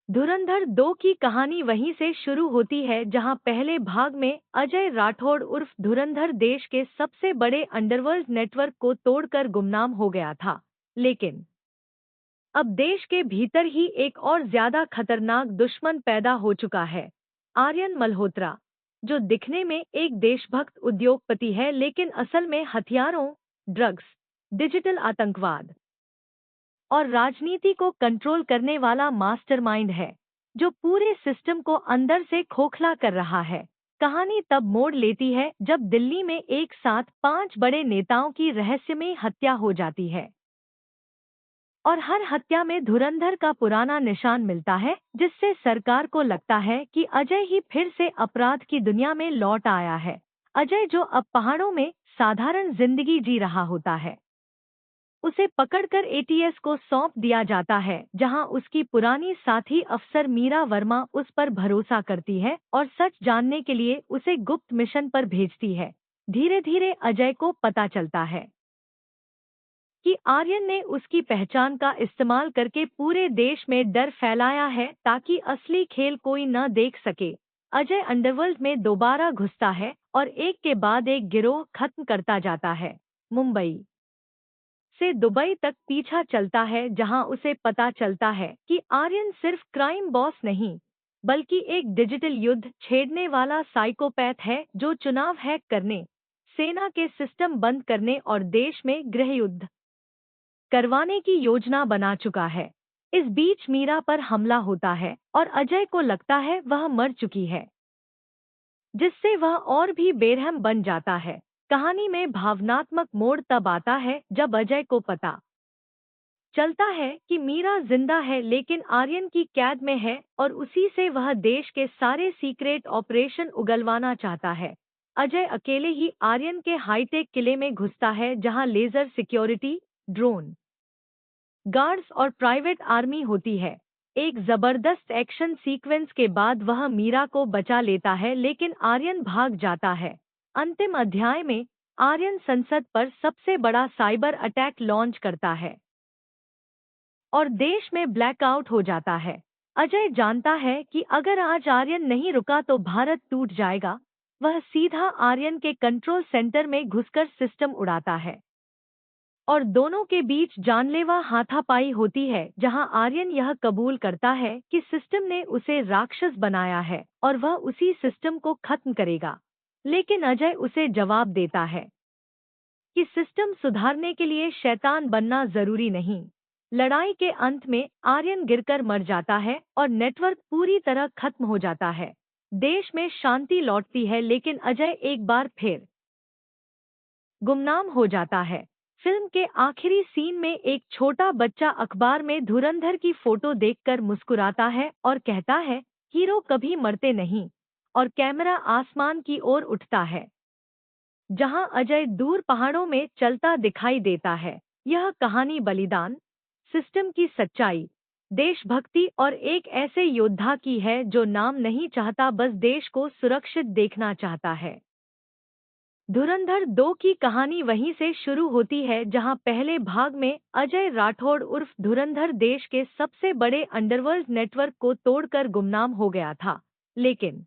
धुरंधर 2 की कहानी वहीं से शुरू होती है जहां पहले भाग में अजय राठौड़ उर्फ धुरंधर देश के सबसे बड़े अंडरवर्ल्ड नेटवर्क को तोड़कर गुमनाम हो गया था। लेकिन अब देश के भीतर ही एक और ज्यादा खतरनाक दुश्मन पैदा हो चुका है, आर्यन मल्होत्रा, जो दिखने में एक देशभक्त उद्योगपति है लेकिन असल में हथियारों, ड्रग्स, डिजिटल आतंकवाद और राजनीति को कंट्रोल करने वाला मास्टरमाइंड है, जो पूरे सिस्टम को अंदर से खोखला कर रहा है। कहानी तब मोड़ लेती है जब दिल्ली में एक साथ 5 बड़े नेताओं की रहस्यमयी हत्या हो जाती है और हर हत्या में धुरंधर का पुराना निशान मिलता है, जिससे सरकार को लगता है कि अजय ही फिर से अपराध की दुनिया में लौट आया है। अजय, जो अब पहाड़ों में साधारण जिंदगी जी रहा होता है, उसे पकड़कर एटीएस को सौंप दिया जाता है, जहां उसकी पुरानी साथी अफसर मीरा वर्मा उस पर भरोसा करती है और सच जानने के लिए उसे गुप्त मिशन पर भेजती है। धीरे धीरे अजय को पता चलता है कि आर्यन ने उसकी पहचान का इस्तेमाल करके पूरे देश में डर फैलाया है ताकि असली खेल कोई न देख सके। अजय अंडरवर्ल्ड में दोबारा घुसता है और एक के बाद एक गिरोह खत्म करता जाता है। मुंबई से दुबई तक पीछा चलता है, जहां उसे पता चलता है कि आर्यन सिर्फ क्राइम बॉस नहीं, बल्कि एक डिजिटल युद्ध छेड़ने वाला साइकोपैथ है जो चुनाव हैक करने, सेना के सिस्टम बंद करने और देश में गृह युद्ध करवाने की योजना बना चुका है। इस बीच मीरा पर हमला होता है और अजय को लगता है वह मर चुकी है, जिससे वह और भी बेरहम बन जाता है। कहानी में भावनात्मक मोड़ तब आता है जब अजय को पता चलता है कि मीरा जिंदा है लेकिन आर्यन की कैद में है और उसी से वह देश के सारे सीक्रेट ऑपरेशन उगलवाना चाहता है। अजय अकेले ही आर्यन के हाईटेक किले में घुसता है, जहां लेजर सिक्योरिटी, ड्रोन गार्ड्स और प्राइवेट आर्मी होती है। एक जबरदस्त एक्शन सीक्वेंस के बाद वह मीरा को बचा लेता है लेकिन आर्यन भाग जाता है। अंतिम अध्याय में आर्यन संसद पर सबसे बड़ा साइबर अटैक लॉन्च करता है और देश में ब्लैकआउट हो जाता है। अजय जानता है कि अगर आज आर्यन नहीं रुका तो भारत टूट जाएगा। वह सीधा आर्यन के कंट्रोल सेंटर में घुसकर सिस्टम उड़ाता है और दोनों के बीच जानलेवा हाथापाई होती है, जहां आर्यन यह कबूल करता है कि सिस्टम ने उसे राक्षस बनाया है और वह उसी सिस्टम को खत्म करेगा। लेकिन अजय उसे जवाब देता है कि सिस्टम सुधारने के लिए शैतान बनना जरूरी नहीं। लड़ाई के अंत में आर्यन गिरकर मर जाता है और नेटवर्क पूरी तरह खत्म हो जाता है। देश में शांति लौटती है लेकिन अजय एक बार फिर गुमनाम हो जाता है। फिल्म के आखिरी सीन में एक छोटा बच्चा अखबार में धुरंधर की फोटो देखकर मुस्कुराता है और कहता है, हीरो कभी मरते नहीं, और कैमरा आसमान की ओर उठता है, जहां अजय दूर पहाड़ों में चलता दिखाई देता है। यह कहानी बलिदान, सिस्टम की सच्चाई, देशभक्ति और एक ऐसे योद्धा की है जो नाम नहीं चाहता, बस देश को सुरक्षित देखना चाहता है। धुरंधर 2 की कहानी वहीं से शुरू होती है जहां पहले भाग में अजय राठौड़ उर्फ धुरंधर देश के सबसे बड़े अंडरवर्ल्ड नेटवर्क को तोड़कर गुमनाम हो गया था। लेकिन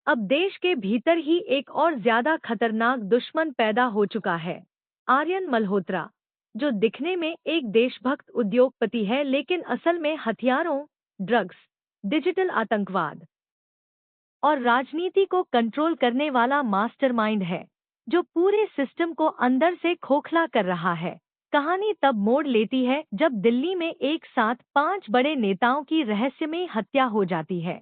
अब देश के भीतर ही एक और ज्यादा खतरनाक दुश्मन पैदा हो चुका है, आर्यन मल्होत्रा, जो दिखने में एक देशभक्त उद्योगपति है लेकिन असल में हथियारों, ड्रग्स, डिजिटल आतंकवाद और राजनीति को कंट्रोल करने वाला मास्टरमाइंड है, जो पूरे सिस्टम को अंदर से खोखला कर रहा है। कहानी तब मोड़ लेती है जब दिल्ली में एक साथ 5 बड़े नेताओं की रहस्यमयी हत्या हो जाती है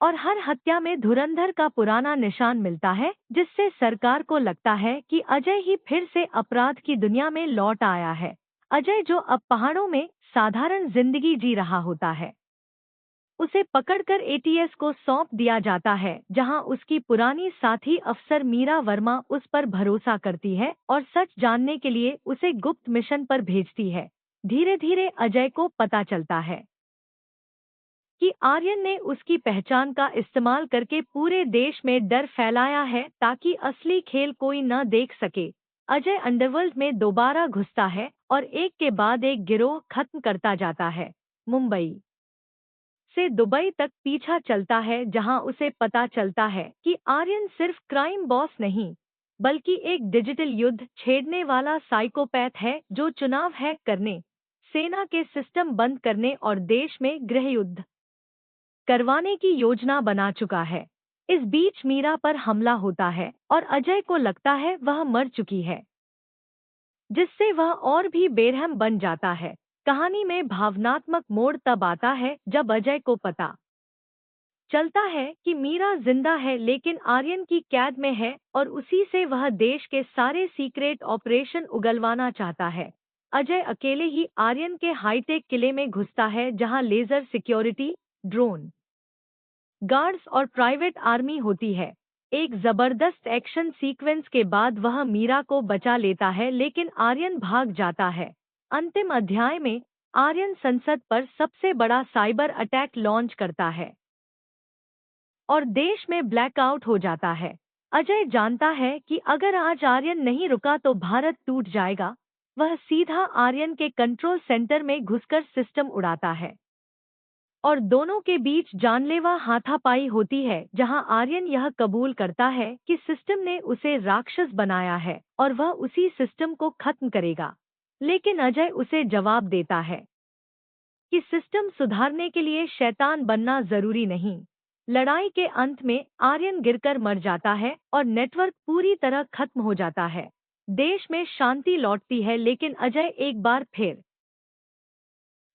और हर हत्या में धुरंधर का पुराना निशान मिलता है, जिससे सरकार को लगता है कि अजय ही फिर से अपराध की दुनिया में लौट आया है। अजय, जो अब पहाड़ों में साधारण जिंदगी जी रहा होता है, उसे पकड़कर एटीएस को सौंप दिया जाता है, जहां उसकी पुरानी साथी अफसर मीरा वर्मा उस पर भरोसा करती है और सच जानने के लिए उसे गुप्त मिशन पर भेजती है। धीरे धीरे अजय को पता चलता है कि आर्यन ने उसकी पहचान का इस्तेमाल करके पूरे देश में डर फैलाया है ताकि असली खेल कोई न देख सके। अजय अंडरवर्ल्ड में दोबारा घुसता है और एक के बाद एक गिरोह खत्म करता जाता है। मुंबई से दुबई तक पीछा चलता है, जहां उसे पता चलता है कि आर्यन सिर्फ क्राइम बॉस नहीं बल्कि एक डिजिटल युद्ध छेड़ने वाला साइकोपैथ है जो चुनाव हैक करने, सेना के सिस्टम बंद करने और देश में गृह युद्ध करवाने की योजना बना चुका है। इस बीच मीरा पर हमला होता है और अजय को लगता है वह मर चुकी है, जिससे वह और भी बेरहम बन जाता है। कहानी में भावनात्मक मोड़ तब आता है जब अजय को पता चलता है कि मीरा जिंदा है लेकिन आर्यन की कैद में है और उसी से वह देश के सारे सीक्रेट ऑपरेशन उगलवाना चाहता है। अजय अकेले ही आर्यन के हाईटेक किले में घुसता है, जहां लेजर सिक्योरिटी, ड्रोन गार्ड्स और प्राइवेट आर्मी होती है। एक जबरदस्त एक्शन सीक्वेंस के बाद वह मीरा को बचा लेता है लेकिन आर्यन भाग जाता है। अंतिम अध्याय में आर्यन संसद पर सबसे बड़ा साइबर अटैक लॉन्च करता है और देश में ब्लैकआउट हो जाता है। अजय जानता है कि अगर आज आर्यन नहीं रुका तो भारत टूट जाएगा। वह सीधा आर्यन के कंट्रोल सेंटर में घुसकर सिस्टम उड़ाता है और दोनों के बीच जानलेवा हाथापाई होती है, जहां आर्यन यह कबूल करता है कि सिस्टम ने उसे राक्षस बनाया है और वह उसी सिस्टम को खत्म करेगा। लेकिन अजय उसे जवाब देता है कि सिस्टम सुधारने के लिए शैतान बनना जरूरी नहीं। लड़ाई के अंत में आर्यन गिरकर मर जाता है और नेटवर्क पूरी तरह खत्म हो जाता है। देश में शांति लौटती है लेकिन अजय एक बार फिर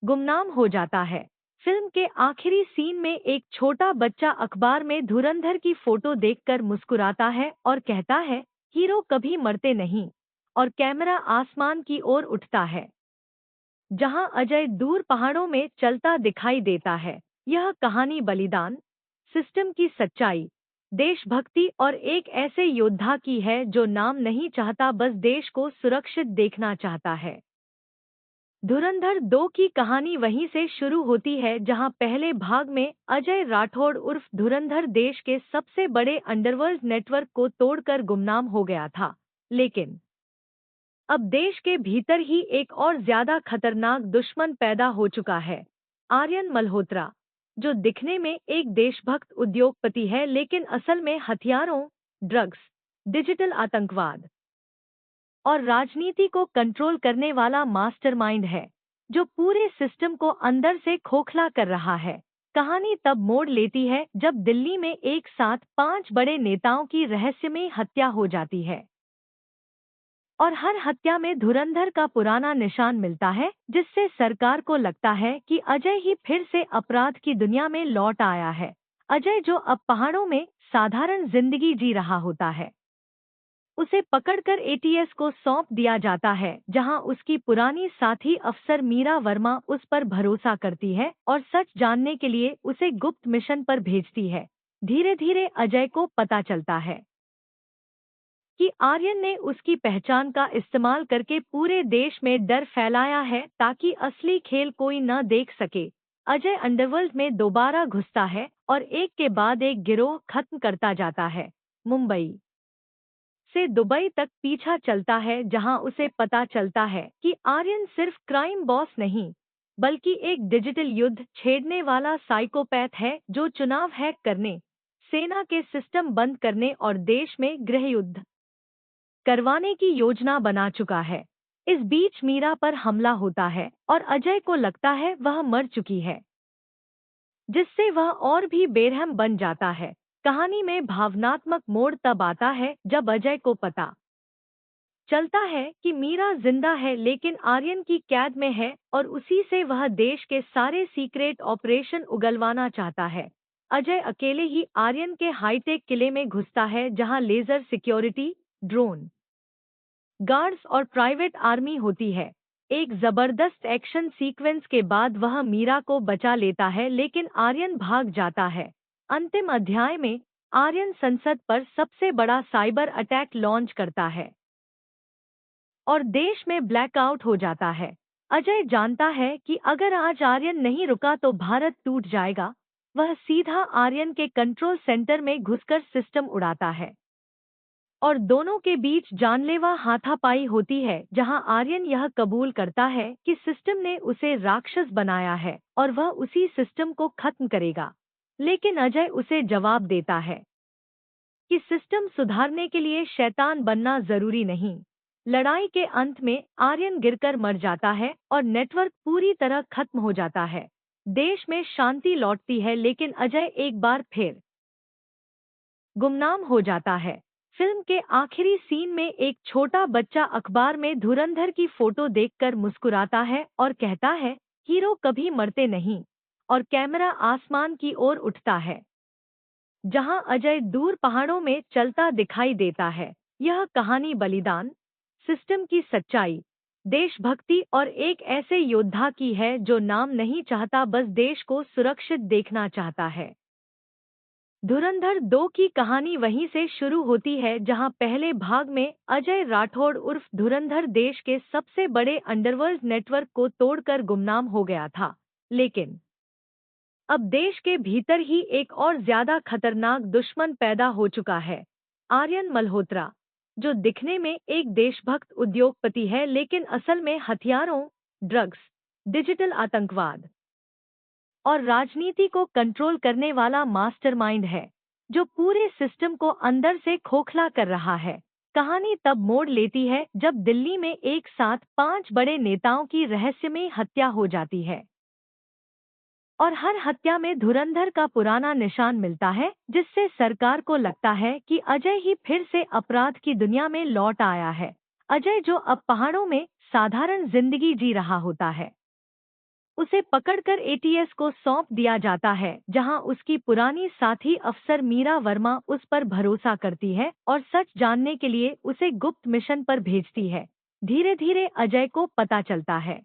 गुमनाम हो जाता है। फिल्म के आखिरी सीन में एक छोटा बच्चा अखबार में धुरंधर की फोटो देखकर मुस्कुराता है और कहता है, हीरो कभी मरते नहीं। और कैमरा आसमान की ओर उठता है, जहां अजय दूर पहाड़ों में चलता दिखाई देता है। यह कहानी बलिदान, सिस्टम की सच्चाई, देशभक्ति और एक ऐसे योद्धा की है जो नाम नहीं चाहता, बस देश को सुरक्षित देखना चाहता है। धुरंधर 2 की कहानी वहीं से शुरू होती है, जहां पहले भाग में अजय राठौड़ उर्फ धुरंधर देश के सबसे बड़े अंडरवर्ल्ड नेटवर्क को तोड़कर गुमनाम हो गया था। लेकिन अब देश के भीतर ही एक और ज्यादा खतरनाक दुश्मन पैदा हो चुका है, आर्यन मल्होत्रा, जो दिखने में एक देशभक्त उद्योगपति है लेकिन असल में हथियारों, ड्रग्स, डिजिटल आतंकवाद और राजनीति को कंट्रोल करने वाला मास्टरमाइंड है, जो पूरे सिस्टम को अंदर से खोखला कर रहा है। कहानी तब मोड़ लेती है जब दिल्ली में एक साथ 5 बड़े नेताओं की रहस्यमयी हत्या हो जाती है और हर हत्या में धुरंधर का पुराना निशान मिलता है, जिससे सरकार को लगता है कि अजय ही फिर से अपराध की दुनिया में लौट आया है। अजय, जो अब पहाड़ों में साधारण जिंदगी जी रहा होता है, उसे पकड़कर एटीएस को सौंप दिया जाता है, जहां उसकी पुरानी साथी अफसर मीरा वर्मा उस पर भरोसा करती है और सच जानने के लिए उसे गुप्त मिशन पर भेजती है। धीरे धीरे अजय को पता चलता है कि आर्यन ने उसकी पहचान का इस्तेमाल करके पूरे देश में डर फैलाया है ताकि असली खेल कोई न देख सके। अजय अंडरवर्ल्ड में दोबारा घुसता है और एक के बाद एक गिरोह खत्म करता जाता है। मुंबई से दुबई तक पीछा चलता है, जहां उसे पता चलता है कि आर्यन सिर्फ क्राइम बॉस नहीं बल्कि एक डिजिटल युद्ध छेड़ने वाला साइकोपैथ है जो चुनाव हैक करने, सेना के सिस्टम बंद करने और देश में गृह युद्ध करवाने की योजना बना चुका है। इस बीच मीरा पर हमला होता है और अजय को लगता है वह मर चुकी है, जिससे वह और भी बेरहम बन जाता है। कहानी में भावनात्मक मोड़ तब आता है जब अजय को पता चलता है कि मीरा जिंदा है लेकिन आर्यन की कैद में है और उसी से वह देश के सारे सीक्रेट ऑपरेशन उगलवाना चाहता है। अजय अकेले ही आर्यन के हाईटेक किले में घुसता है, जहां लेजर सिक्योरिटी, ड्रोन गार्ड्स और प्राइवेट आर्मी होती है। एक जबरदस्त एक्शन सीक्वेंस के बाद वह मीरा को बचा लेता है लेकिन आर्यन भाग जाता है। अंतिम अध्याय में आर्यन संसद पर सबसे बड़ा साइबर अटैक लॉन्च करता है और देश में ब्लैकआउट हो जाता है। अजय जानता है कि अगर आज आर्यन नहीं रुका तो भारत टूट जाएगा। वह सीधा आर्यन के कंट्रोल सेंटर में घुसकर सिस्टम उड़ाता है और दोनों के बीच जानलेवा हाथापाई होती है, जहां आर्यन यह कबूल करता है कि सिस्टम ने उसे राक्षस बनाया है और वह उसी सिस्टम को खत्म करेगा। लेकिन अजय उसे जवाब देता है कि सिस्टम सुधारने के लिए शैतान बनना जरूरी नहीं। लड़ाई के अंत में आर्यन गिरकर मर जाता है और नेटवर्क पूरी तरह खत्म हो जाता है। देश में शांति लौटती है, लेकिन अजय एक बार फिर गुमनाम हो जाता है। फिल्म के आखिरी सीन में एक छोटा बच्चा अखबार में धुरंधर की फोटो देखकर मुस्कुराता है और कहता है, हीरो कभी मरते नहीं। और कैमरा आसमान की ओर उठता है, जहां अजय दूर पहाड़ों में चलता दिखाई देता है। यह कहानी बलिदान, सिस्टम की सच्चाई, देशभक्ति और एक ऐसे योद्धा की है जो नाम नहीं चाहता, बस देश को सुरक्षित देखना चाहता है। धुरंधर 2 की कहानी वहीं से शुरू होती है, जहां पहले भाग में अजय राठौड़ उर्फ धुरंधर देश के सबसे बड़े अंडरवर्ल्ड नेटवर्क को तोड़कर गुमनाम हो गया था। लेकिन अब देश के भीतर ही एक और ज्यादा खतरनाक दुश्मन पैदा हो चुका है, आर्यन मल्होत्रा, जो दिखने में एक देशभक्त उद्योगपति है, लेकिन असल में हथियारों, ड्रग्स, डिजिटल आतंकवाद और राजनीति को कंट्रोल करने वाला मास्टरमाइंड है, जो पूरे सिस्टम को अंदर से खोखला कर रहा है। कहानी तब मोड़ लेती है जब दिल्ली में एक साथ 5 बड़े नेताओं की रहस्यमयी हत्या हो जाती है और हर हत्या में धुरंधर का पुराना निशान मिलता है, जिससे सरकार को लगता है कि अजय ही फिर से अपराध की दुनिया में लौट आया है। अजय, जो अब पहाड़ों में साधारण जिंदगी जी रहा होता है, उसे पकड़कर एटीएस को सौंप दिया जाता है, जहां उसकी पुरानी साथी अफसर मीरा वर्मा उस पर भरोसा करती है और सच जानने के लिए उसे गुप्त मिशन पर भेजती है। धीरे धीरे अजय को पता चलता है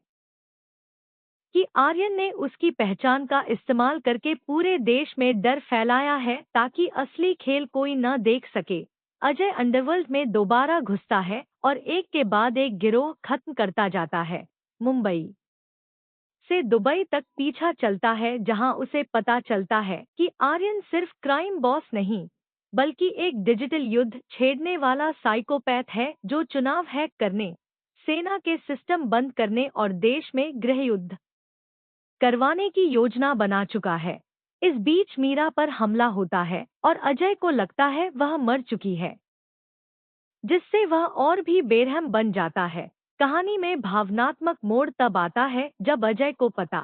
कि आर्यन ने उसकी पहचान का इस्तेमाल करके पूरे देश में डर फैलाया है, ताकि असली खेल कोई न देख सके। अजय अंडरवर्ल्ड में दोबारा घुसता है और एक के बाद एक गिरोह खत्म करता जाता है। मुंबई से दुबई तक पीछा चलता है, जहां उसे पता चलता है कि आर्यन सिर्फ क्राइम बॉस नहीं, बल्कि एक डिजिटल युद्ध छेड़ने वाला साइकोपैथ है, जो चुनाव हैक करने, सेना के सिस्टम बंद करने और देश में गृह युद्ध करवाने की योजना बना चुका है। इस बीच मीरा पर हमला होता है और अजय को लगता है वह मर चुकी है, जिससे वह और भी बेरहम बन जाता है। कहानी में भावनात्मक मोड़ तब आता है जब अजय को पता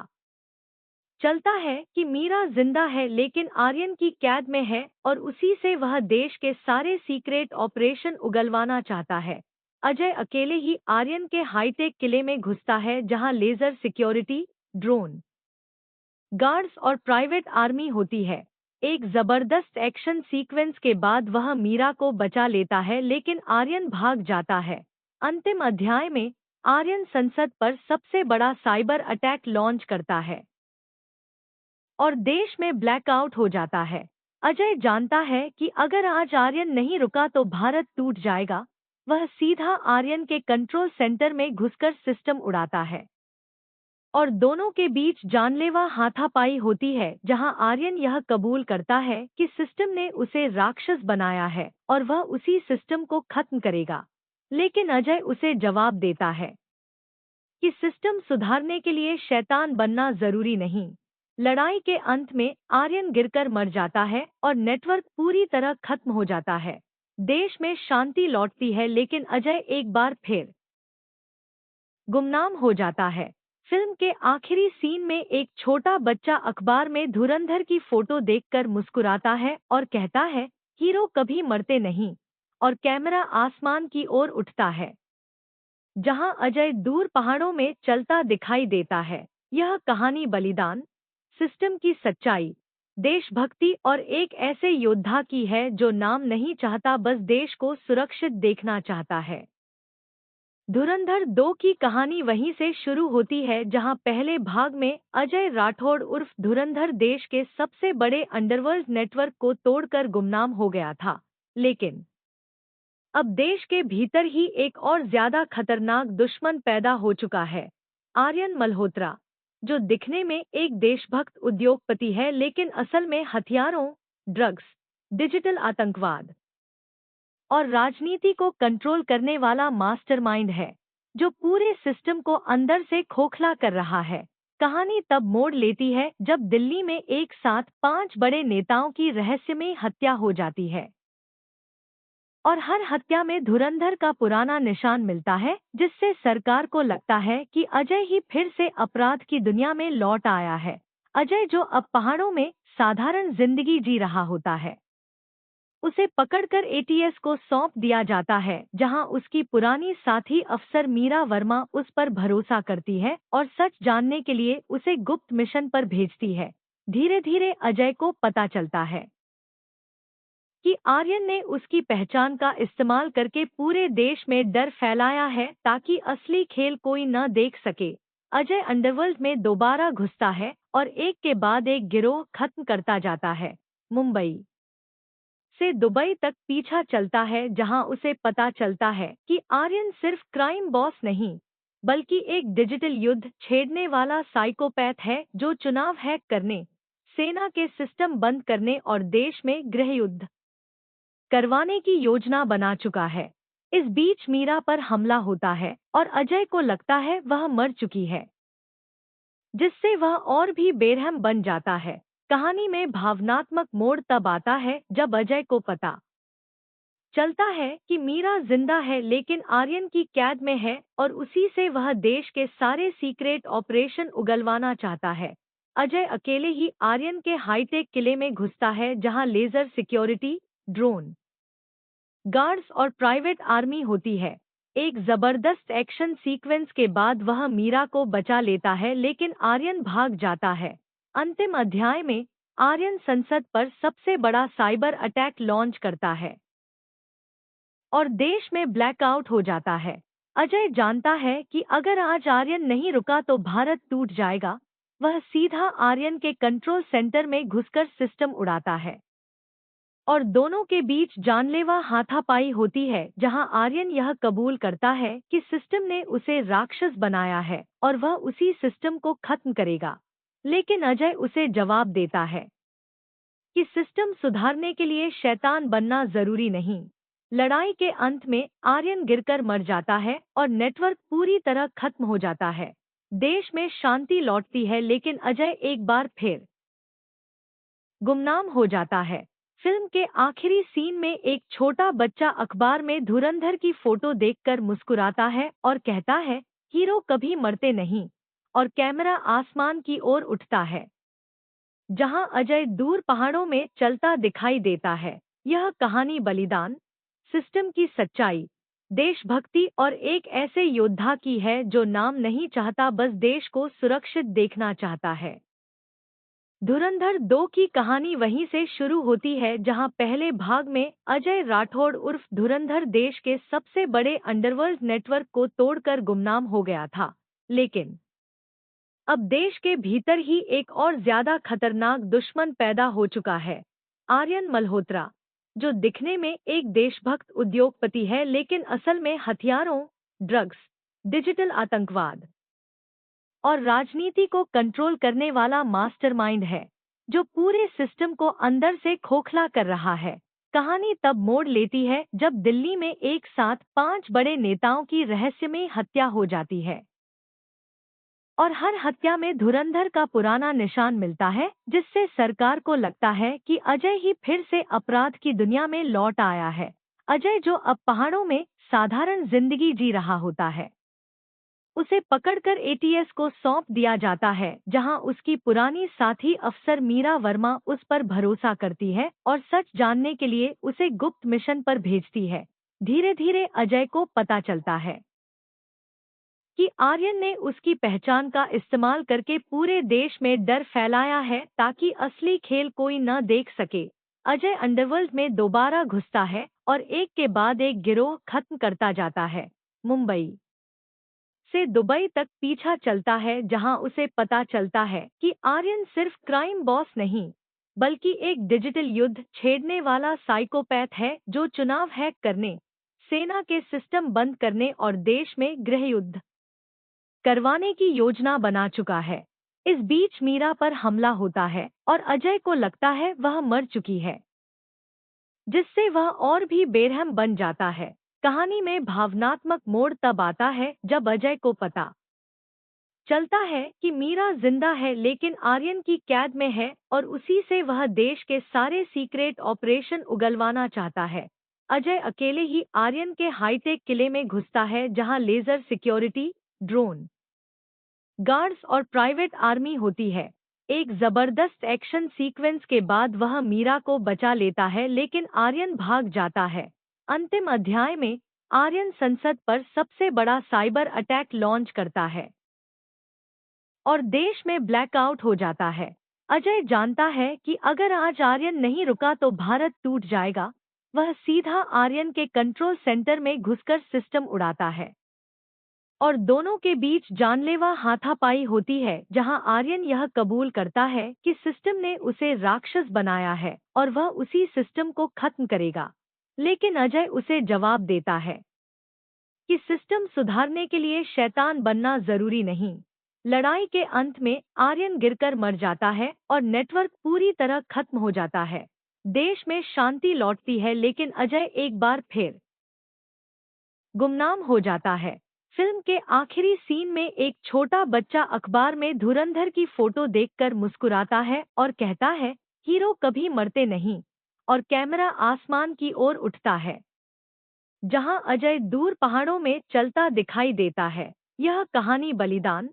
चलता है कि मीरा जिंदा है, लेकिन आर्यन की कैद में है और उसी से वह देश के सारे सीक्रेट ऑपरेशन उगलवाना चाहता है। अजय अकेले ही आर्यन के हाईटेक किले में घुसता है, जहां लेजर सिक्योरिटी, ड्रोन गार्ड्स और प्राइवेट आर्मी होती है। एक जबरदस्त एक्शन सीक्वेंस के बाद वह मीरा को बचा लेता है, लेकिन आर्यन भाग जाता है। अंतिम अध्याय में आर्यन संसद पर सबसे बड़ा साइबर अटैक लॉन्च करता है और देश में ब्लैकआउट हो जाता है। अजय जानता है कि अगर आज आर्यन नहीं रुका तो भारत टूट जाएगा। वह सीधा आर्यन के कंट्रोल सेंटर में घुसकर सिस्टम उड़ाता है और दोनों के बीच जानलेवा हाथापाई होती है, जहां आर्यन यह कबूल करता है कि सिस्टम ने उसे राक्षस बनाया है और वह उसी सिस्टम को खत्म करेगा। लेकिन अजय उसे जवाब देता है कि सिस्टम सुधारने के लिए शैतान बनना जरूरी नहीं। लड़ाई के अंत में आर्यन गिरकर मर जाता है और नेटवर्क पूरी तरह खत्म हो जाता है। देश में शांति लौटती है, लेकिन अजय एक बार फिर गुमनाम हो जाता है। फिल्म के आखिरी सीन में एक छोटा बच्चा अखबार में धुरंधर की फोटो देखकर मुस्कुराता है और कहता है, हीरो कभी मरते नहीं। और कैमरा आसमान की ओर उठता है, जहां अजय दूर पहाड़ों में चलता दिखाई देता है। यह कहानी बलिदान, सिस्टम की सच्चाई, देशभक्ति और एक ऐसे योद्धा की है जो नाम नहीं चाहता, बस देश को सुरक्षित देखना चाहता है। धुरंधर 2 की कहानी वहीं से शुरू होती है, जहां पहले भाग में अजय राठौड़ उर्फ धुरंधर देश के सबसे बड़े अंडरवर्ल्ड नेटवर्क को तोड़कर गुमनाम हो गया था। लेकिन अब देश के भीतर ही एक और ज्यादा खतरनाक दुश्मन पैदा हो चुका है, आर्यन मल्होत्रा, जो दिखने में एक देशभक्त उद्योगपति है, लेकिन असल में हथियारों, ड्रग्स, डिजिटल आतंकवाद और राजनीति को कंट्रोल करने वाला मास्टरमाइंड है, जो पूरे सिस्टम को अंदर से खोखला कर रहा है। कहानी तब मोड़ लेती है जब दिल्ली में एक साथ 5 बड़े नेताओं की रहस्यमयी हत्या हो जाती है और हर हत्या में धुरंधर का पुराना निशान मिलता है, जिससे सरकार को लगता है कि अजय ही फिर से अपराध की दुनिया में लौट आया है। अजय, जो अब पहाड़ों में साधारण जिंदगी जी रहा होता है, उसे पकड़कर एटीएस को सौंप दिया जाता है, जहां उसकी पुरानी साथी अफसर मीरा वर्मा उस पर भरोसा करती है और सच जानने के लिए उसे गुप्त मिशन पर भेजती है। धीरे धीरे अजय को पता चलता है कि आर्यन ने उसकी पहचान का इस्तेमाल करके पूरे देश में डर फैलाया है ताकि असली खेल कोई न देख सके। अजय अंडरवर्ल्ड में दोबारा घुसता है और एक के बाद एक गिरोह खत्म करता जाता है। मुंबई से दुबई तक पीछा चलता है, जहां उसे पता चलता है कि आर्यन सिर्फ क्राइम बॉस नहीं, बल्कि एक डिजिटल युद्ध छेड़ने वाला साइकोपैथ है, जो चुनाव हैक करने, सेना के सिस्टम बंद करने और देश में गृह युद्ध करवाने की योजना बना चुका है। इस बीच मीरा पर हमला होता है और अजय को लगता है वह मर चुकी है, जिससे वह और भी बेरहम बन जाता है। कहानी में भावनात्मक मोड़ तब आता है जब अजय को पता चलता है कि मीरा जिंदा है लेकिन आर्यन की कैद में है और उसी से वह देश के सारे सीक्रेट ऑपरेशन उगलवाना चाहता है। अजय अकेले ही आर्यन के हाईटेक किले में घुसता है, जहां लेजर सिक्योरिटी, ड्रोन गार्ड्स और प्राइवेट आर्मी होती है। एक जबरदस्त एक्शन सीक्वेंस के बाद वह मीरा को बचा लेता है, लेकिन आर्यन भाग जाता है। अंतिम अध्याय में आर्यन संसद पर सबसे बड़ा साइबर अटैक लॉन्च करता है और देश में ब्लैकआउट हो जाता है। अजय जानता है कि अगर आज आर्यन नहीं रुका तो भारत टूट जाएगा। वह सीधा आर्यन के कंट्रोल सेंटर में घुसकर सिस्टम उड़ाता है और दोनों के बीच जानलेवा हाथापाई होती है, जहां आर्यन यह कबूल करता है कि सिस्टम ने उसे राक्षस बनाया है और वह उसी सिस्टम को खत्म करेगा। लेकिन अजय उसे जवाब देता है कि सिस्टम सुधारने के लिए शैतान बनना जरूरी नहीं। लड़ाई के अंत में आर्यन गिरकर मर जाता है और नेटवर्क पूरी तरह खत्म हो जाता है। देश में शांति लौटती है, लेकिन अजय एक बार फिर गुमनाम हो जाता है। फिल्म के आखिरी सीन में एक छोटा बच्चा अखबार में धुरंधर की फोटो देखकर मुस्कुराता है और कहता है, हीरो कभी मरते नहीं, और कैमरा आसमान की ओर उठता है, जहां अजय दूर पहाड़ों में चलता दिखाई देता है। यह कहानी बलिदान, सिस्टम की सच्चाई, देशभक्ति और एक ऐसे योद्धा की है जो नाम नहीं चाहता, बस देश को सुरक्षित देखना चाहता है। धुरंधर 2 की कहानी वहीं से शुरू होती है, जहां पहले भाग में अजय राठौड़ उर्फ धुरंधर देश के सबसे बड़े अंडरवर्ल्ड नेटवर्क को तोड़कर गुमनाम हो गया था। लेकिन अब देश के भीतर ही एक और ज्यादा खतरनाक दुश्मन पैदा हो चुका है, आर्यन मल्होत्रा, जो दिखने में एक देशभक्त उद्योगपति है, लेकिन असल में हथियारों, ड्रग्स, डिजिटल आतंकवाद और राजनीति को कंट्रोल करने वाला मास्टरमाइंड है, जो पूरे सिस्टम को अंदर से खोखला कर रहा है। कहानी तब मोड़ लेती है जब दिल्ली में एक साथ 5 बड़े नेताओं की रहस्यमयी हत्या हो जाती है और हर हत्या में धुरंधर का पुराना निशान मिलता है, जिससे सरकार को लगता है कि अजय ही फिर से अपराध की दुनिया में लौट आया है। अजय, जो अब पहाड़ों में साधारण जिंदगी जी रहा होता है, उसे पकड़कर एटीएस को सौंप दिया जाता है, जहां उसकी पुरानी साथी अफसर मीरा वर्मा उस पर भरोसा करती है और सच जानने के लिए उसे गुप्त मिशन पर भेजती है। धीरे धीरे अजय को पता चलता है कि आर्यन ने उसकी पहचान का इस्तेमाल करके पूरे देश में डर फैलाया है ताकि असली खेल कोई न देख सके। अजय अंडरवर्ल्ड में दोबारा घुसता है और एक के बाद एक गिरोह खत्म करता जाता है। मुंबई से दुबई तक पीछा चलता है, जहां उसे पता चलता है कि आर्यन सिर्फ क्राइम बॉस नहीं, बल्कि एक डिजिटल युद्ध छेड़ने वाला साइकोपैथ है, जो चुनाव हैक करने, सेना के सिस्टम बंद करने और देश में गृह युद्ध करवाने की योजना बना चुका है। इस बीच मीरा पर हमला होता है और अजय को लगता है वह मर चुकी है, जिससे वह और भी बेरहम बन जाता है। कहानी में भावनात्मक मोड़ तब आता है जब अजय को पता चलता है कि मीरा जिंदा है लेकिन आर्यन की कैद में है और उसी से वह देश के सारे सीक्रेट ऑपरेशन उगलवाना चाहता है। अजय अकेले ही आर्यन के हाईटेक किले में घुसता है जहां लेजर सिक्योरिटी, ड्रोन गार्ड्स और प्राइवेट आर्मी होती है। एक जबरदस्त एक्शन सीक्वेंस के बाद वह मीरा को बचा लेता है लेकिन आर्यन भाग जाता है। अंतिम अध्याय में आर्यन संसद पर सबसे बड़ा साइबर अटैक लॉन्च करता है और देश में ब्लैकआउट हो जाता है। अजय जानता है कि अगर आज आर्यन नहीं रुका तो भारत टूट जाएगा। वह सीधा आर्यन के कंट्रोल सेंटर में घुसकर सिस्टम उड़ाता है और दोनों के बीच जानलेवा हाथापाई होती है जहां आर्यन यह कबूल करता है कि सिस्टम ने उसे राक्षस बनाया है और वह उसी सिस्टम को खत्म करेगा। लेकिन अजय उसे जवाब देता है कि सिस्टम सुधारने के लिए शैतान बनना जरूरी नहीं। लड़ाई के अंत में आर्यन गिरकर मर जाता है और नेटवर्क पूरी तरह खत्म हो जाता है। देश में शांति लौटती है लेकिन अजय एक बार फिर गुमनाम हो जाता है। फिल्म के आखिरी सीन में एक छोटा बच्चा अखबार में धुरंधर की फोटो देखकर मुस्कुराता है और कहता है, हीरो कभी मरते नहीं। और कैमरा आसमान की ओर उठता है जहां अजय दूर पहाड़ों में चलता दिखाई देता है। यह कहानी बलिदान,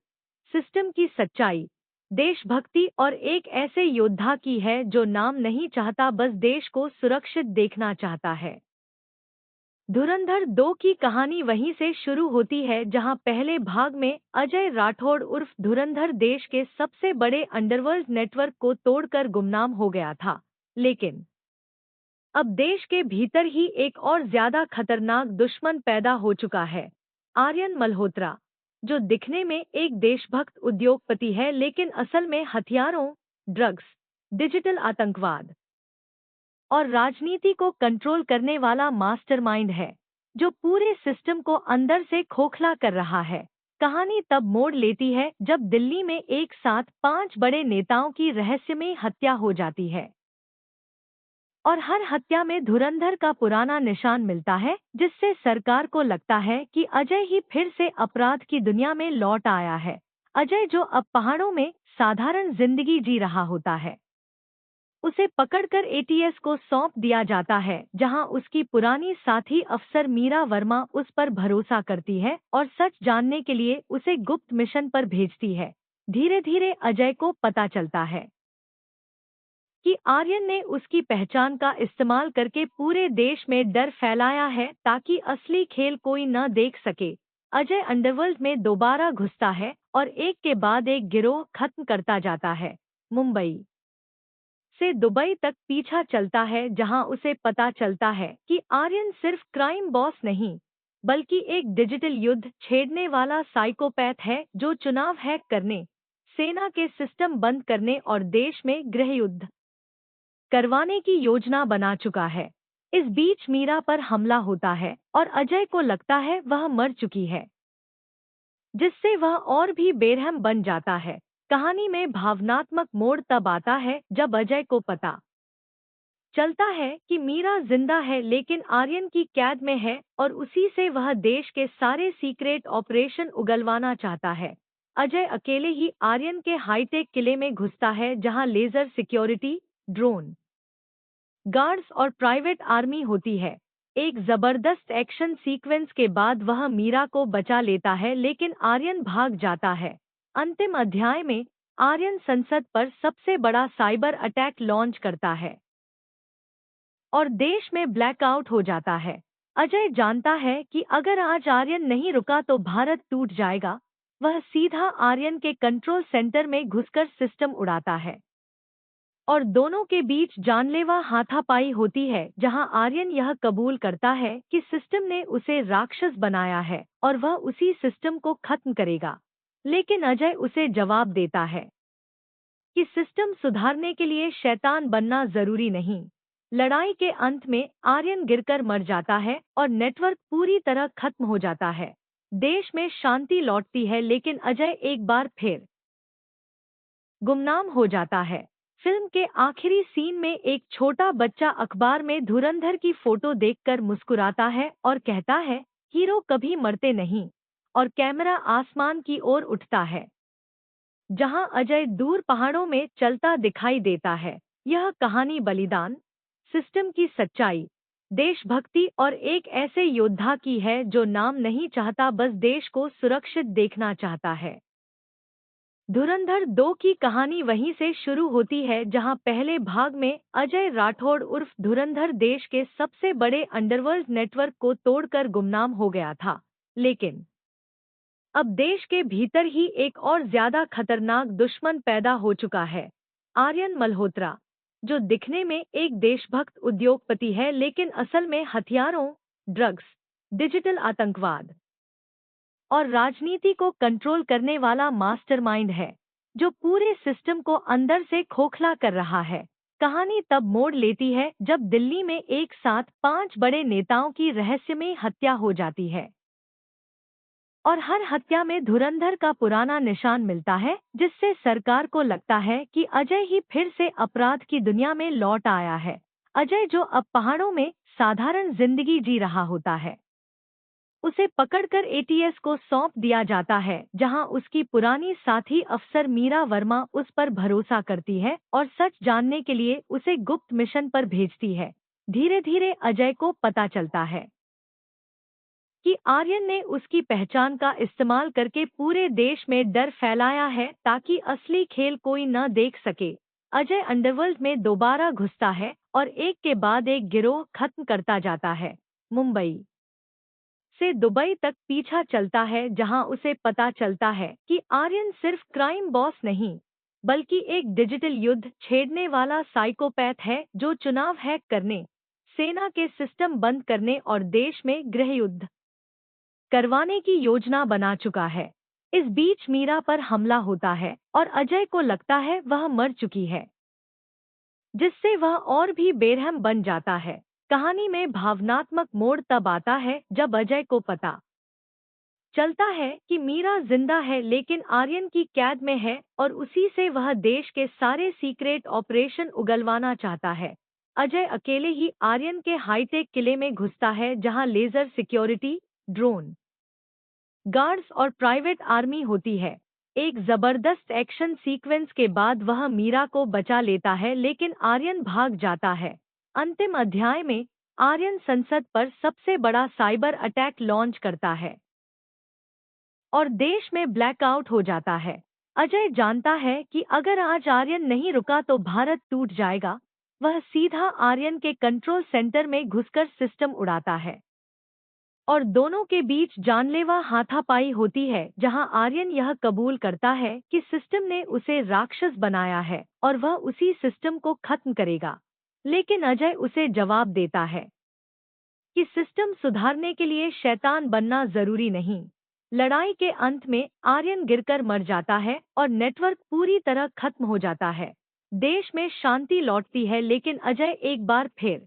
सिस्टम की सच्चाई, देशभक्ति और एक ऐसे योद्धा की है जो नाम नहीं चाहता, बस देश को सुरक्षित देखना चाहता है। धुरंधर 2 की कहानी वहीं से शुरू होती है जहां पहले भाग में अजय राठौड़ उर्फ धुरंधर देश के सबसे बड़े अंडरवर्ल्ड नेटवर्क को तोड़कर गुमनाम हो गया था। लेकिन अब देश के भीतर ही एक और ज्यादा खतरनाक दुश्मन पैदा हो चुका है, आर्यन मल्होत्रा, जो दिखने में एक देशभक्त उद्योगपति है लेकिन असल में हथियारों, ड्रग्स, डिजिटल आतंकवाद और राजनीति को कंट्रोल करने वाला मास्टरमाइंड है, जो पूरे सिस्टम को अंदर से खोखला कर रहा है। कहानी तब मोड़ लेती है जब दिल्ली में एक साथ 5 बड़े नेताओं की रहस्यमयी हत्या हो जाती है और हर हत्या में धुरंधर का पुराना निशान मिलता है, जिससे सरकार को लगता है कि अजय ही फिर से अपराध की दुनिया में लौट आया है। अजय, जो अब पहाड़ों में साधारण जिंदगी जी रहा होता है, उसे पकड़कर एटीएस को सौंप दिया जाता है जहां उसकी पुरानी साथी अफसर मीरा वर्मा उस पर भरोसा करती है और सच जानने के लिए उसे गुप्त मिशन पर भेजती है। धीरे धीरे अजय को पता चलता है कि आर्यन ने उसकी पहचान का इस्तेमाल करके पूरे देश में डर फैलाया है ताकि असली खेल कोई न देख सके। अजय अंडरवर्ल्ड में दोबारा घुसता है और एक के बाद एक गिरोह खत्म करता जाता है। मुंबई से दुबई तक पीछा चलता है जहां उसे पता चलता है कि आर्यन सिर्फ क्राइम बॉस नहीं, बल्कि एक डिजिटल युद्ध छेड़ने वाला साइकोपैथ है जो चुनाव हैक करने, सेना के सिस्टम बंद करने और देश में गृह युद्ध करवाने की योजना बना चुका है। इस बीच मीरा पर हमला होता है और अजय को लगता है वह मर चुकी है, जिससे वह और भी बेरहम बन जाता है। कहानी में भावनात्मक मोड़ तब आता है जब अजय को पता चलता है कि मीरा जिंदा है लेकिन आर्यन की कैद में है और उसी से वह देश के सारे सीक्रेट ऑपरेशन उगलवाना चाहता है। अजय अकेले ही आर्यन के हाईटेक किले में घुसता है जहां लेजर सिक्योरिटी, ड्रोन गार्ड्स और प्राइवेट आर्मी होती है। एक जबरदस्त एक्शन सीक्वेंस के बाद वह मीरा को बचा लेता है लेकिन आर्यन भाग जाता है। अंतिम अध्याय में आर्यन संसद पर सबसे बड़ा साइबर अटैक लॉन्च करता है और देश में ब्लैकआउट हो जाता है। अजय जानता है कि अगर आज आर्यन नहीं रुका तो भारत टूट जाएगा। वह सीधा आर्यन के कंट्रोल सेंटर में घुसकर सिस्टम उड़ाता है और दोनों के बीच जानलेवा हाथापाई होती है जहां आर्यन यह कबूल करता है कि सिस्टम ने उसे राक्षस बनाया है और वह उसी सिस्टम को खत्म करेगा। लेकिन अजय उसे जवाब देता है कि सिस्टम सुधारने के लिए शैतान बनना जरूरी नहीं। लड़ाई के अंत में आर्यन गिरकर मर जाता है और नेटवर्क पूरी तरह खत्म हो जाता है। देश में शांति लौटती है लेकिन अजय एक बार फिर गुमनाम हो जाता है। फिल्म के आखिरी सीन में एक छोटा बच्चा अखबार में धुरंधर की फोटो देखकर मुस्कुराता है और कहता है, हीरो कभी मरते नहीं। और कैमरा आसमान की ओर उठता है, जहां अजय दूर पहाड़ों में चलता दिखाई देता है। यह कहानी बलिदान, सिस्टम की सच्चाई, देशभक्ति और एक ऐसे योद्धा की है जो नाम नहीं चाहता, बस देश को सुरक्षित देखना चाहता है। धुरंधर 2 की कहानी वहीं से शुरू होती है जहां पहले भाग में अजय राठौड़ उर्फ धुरंधर देश के सबसे बड़े अंडरवर्ल्ड नेटवर्क को तोड़कर गुमनाम हो गया था। लेकिन अब देश के भीतर ही एक और ज्यादा खतरनाक दुश्मन पैदा हो चुका है, आर्यन मल्होत्रा, जो दिखने में एक देशभक्त उद्योगपति है लेकिन असल में हथियारों, ड्रग्स, डिजिटल आतंकवाद और राजनीति को कंट्रोल करने वाला मास्टरमाइंड है, जो पूरे सिस्टम को अंदर से खोखला कर रहा है। कहानी तब मोड़ लेती है जब दिल्ली में एक साथ 5 बड़े नेताओं की रहस्यमय हत्या हो जाती है और हर हत्या में धुरंधर का पुराना निशान मिलता है, जिससे सरकार को लगता है कि अजय ही फिर से अपराध की दुनिया में लौट आया है। अजय, जो अब पहाड़ों में साधारण जिंदगी जी रहा होता है, उसे पकड़कर एटीएस को सौंप दिया जाता है, जहां उसकी पुरानी साथी अफसर मीरा वर्मा उस पर भरोसा करती है और सच जानने के लिए उसे गुप्त मिशन पर भेजती है। धीरे धीरे अजय को पता चलता है कि आर्यन ने उसकी पहचान का इस्तेमाल करके पूरे देश में डर फैलाया है ताकि असली खेल कोई न देख सके। अजय अंडरवर्ल्ड में दोबारा घुसता है और एक के बाद एक गिरोह खत्म करता जाता है। मुंबई से दुबई तक पीछा चलता है, जहां उसे पता चलता है कि आर्यन सिर्फ क्राइम बॉस नहीं, बल्कि एक डिजिटल युद्ध छेड़ने वाला साइकोपैथ है जो चुनाव हैक करने, सेना के सिस्टम बंद करने और देश में गृह युद्ध करवाने की योजना बना चुका है। इस बीच मीरा पर हमला होता है और अजय को लगता है वह मर चुकी है, जिससे वह और भी बेरहम बन जाता है। कहानी में भावनात्मक मोड़ तब आता है जब अजय को पता चलता है कि मीरा जिंदा है लेकिन आर्यन की कैद में है और उसी से वह देश के सारे सीक्रेट ऑपरेशन उगलवाना चाहता है। अजय अकेले ही आर्यन के हाईटेक किले में घुसता है, जहां लेजर सिक्योरिटी, ड्रोन गार्ड्स और प्राइवेट आर्मी होती है। एक जबरदस्त एक्शन सीक्वेंस के बाद वह मीरा को बचा लेता है लेकिन आर्यन भाग जाता है। अंतिम अध्याय में आर्यन संसद पर सबसे बड़ा साइबर अटैक लॉन्च करता है और देश में ब्लैकआउट हो जाता है। अजय जानता है कि अगर आज आर्यन नहीं रुका तो भारत टूट जाएगा। वह सीधा आर्यन के कंट्रोल सेंटर में घुसकर सिस्टम उड़ाता है और दोनों के बीच जानलेवा हाथापाई होती है, जहां आर्यन यह कबूल करता है कि सिस्टम ने उसे राक्षस बनाया है और वह उसी सिस्टम को खत्म करेगा। लेकिन अजय उसे जवाब देता है कि सिस्टम सुधारने के लिए शैतान बनना जरूरी नहीं। लड़ाई के अंत में आर्यन गिरकर मर जाता है और नेटवर्क पूरी तरह खत्म हो जाता है। देश में शांति लौटती है लेकिन अजय एक बार फिर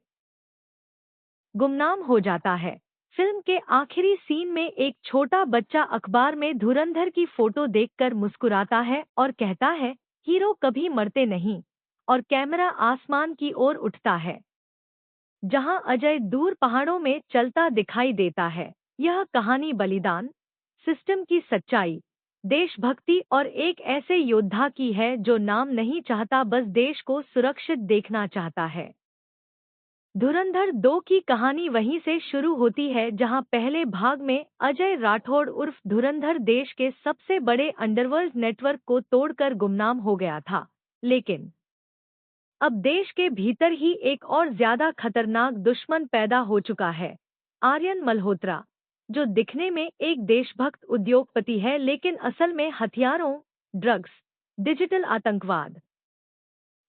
गुमनाम हो जाता है। फिल्म के आखिरी सीन में एक छोटा बच्चा अखबार में धुरंधर की फोटो देखकर मुस्कुराता है और कहता है, हीरो कभी मरते नहीं। और कैमरा आसमान की ओर उठता है, जहां अजय दूर पहाड़ों में चलता दिखाई देता है। यह कहानी बलिदान, सिस्टम की सच्चाई, देशभक्ति और एक ऐसे योद्धा की है जो नाम नहीं चाहता, बस देश को सुरक्षित देखना चाहता है। धुरंधर 2 की कहानी वहीं से शुरू होती है जहां पहले भाग में अजय राठौड़ उर्फ धुरंधर देश के सबसे बड़े अंडरवर्ल्ड नेटवर्क को तोड़कर गुमनाम हो गया था। लेकिन अब देश के भीतर ही एक और ज्यादा खतरनाक दुश्मन पैदा हो चुका है, आर्यन मल्होत्रा, जो दिखने में एक देशभक्त उद्योगपति है लेकिन असल में हथियारों, ड्रग्स, डिजिटल आतंकवाद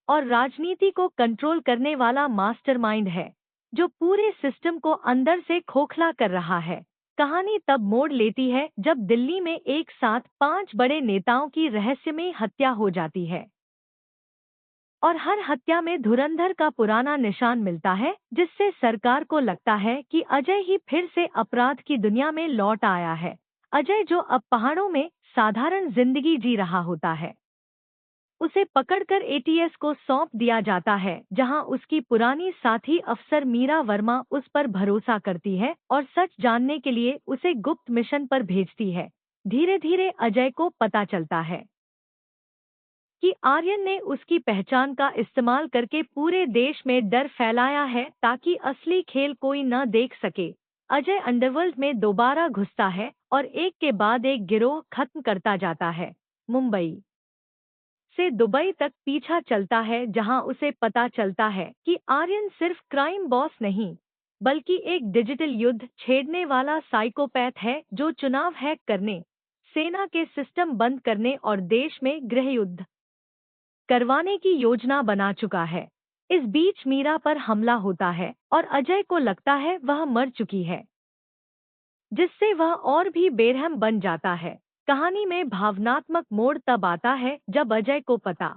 और राजनीति को कंट्रोल करने वाला मास्टरमाइंड है, जो पूरे सिस्टम को अंदर से खोखला कर रहा है। कहानी तब मोड़ लेती है जब दिल्ली में एक साथ 5 बड़े नेताओं की रहस्यमय हत्या हो जाती है और हर हत्या में धुरंधर का पुराना निशान मिलता है, जिससे सरकार को लगता है कि अजय ही फिर से अपराध की दुनिया में लौट आया है। अजय, जो अब पहाड़ों में साधारण जिंदगी जी रहा होता है, उसे पकड़कर एटीएस को सौंप दिया जाता है, जहां उसकी पुरानी साथी अफसर मीरा वर्मा उस पर भरोसा करती है और सच जानने के लिए उसे गुप्त मिशन पर भेजती है। धीरे धीरे अजय को पता चलता है कि आर्यन ने उसकी पहचान का इस्तेमाल करके पूरे देश में डर फैलाया है ताकि असली खेल कोई न देख सके। अजय अंडरवर्ल्ड में दोबारा घुसता है और एक के बाद एक गिरोह खत्म करता जाता है। मुंबई से दुबई तक पीछा चलता है, जहां उसे पता चलता है कि आर्यन सिर्फ क्राइम बॉस नहीं, बल्कि एक डिजिटल युद्ध छेड़ने वाला साइकोपैथ है जो चुनाव हैक करने, सेना के सिस्टम बंद करने और देश में गृह युद्ध करवाने की योजना बना चुका है। इस बीच मीरा पर हमला होता है और अजय को लगता है वह मर चुकी है, जिससे वह और भी बेरहम बन जाता है। कहानी में भावनात्मक मोड़ तब आता है जब अजय को पता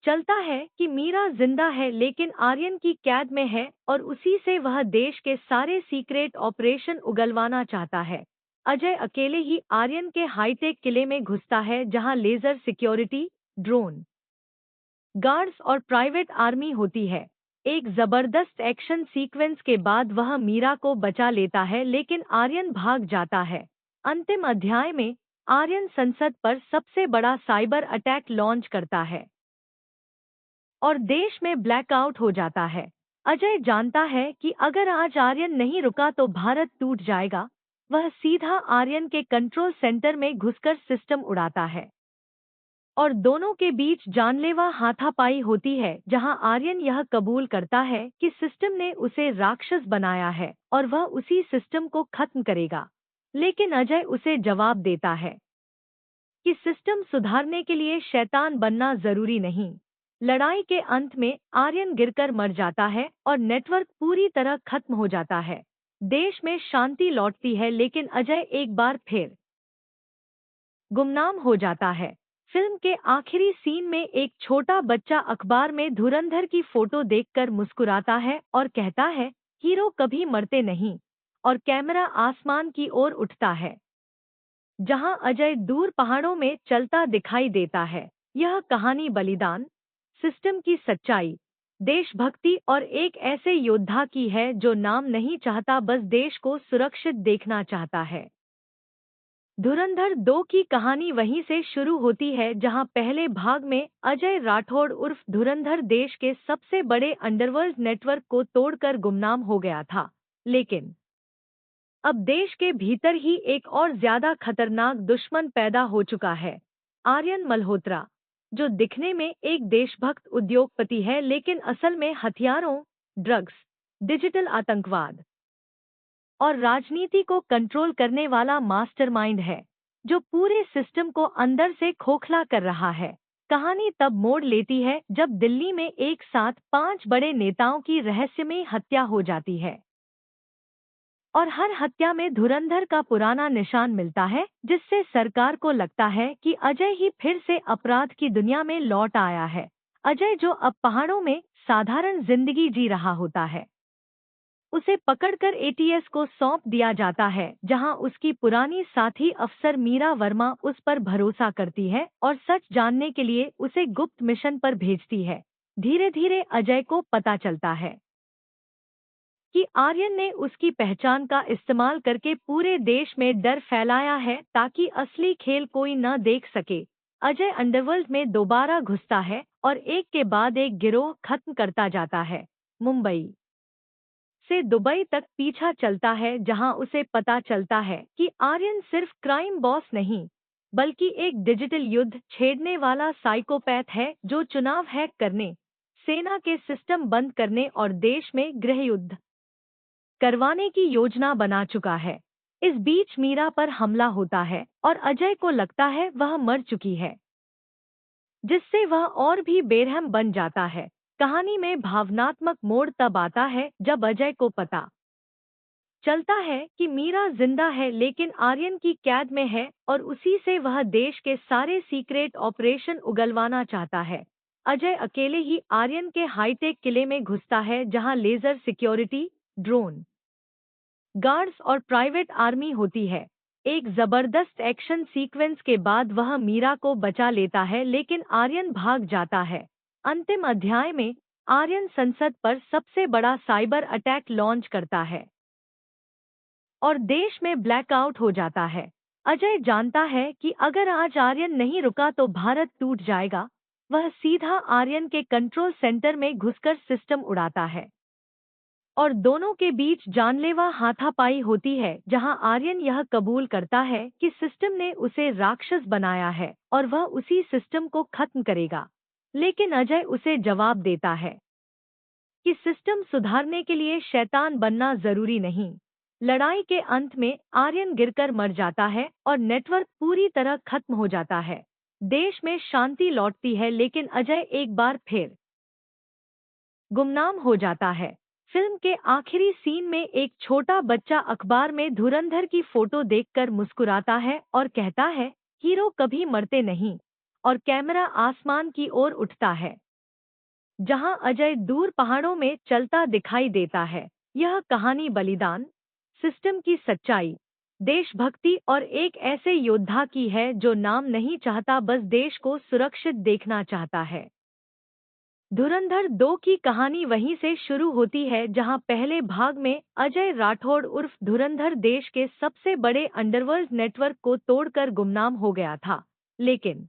चलता है कि मीरा जिंदा है लेकिन आर्यन की कैद में है और उसी से वह देश के सारे सीक्रेट ऑपरेशन उगलवाना चाहता है। अजय अकेले ही आर्यन के हाईटेक किले में घुसता है, जहां लेजर सिक्योरिटी, ड्रोन गार्ड्स और प्राइवेट आर्मी होती है। एक जबरदस्त एक्शन सीक्वेंस के बाद वह मीरा को बचा लेता है, लेकिन आर्यन भाग जाता है। अंतिम अध्याय में आर्यन संसद पर सबसे बड़ा साइबर अटैक लॉन्च करता है और देश में ब्लैकआउट हो जाता है। अजय जानता है कि अगर आज आर्यन नहीं रुका तो भारत टूट जाएगा। वह सीधा आर्यन के कंट्रोल सेंटर में घुसकर सिस्टम उड़ाता है और दोनों के बीच जानलेवा हाथापाई होती है, जहां आर्यन यह कबूल करता है कि सिस्टम ने उसे राक्षस बनाया है और वह उसी सिस्टम को खत्म करेगा। लेकिन अजय उसे जवाब देता है कि सिस्टम सुधारने के लिए शैतान बनना जरूरी नहीं। लड़ाई के अंत में आर्यन गिरकर मर जाता है और नेटवर्क पूरी तरह खत्म हो जाता है। देश में शांति लौटती है, लेकिन अजय एक बार फिर गुमनाम हो जाता है। फिल्म के आखिरी सीन में एक छोटा बच्चा अखबार में धुरंधर की फोटो देखकर मुस्कुराता है और कहता है, हीरो कभी मरते नहीं। और कैमरा आसमान की ओर उठता है, जहां अजय दूर पहाड़ों में चलता दिखाई देता है। यह कहानी बलिदान, सिस्टम की सच्चाई, देशभक्ति और एक ऐसे योद्धा की है जो नाम नहीं चाहता, बस देश को सुरक्षित देखना चाहता है। धुरंधर 2 की कहानी वहीं से शुरू होती है, जहां पहले भाग में अजय राठौड़ उर्फ धुरंधर देश के सबसे बड़े अंडरवर्ल्ड नेटवर्क को तोड़कर गुमनाम हो गया था। लेकिन अब देश के भीतर ही एक और ज्यादा खतरनाक दुश्मन पैदा हो चुका है, आर्यन मल्होत्रा, जो दिखने में एक देशभक्त उद्योगपति है लेकिन असल में हथियारों, ड्रग्स, डिजिटल आतंकवाद और राजनीति को कंट्रोल करने वाला मास्टरमाइंड है, जो पूरे सिस्टम को अंदर से खोखला कर रहा है। कहानी तब मोड़ लेती है जब दिल्ली में एक साथ 5 बड़े नेताओं की रहस्यमयी हत्या हो जाती है और हर हत्या में धुरंधर का पुराना निशान मिलता है, जिससे सरकार को लगता है कि अजय ही फिर से अपराध की दुनिया में लौट आया है। अजय, जो अब पहाड़ों में साधारण जिंदगी जी रहा होता है, उसे पकड़कर एटीएस को सौंप दिया जाता है, जहां उसकी पुरानी साथी अफसर मीरा वर्मा उस पर भरोसा करती है और सच जानने के लिए उसे गुप्त मिशन पर भेजती है। धीरे धीरे अजय को पता चलता है कि आर्यन ने उसकी पहचान का इस्तेमाल करके पूरे देश में डर फैलाया है ताकि असली खेल कोई न देख सके। अजय अंडरवर्ल्ड में दोबारा घुसता है और एक के बाद एक गिरोह खत्म करता जाता है। मुंबई से दुबई तक पीछा चलता है, जहां उसे पता चलता है कि आर्यन सिर्फ क्राइम बॉस नहीं, बल्कि एक डिजिटल युद्ध छेड़ने वाला साइकोपैथ है जो चुनाव हैक करने, सेना के सिस्टम बंद करने और देश में गृह युद्ध करवाने की योजना बना चुका है। इस बीच मीरा पर हमला होता है और अजय को लगता है वह मर चुकी है, जिससे वह और भी बेरहम बन जाता है। कहानी में भावनात्मक मोड़ तब आता है जब अजय को पता चलता है कि मीरा जिंदा है लेकिन आर्यन की कैद में है और उसी से वह देश के सारे सीक्रेट ऑपरेशन उगलवाना चाहता है। अजय अकेले ही आर्यन के हाईटेक किले में घुसता है, जहां लेजर सिक्योरिटी, ड्रोन गार्ड्स और प्राइवेट आर्मी होती है। एक जबरदस्त एक्शन सीक्वेंस के बाद वह मीरा को बचा लेता है लेकिन आर्यन भाग जाता है। अंतिम अध्याय में आर्यन संसद पर सबसे बड़ा साइबर अटैक लॉन्च करता है और देश में ब्लैकआउट हो जाता है। अजय जानता है कि अगर आज आर्यन नहीं रुका तो भारत टूट जाएगा। वह सीधा आर्यन के कंट्रोल सेंटर में घुसकर सिस्टम उड़ाता है और दोनों के बीच जानलेवा हाथापाई होती है, जहां आर्यन यह कबूल करता है कि सिस्टम ने उसे राक्षस बनाया है और वह उसी सिस्टम को खत्म करेगा। लेकिन अजय उसे जवाब देता है कि सिस्टम सुधारने के लिए शैतान बनना जरूरी नहीं। लड़ाई के अंत में आर्यन गिरकर मर जाता है और नेटवर्क पूरी तरह खत्म हो जाता है। देश में शांति लौटती है लेकिन अजय एक बार फिर गुमनाम हो जाता है। फिल्म के आखिरी सीन में एक छोटा बच्चा अखबार में धुरंधर की फोटो देखकर मुस्कुराता है और कहता है, हीरो कभी मरते नहीं। और कैमरा आसमान की ओर उठता है जहां अजय दूर पहाड़ों में चलता दिखाई देता है। यह कहानी बलिदान, सिस्टम की सच्चाई, देशभक्ति और एक ऐसे योद्धा की है जो नाम नहीं चाहता, बस देश को सुरक्षित देखना चाहता है। धुरंधर 2 की कहानी वहीं से शुरू होती है जहां पहले भाग में अजय राठौड़ उर्फ धुरंधर देश के सबसे बड़े अंडरवर्ल्ड नेटवर्क को तोड़कर गुमनाम हो गया था। लेकिन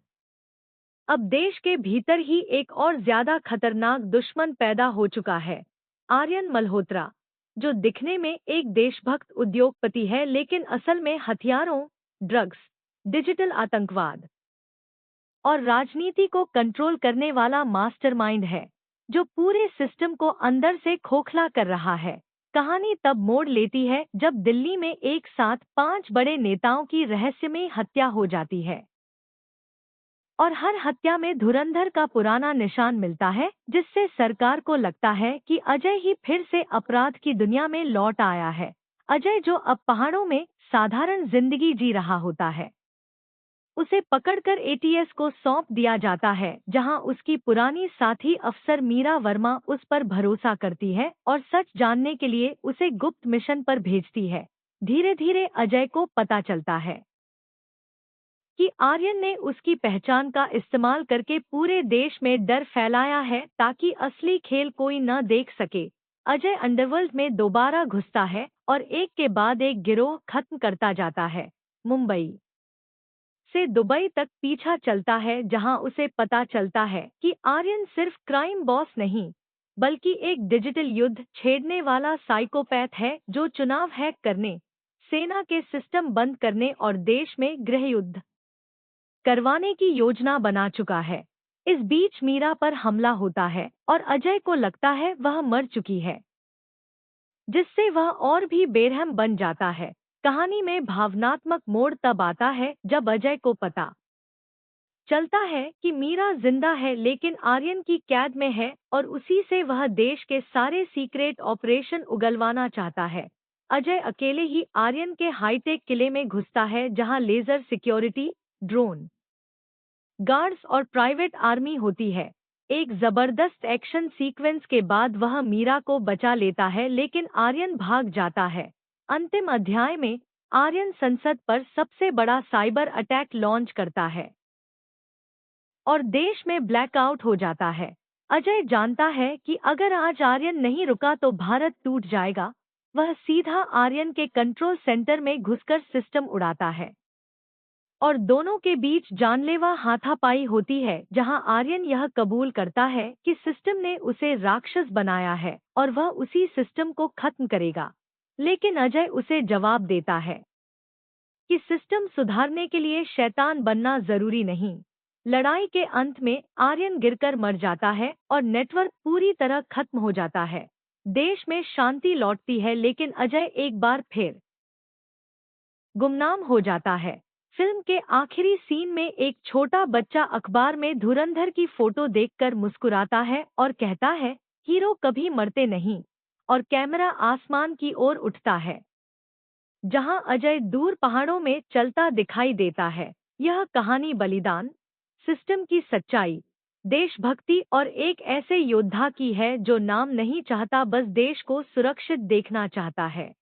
अब देश के भीतर ही एक और ज्यादा खतरनाक दुश्मन पैदा हो चुका है, आर्यन मल्होत्रा, जो दिखने में एक देशभक्त उद्योगपति है लेकिन असल में हथियारों, ड्रग्स, डिजिटल आतंकवाद और राजनीति को कंट्रोल करने वाला मास्टरमाइंड है, जो पूरे सिस्टम को अंदर से खोखला कर रहा है। कहानी तब मोड़ लेती है जब दिल्ली में एक साथ 5 बड़े नेताओं की रहस्यमय हत्या हो जाती है और हर हत्या में धुरंधर का पुराना निशान मिलता है, जिससे सरकार को लगता है कि अजय ही फिर से अपराध की दुनिया में लौट आया है। अजय, जो अब पहाड़ों में साधारण जिंदगी जी रहा होता है, उसे पकड़कर एटीएस को सौंप दिया जाता है, जहां उसकी पुरानी साथी अफसर मीरा वर्मा उस पर भरोसा करती है और सच जानने के लिए उसे गुप्त मिशन पर भेजती है। धीरे धीरे अजय को पता चलता है कि आर्यन ने उसकी पहचान का इस्तेमाल करके पूरे देश में डर फैलाया है ताकि असली खेल कोई न देख सके। अजय अंडरवर्ल्ड में दोबारा घुसता है और एक के बाद एक गिरोह खत्म करता जाता है। मुंबई से दुबई तक पीछा चलता है जहां उसे पता चलता है कि आर्यन सिर्फ क्राइम बॉस नहीं, बल्कि एक डिजिटल युद्ध छेड़ने वाला साइकोपैथ है जो चुनाव हैक करने, सेना के सिस्टम बंद करने और देश में गृह युद्ध करवाने की योजना बना चुका है। इस बीच मीरा पर हमला होता है और अजय को लगता है वह मर चुकी है, जिससे वह और भी बेरहम बन जाता है। कहानी में भावनात्मक मोड़ तब आता है जब अजय को पता चलता है कि मीरा जिंदा है लेकिन आर्यन की कैद में है और उसी से वह देश के सारे सीक्रेट ऑपरेशन उगलवाना चाहता है। अजय अकेले ही आर्यन के हाईटेक किले में घुसता है जहां लेजर सिक्योरिटी, ड्रोन गार्ड्स और प्राइवेट आर्मी होती है। एक जबरदस्त एक्शन सीक्वेंस के बाद वह मीरा को बचा लेता है लेकिन आर्यन भाग जाता है। अंतिम अध्याय में आर्यन संसद पर सबसे बड़ा साइबर अटैक लॉन्च करता है और देश में ब्लैकआउट हो जाता है। अजय जानता है कि अगर आज आर्यन नहीं रुका तो भारत टूट जाएगा। वह सीधा आर्यन के कंट्रोल सेंटर में घुसकर सिस्टम उड़ाता है और दोनों के बीच जानलेवा हाथापाई होती है, जहां आर्यन यह कबूल करता है कि सिस्टम ने उसे राक्षस बनाया है और वह उसी सिस्टम को खत्म करेगा। लेकिन अजय उसे जवाब देता है कि सिस्टम सुधारने के लिए शैतान बनना जरूरी नहीं। लड़ाई के अंत में आर्यन गिरकर मर जाता है और नेटवर्क पूरी तरह खत्म हो जाता है। देश में शांति लौटती है लेकिन अजय एक बार फिर गुमनाम हो जाता है। फिल्म के आखिरी सीन में एक छोटा बच्चा अखबार में धुरंधर की फोटो देखकर मुस्कुराता है और कहता है, हीरो कभी मरते नहीं। और कैमरा आसमान की ओर उठता है जहां अजय दूर पहाड़ों में चलता दिखाई देता है। यह कहानी बलिदान, सिस्टम की सच्चाई, देशभक्ति और एक ऐसे योद्धा की है जो नाम नहीं चाहता, बस देश को सुरक्षित देखना चाहता है।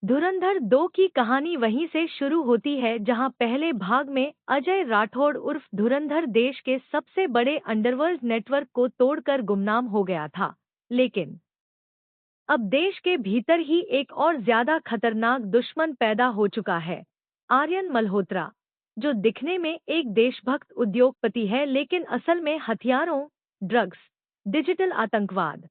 धुरंधर 2 की कहानी वहीं से शुरू होती है जहां पहले भाग में अजय राठौड़ उर्फ धुरंधर देश के सबसे बड़े अंडरवर्ल्ड नेटवर्क को तोड़कर गुमनाम हो गया था। लेकिन अब देश के भीतर ही एक और ज्यादा खतरनाक दुश्मन पैदा हो चुका है, आर्यन मल्होत्रा, जो दिखने में एक देशभक्त उद्योगपति है लेकिन असल में हथियारों, ड्रग्स, डिजिटल आतंकवाद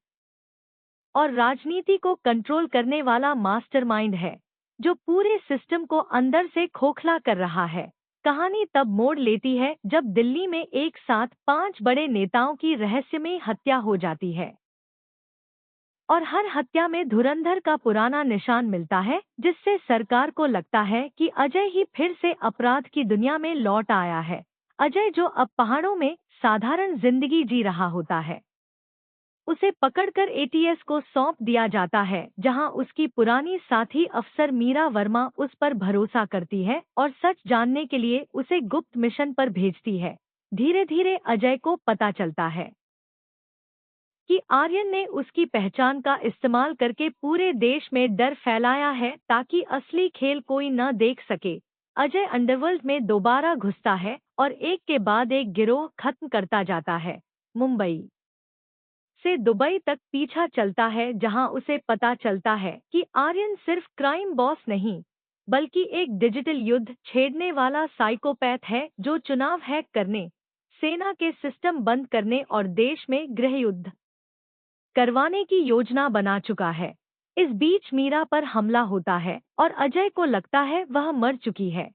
और राजनीति को कंट्रोल करने वाला मास्टरमाइंड है, जो पूरे सिस्टम को अंदर से खोखला कर रहा है। कहानी तब मोड़ लेती है जब दिल्ली में एक साथ 5 बड़े नेताओं की रहस्यमयी हत्या हो जाती है और हर हत्या में धुरंधर का पुराना निशान मिलता है, जिससे सरकार को लगता है कि अजय ही फिर से अपराध की दुनिया में लौट आया है। अजय, जो अब पहाड़ों में साधारण जिंदगी जी रहा होता है, उसे पकड़कर एटीएस को सौंप दिया जाता है, जहां उसकी पुरानी साथी अफसर मीरा वर्मा उस पर भरोसा करती है और सच जानने के लिए उसे गुप्त मिशन पर भेजती है। धीरे धीरे अजय को पता चलता है कि आर्यन ने उसकी पहचान का इस्तेमाल करके पूरे देश में डर फैलाया है ताकि असली खेल कोई न देख सके। अजय अंडरवर्ल्ड में दोबारा घुसता है और एक के बाद एक गिरोह खत्म करता जाता है। मुंबई से दुबई तक पीछा चलता है, जहां उसे पता चलता है कि आर्यन सिर्फ क्राइम बॉस नहीं, बल्कि एक डिजिटल युद्ध छेड़ने वाला साइकोपैथ है जो चुनाव हैक करने, सेना के सिस्टम बंद करने और देश में गृह युद्ध करवाने की योजना बना चुका है। इस बीच मीरा पर हमला होता है और अजय को लगता है वह मर चुकी है,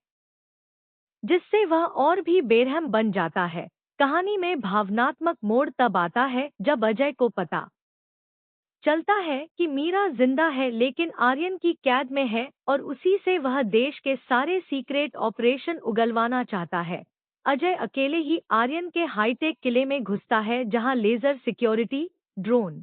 जिससे वह और भी बेरहम बन जाता है। कहानी में भावनात्मक मोड़ तब आता है जब अजय को पता चलता है कि मीरा जिंदा है लेकिन आर्यन की कैद में है और उसी से वह देश के सारे सीक्रेट ऑपरेशन उगलवाना चाहता है। अजय अकेले ही आर्यन के हाईटेक किले में घुसता है, जहां लेजर सिक्योरिटी, ड्रोन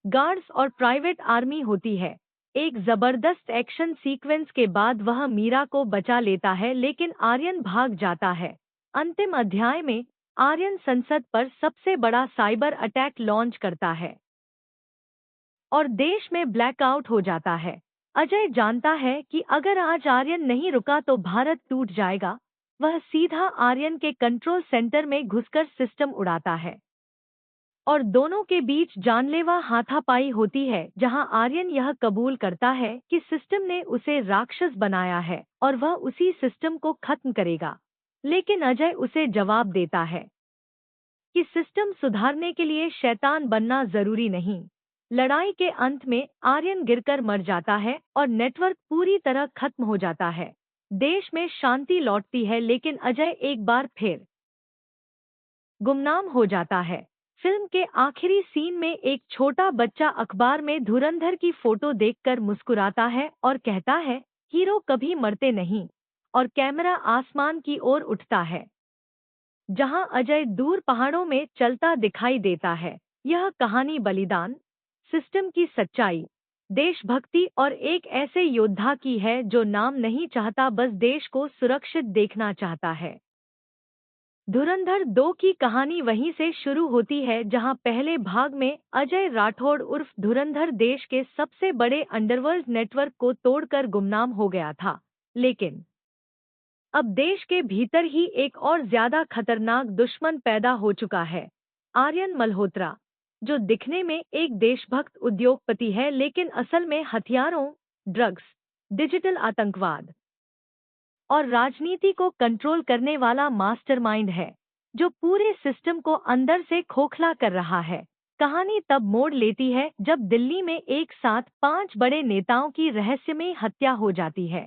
गार्ड्स और प्राइवेट आर्मी होती है। एक जबरदस्त एक्शन सीक्वेंस के बाद वह मीरा को बचा लेता है लेकिन आर्यन भाग जाता है। अंतिम अध्याय में आर्यन संसद पर सबसे बड़ा साइबर अटैक लॉन्च करता है और देश में ब्लैकआउट हो जाता है। अजय जानता है कि अगर आज आर्यन नहीं रुका तो भारत टूट जाएगा। वह सीधा आर्यन के कंट्रोल सेंटर में घुसकर सिस्टम उड़ाता है और दोनों के बीच जानलेवा हाथापाई होती है, जहां आर्यन यह कबूल करता है कि सिस्टम ने उसे राक्षस बनाया है और वह उसी सिस्टम को खत्म करेगा। लेकिन अजय उसे जवाब देता है कि सिस्टम सुधारने के लिए शैतान बनना जरूरी नहीं। लड़ाई के अंत में आर्यन गिरकर मर जाता है और नेटवर्क पूरी तरह खत्म हो जाता है। देश में शांति लौटती है लेकिन अजय एक बार फिर गुमनाम हो जाता है। फिल्म के आखिरी सीन में एक छोटा बच्चा अखबार में धुरंधर की फोटो देखकर मुस्कुराता है और कहता है, हीरो कभी मरते नहीं, और कैमरा आसमान की ओर उठता है, जहां अजय दूर पहाड़ों में चलता दिखाई देता है। यह कहानी बलिदान, सिस्टम की सच्चाई, देशभक्ति और एक ऐसे योद्धा की है जो नाम नहीं चाहता, बस देश को सुरक्षित देखना चाहता है। धुरंधर 2 की कहानी वहीं से शुरू होती है जहां पहले भाग में अजय राठौड़ उर्फ धुरंधर देश के सबसे बड़े अंडरवर्ल्ड नेटवर्क को तोड़कर गुमनाम हो गया था। लेकिन अब देश के भीतर ही एक और ज्यादा खतरनाक दुश्मन पैदा हो चुका है, आर्यन मल्होत्रा, जो दिखने में एक देशभक्त उद्योगपति है लेकिन असल में हथियारों, ड्रग्स, डिजिटल आतंकवाद और राजनीति को कंट्रोल करने वाला मास्टरमाइंड है, जो पूरे सिस्टम को अंदर से खोखला कर रहा है। कहानी तब मोड़ लेती है जब दिल्ली में एक साथ 5 बड़े नेताओं की रहस्यमयी हत्या हो जाती है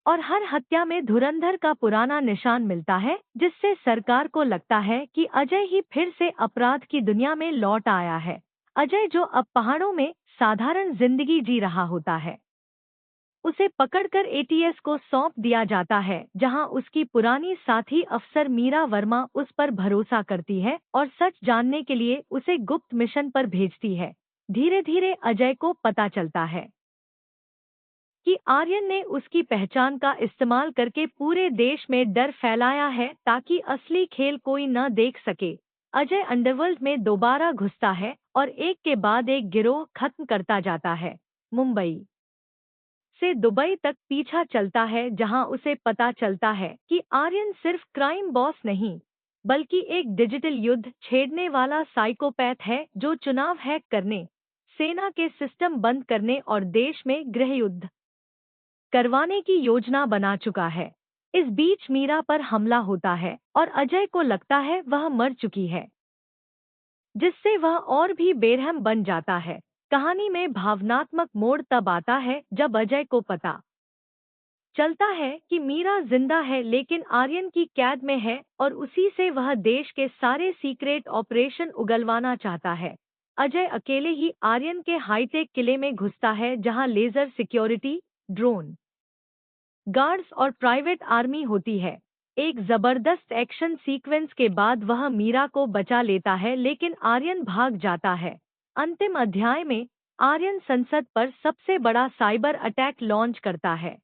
और हर हत्या में धुरंधर का पुराना निशान मिलता है, जिससे सरकार को लगता है कि अजय ही फिर से अपराध की दुनिया में लौट आया है। अजय, जो अब पहाड़ों में साधारण जिंदगी जी रहा होता है, उसे पकड़कर एटीएस को सौंप दिया जाता है, जहां उसकी पुरानी साथी अफसर मीरा वर्मा उस पर भरोसा करती है और सच जानने के लिए उसे गुप्त मिशन पर भेजती है। धीरे धीरे अजय को पता चलता है कि आर्यन ने उसकी पहचान का इस्तेमाल करके पूरे देश में डर फैलाया है ताकि असली खेल कोई न देख सके। अजय अंडरवर्ल्ड में दोबारा घुसता है और एक के बाद एक गिरोह खत्म करता जाता है। मुंबई से दुबई तक पीछा चलता है, जहां उसे पता चलता है कि आर्यन सिर्फ क्राइम बॉस नहीं बल्कि एक डिजिटल युद्ध छेड़ने वाला साइकोपैथ है जो चुनाव हैक करने, सेना के सिस्टम बंद करने और देश में गृह युद्ध करवाने की योजना बना चुका है। इस बीच मीरा पर हमला होता है और अजय को लगता है वह मर चुकी है, जिससे वह और भी बेरहम बन जाता है। कहानी में भावनात्मक मोड़ तब आता है जब अजय को पता चलता है कि मीरा जिंदा है लेकिन आर्यन की कैद में है और उसी से वह देश के सारे सीक्रेट ऑपरेशन उगलवाना चाहता है। अजय अकेले ही आर्यन के हाईटेक किले में घुसता है, जहां लेजर सिक्योरिटी, ड्रोन गार्ड्स और प्राइवेट आर्मी होती है। एक जबरदस्त एक्शन सीक्वेंस के बाद वह मीरा को बचा लेता है लेकिन आर्यन भाग जाता है। अंतिम अध्याय में आर्यन संसद पर सबसे बड़ा साइबर अटैक लॉन्च करता है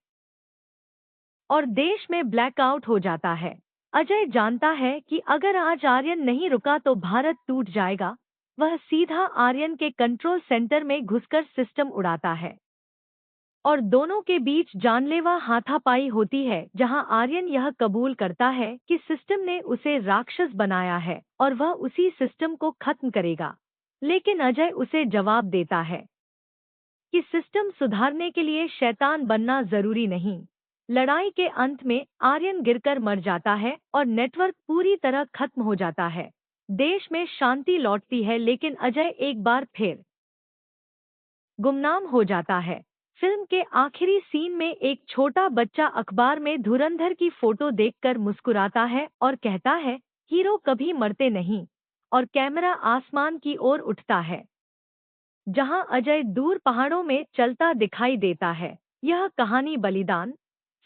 और देश में ब्लैकआउट हो जाता है। अजय जानता है कि अगर आज आर्यन नहीं रुका तो भारत टूट जाएगा। वह सीधा आर्यन के कंट्रोल सेंटर में घुसकर सिस्टम उड़ाता है और दोनों के बीच जानलेवा हाथापाई होती है, जहां आर्यन यह कबूल करता है कि सिस्टम ने उसे राक्षस बनाया है और वह उसी सिस्टम को खत्म करेगा। लेकिन अजय उसे जवाब देता है कि सिस्टम सुधारने के लिए शैतान बनना जरूरी नहीं। लड़ाई के अंत में आर्यन गिरकर मर जाता है और नेटवर्क पूरी तरह खत्म हो जाता है। देश में शांति लौटती है लेकिन अजय एक बार फिर गुमनाम हो जाता है। फिल्म के आखिरी सीन में एक छोटा बच्चा अखबार में धुरंधर की फोटो देखकर मुस्कुराता है और कहता है, हीरो कभी मरते नहीं। और कैमरा आसमान की ओर उठता है, जहां अजय दूर पहाड़ों में चलता दिखाई देता है। यह कहानी बलिदान,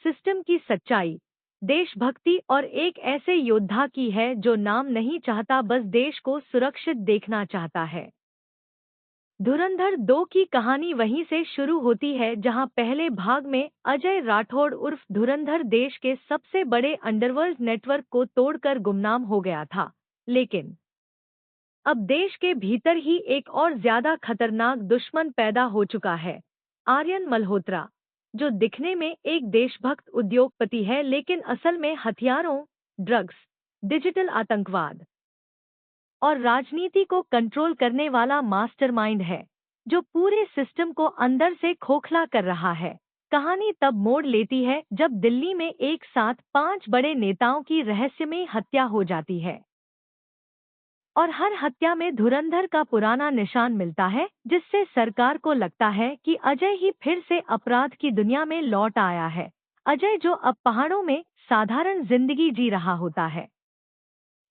सिस्टम की सच्चाई, देशभक्ति और एक ऐसे योद्धा की है जो नाम नहीं चाहता, बस देश को सुरक्षित देखना चाहता है। धुरंधर 2 की कहानी वहीं से शुरू होती है, जहां पहले भाग में अजय राठौड़ उर्फ धुरंधर देश के सबसे बड़े अंडरवर्ल्ड नेटवर्क को तोड़कर गुमनाम हो गया था। लेकिन अब देश के भीतर ही एक और ज्यादा खतरनाक दुश्मन पैदा हो चुका है, आर्यन मल्होत्रा, जो दिखने में एक देशभक्त उद्योगपति है लेकिन असल में हथियारों, ड्रग्स, डिजिटल आतंकवाद और राजनीति को कंट्रोल करने वाला मास्टरमाइंड है, जो पूरे सिस्टम को अंदर से खोखला कर रहा है। कहानी तब मोड़ लेती है जब दिल्ली में एक साथ 5 बड़े नेताओं की रहस्यमय हत्या हो जाती है और हर हत्या में धुरंधर का पुराना निशान मिलता है, जिससे सरकार को लगता है कि अजय ही फिर से अपराध की दुनिया में लौट आया है। अजय, जो अब पहाड़ों में साधारण जिंदगी जी रहा होता है,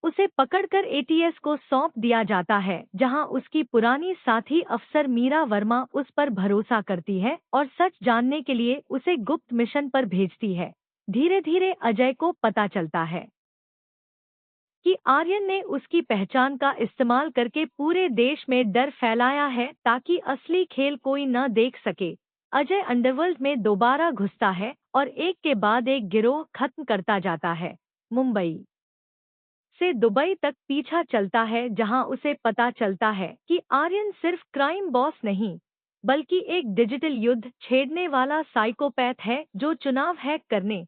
उसे पकड़कर एटीएस को सौंप दिया जाता है, जहां उसकी पुरानी साथी अफसर मीरा वर्मा उस पर भरोसा करती है और सच जानने के लिए उसे गुप्त मिशन पर भेजती है। धीरे धीरे अजय को पता चलता है कि आर्यन ने उसकी पहचान का इस्तेमाल करके पूरे देश में डर फैलाया है ताकि असली खेल कोई न देख सके। अजय अंडरवर्ल्ड में दोबारा घुसता है और एक के बाद एक गिरोह खत्म करता जाता है। मुंबई से दुबई तक पीछा चलता है, जहां उसे पता चलता है कि आर्यन सिर्फ क्राइम बॉस नहीं बल्कि एक डिजिटल युद्ध छेड़ने वाला साइकोपैथ है जो चुनाव हैक करने,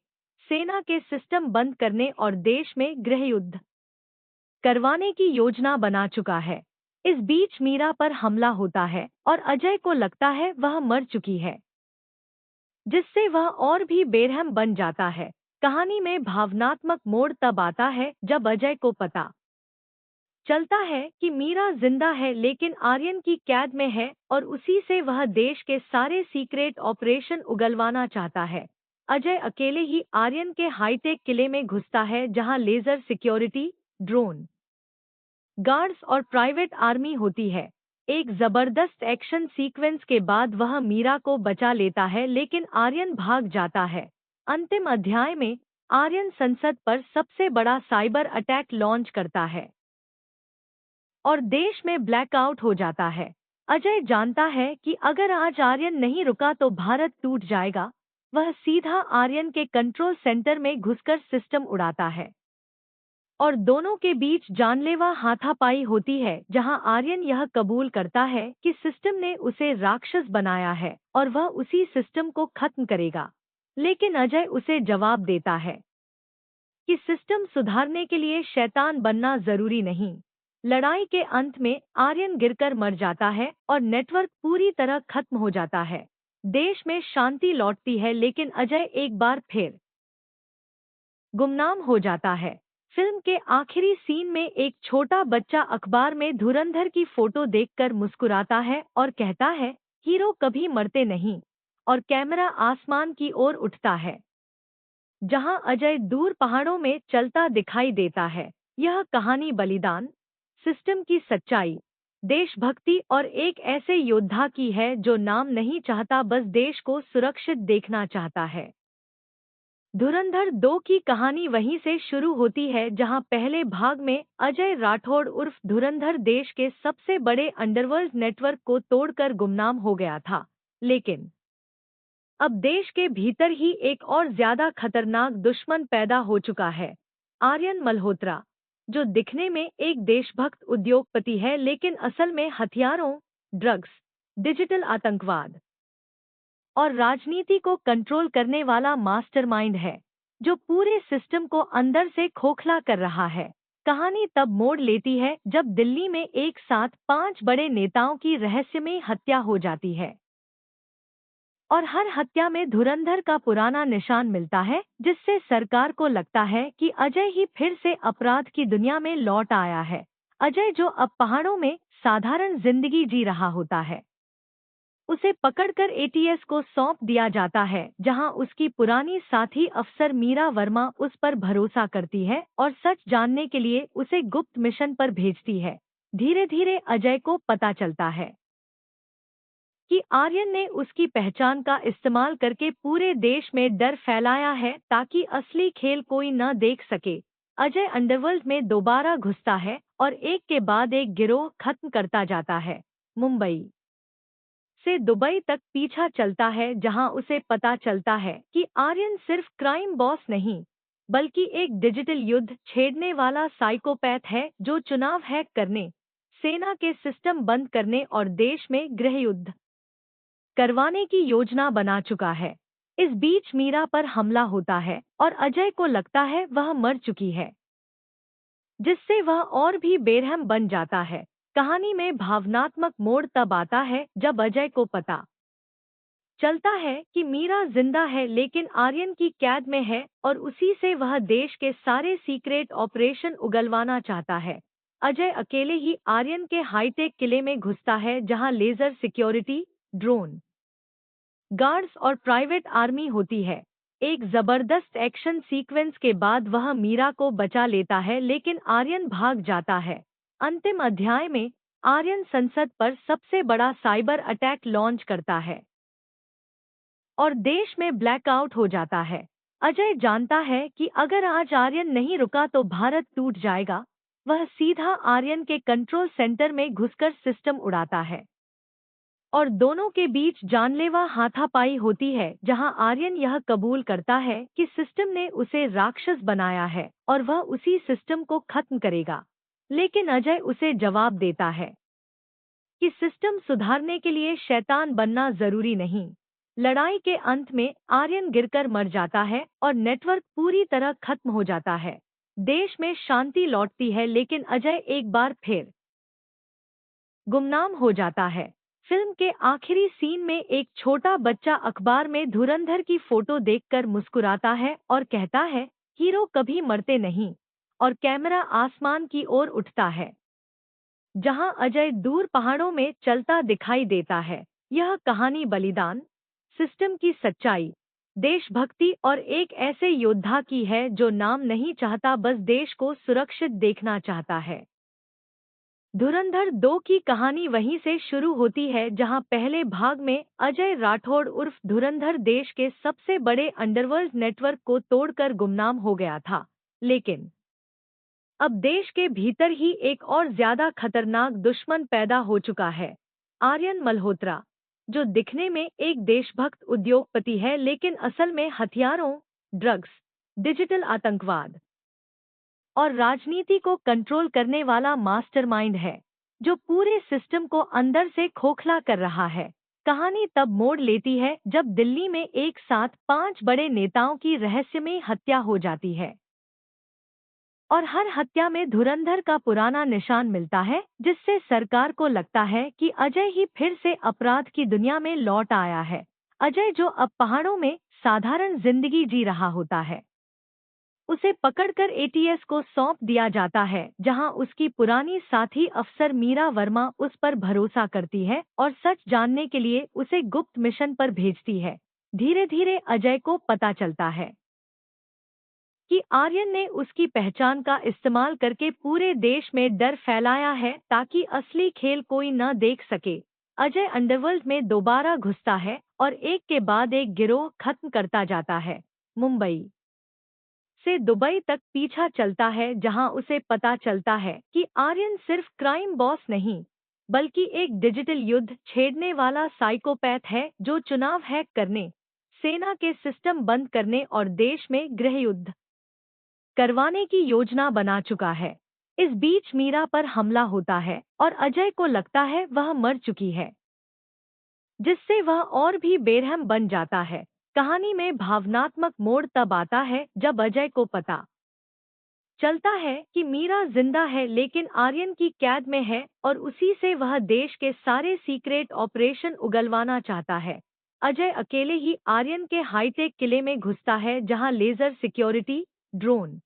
सेना के सिस्टम बंद करने और देश में गृह युद्ध करवाने की योजना बना चुका है। इस बीच मीरा पर हमला होता है और अजय को लगता है वह मर चुकी है, जिससे वह और भी बेरहम बन जाता है। कहानी में भावनात्मक मोड़ तब आता है जब अजय को पता चलता है कि मीरा जिंदा है लेकिन आर्यन की कैद में है और उसी से वह देश के सारे सीक्रेट ऑपरेशन उगलवाना चाहता है। अजय अकेले ही आर्यन के हाईटेक किले में घुसता है, जहां लेजर सिक्योरिटी, ड्रोन गार्ड्स और प्राइवेट आर्मी होती है। एक जबरदस्त एक्शन सीक्वेंस के बाद वह मीरा को बचा लेता है लेकिन आर्यन भाग जाता है। अंतिम अध्याय में आर्यन संसद पर सबसे बड़ा साइबर अटैक लॉन्च करता है और देश में ब्लैकआउट हो जाता है। अजय जानता है कि अगर आज आर्यन नहीं रुका तो भारत टूट जाएगा। वह सीधा आर्यन के कंट्रोल सेंटर में घुसकर सिस्टम उड़ाता है और दोनों के बीच जानलेवा हाथापाई होती है, जहां आर्यन यह कबूल करता है कि सिस्टम ने उसे राक्षस बनाया है और वह उसी सिस्टम को खत्म करेगा। लेकिन अजय उसे जवाब देता है कि सिस्टम सुधारने के लिए शैतान बनना जरूरी नहीं। लड़ाई के अंत में आर्यन गिरकर मर जाता है और नेटवर्क पूरी तरह खत्म हो जाता है। देश में शांति लौटती है, लेकिन अजय एक बार फिर गुमनाम हो जाता है। फिल्म के आखिरी सीन में एक छोटा बच्चा अखबार में धुरंधर की फोटो देखकर मुस्कुराता है और कहता है, हीरो कभी मरते नहीं। और कैमरा आसमान की ओर उठता है, जहां अजय दूर पहाड़ों में चलता दिखाई देता है। यह कहानी बलिदान, सिस्टम की सच्चाई, देशभक्ति और एक ऐसे योद्धा की है जो नाम नहीं चाहता, बस देश को सुरक्षित देखना चाहता है। धुरंधर 2 की कहानी वहीं से शुरू होती है, जहां पहले भाग में अजय राठौड़ उर्फ धुरंधर देश के सबसे बड़े अंडरवर्ल्ड नेटवर्क को तोड़कर गुमनाम हो गया था। लेकिन अब देश के भीतर ही एक और ज्यादा खतरनाक दुश्मन पैदा हो चुका है, आर्यन मल्होत्रा, जो दिखने में एक देशभक्त उद्योगपति है, लेकिन असल में हथियारों, ड्रग्स, डिजिटल आतंकवाद और राजनीति को कंट्रोल करने वाला मास्टरमाइंड है, जो पूरे सिस्टम को अंदर से खोखला कर रहा है। कहानी तब मोड़ लेती है जब दिल्ली में एक साथ 5 बड़े नेताओं की रहस्यमयी हत्या हो जाती है और हर हत्या में धुरंधर का पुराना निशान मिलता है, जिससे सरकार को लगता है कि अजय ही फिर से अपराध की दुनिया में लौट आया है। अजय, जो अब पहाड़ों में साधारण जिंदगी जी रहा होता है, उसे पकड़कर एटीएस को सौंप दिया जाता है, जहां उसकी पुरानी साथी अफसर मीरा वर्मा उस पर भरोसा करती है और सच जानने के लिए उसे गुप्त मिशन पर भेजती है। धीरे धीरे अजय को पता चलता है कि आर्यन ने उसकी पहचान का इस्तेमाल करके पूरे देश में डर फैलाया है, ताकि असली खेल कोई न देख सके। अजय अंडरवर्ल्ड में दोबारा घुसता है और एक के बाद एक गिरोह खत्म करता जाता है। मुंबई से दुबई तक पीछा चलता है, जहां उसे पता चलता है कि आर्यन सिर्फ क्राइम बॉस नहीं, बल्कि एक डिजिटल युद्ध छेड़ने वाला साइकोपैथ है, जो चुनाव हैक करने, सेना के सिस्टम बंद करने और देश में गृह युद्ध करवाने की योजना बना चुका है। इस बीच मीरा पर हमला होता है और अजय को लगता है वह मर चुकी है, जिससे वह और भी बेरहम बन जाता है। कहानी में भावनात्मक मोड़ तब आता है जब अजय को पता चलता है कि मीरा जिंदा है, लेकिन आर्यन की कैद में है और उसी से वह देश के सारे सीक्रेट ऑपरेशन उगलवाना चाहता है। अजय अकेले ही आर्यन के हाईटेक किले में घुसता है, जहां लेजर सिक्योरिटी, ड्रोन गार्ड्स और प्राइवेट आर्मी होती है। एक जबरदस्त एक्शन सीक्वेंस के बाद वह मीरा को बचा लेता है, लेकिन आर्यन भाग जाता है। अंतिम अध्याय में आर्यन संसद पर सबसे बड़ा साइबर अटैक लॉन्च करता है और देश में ब्लैकआउट हो जाता है। अजय जानता है कि अगर आज आर्यन नहीं रुका तो भारत टूट जाएगा। वह सीधा आर्यन के कंट्रोल सेंटर में घुसकर सिस्टम उड़ाता है और दोनों के बीच जानलेवा हाथापाई होती है, जहां आर्यन यह कबूल करता है कि सिस्टम ने उसे राक्षस बनाया है और वह उसी सिस्टम को खत्म करेगा। लेकिन अजय उसे जवाब देता है कि सिस्टम सुधारने के लिए शैतान बनना जरूरी नहीं। लड़ाई के अंत में आर्यन गिरकर मर जाता है और नेटवर्क पूरी तरह खत्म हो जाता है। देश में शांति लौटती है, लेकिन अजय एक बार फिर गुमनाम हो जाता है। फिल्म के आखिरी सीन में एक छोटा बच्चा अखबार में धुरंधर की फोटो देखकर मुस्कुराता है और कहता है, हीरो कभी मरते नहीं। और कैमरा आसमान की ओर उठता है, जहां अजय दूर पहाड़ों में चलता दिखाई देता है। यह कहानी बलिदान, सिस्टम की सच्चाई, देशभक्ति और एक ऐसे योद्धा की है जो नाम नहीं चाहता, बस देश को सुरक्षित देखना चाहता है। धुरंधर 2 की कहानी वहीं से शुरू होती है, जहां पहले भाग में अजय राठौड़ उर्फ धुरंधर देश के सबसे बड़े अंडरवर्ल्ड नेटवर्क को तोड़कर गुमनाम हो गया था। लेकिन अब देश के भीतर ही एक और ज्यादा खतरनाक दुश्मन पैदा हो चुका है, आर्यन मल्होत्रा, जो दिखने में एक देशभक्त उद्योगपति है, लेकिन असल में हथियारों, ड्रग्स, डिजिटल आतंकवाद और राजनीति को कंट्रोल करने वाला मास्टरमाइंड है, जो पूरे सिस्टम को अंदर से खोखला कर रहा है। कहानी तब मोड़ लेती है जब दिल्ली में एक साथ 5 बड़े नेताओं की रहस्यमयी हत्या हो जाती है और हर हत्या में धुरंधर का पुराना निशान मिलता है, जिससे सरकार को लगता है कि अजय ही फिर से अपराध की दुनिया में लौट आया है। अजय, जो अब पहाड़ों में साधारण जिंदगी जी रहा होता है, उसे पकड़कर एटीएस को सौंप दिया जाता है, जहां उसकी पुरानी साथी अफसर मीरा वर्मा उस पर भरोसा करती है और सच जानने के लिए उसे गुप्त मिशन पर भेजती है। धीरे धीरे अजय को पता चलता है कि आर्यन ने उसकी पहचान का इस्तेमाल करके पूरे देश में डर फैलाया है ताकि असली खेल कोई न देख सके। अजय अंडरवर्ल्ड में दोबारा घुसता है और एक के बाद एक गिरोह खत्म करता जाता है। मुंबई से दुबई तक पीछा चलता है, जहां उसे पता चलता है कि आर्यन सिर्फ क्राइम बॉस नहीं, बल्कि एक डिजिटल युद्ध छेड़ने वाला साइकोपैथ है, जो चुनाव हैक करने, सेना के सिस्टम बंद करने और देश में गृह युद्ध करवाने की योजना बना चुका है। इस बीच मीरा पर हमला होता है और अजय को लगता है वह मर चुकी है, जिससे वह और भी बेरहम बन जाता है। कहानी में भावनात्मक मोड़ तब आता है जब अजय को पता चलता है कि मीरा जिंदा है लेकिन आर्यन की कैद में है और उसी से वह देश के सारे सीक्रेट ऑपरेशन उगलवाना चाहता है। अजय अकेले ही आर्यन के हाईटेक किले में घुसता है, जहां लेजर सिक्योरिटी, ड्रोन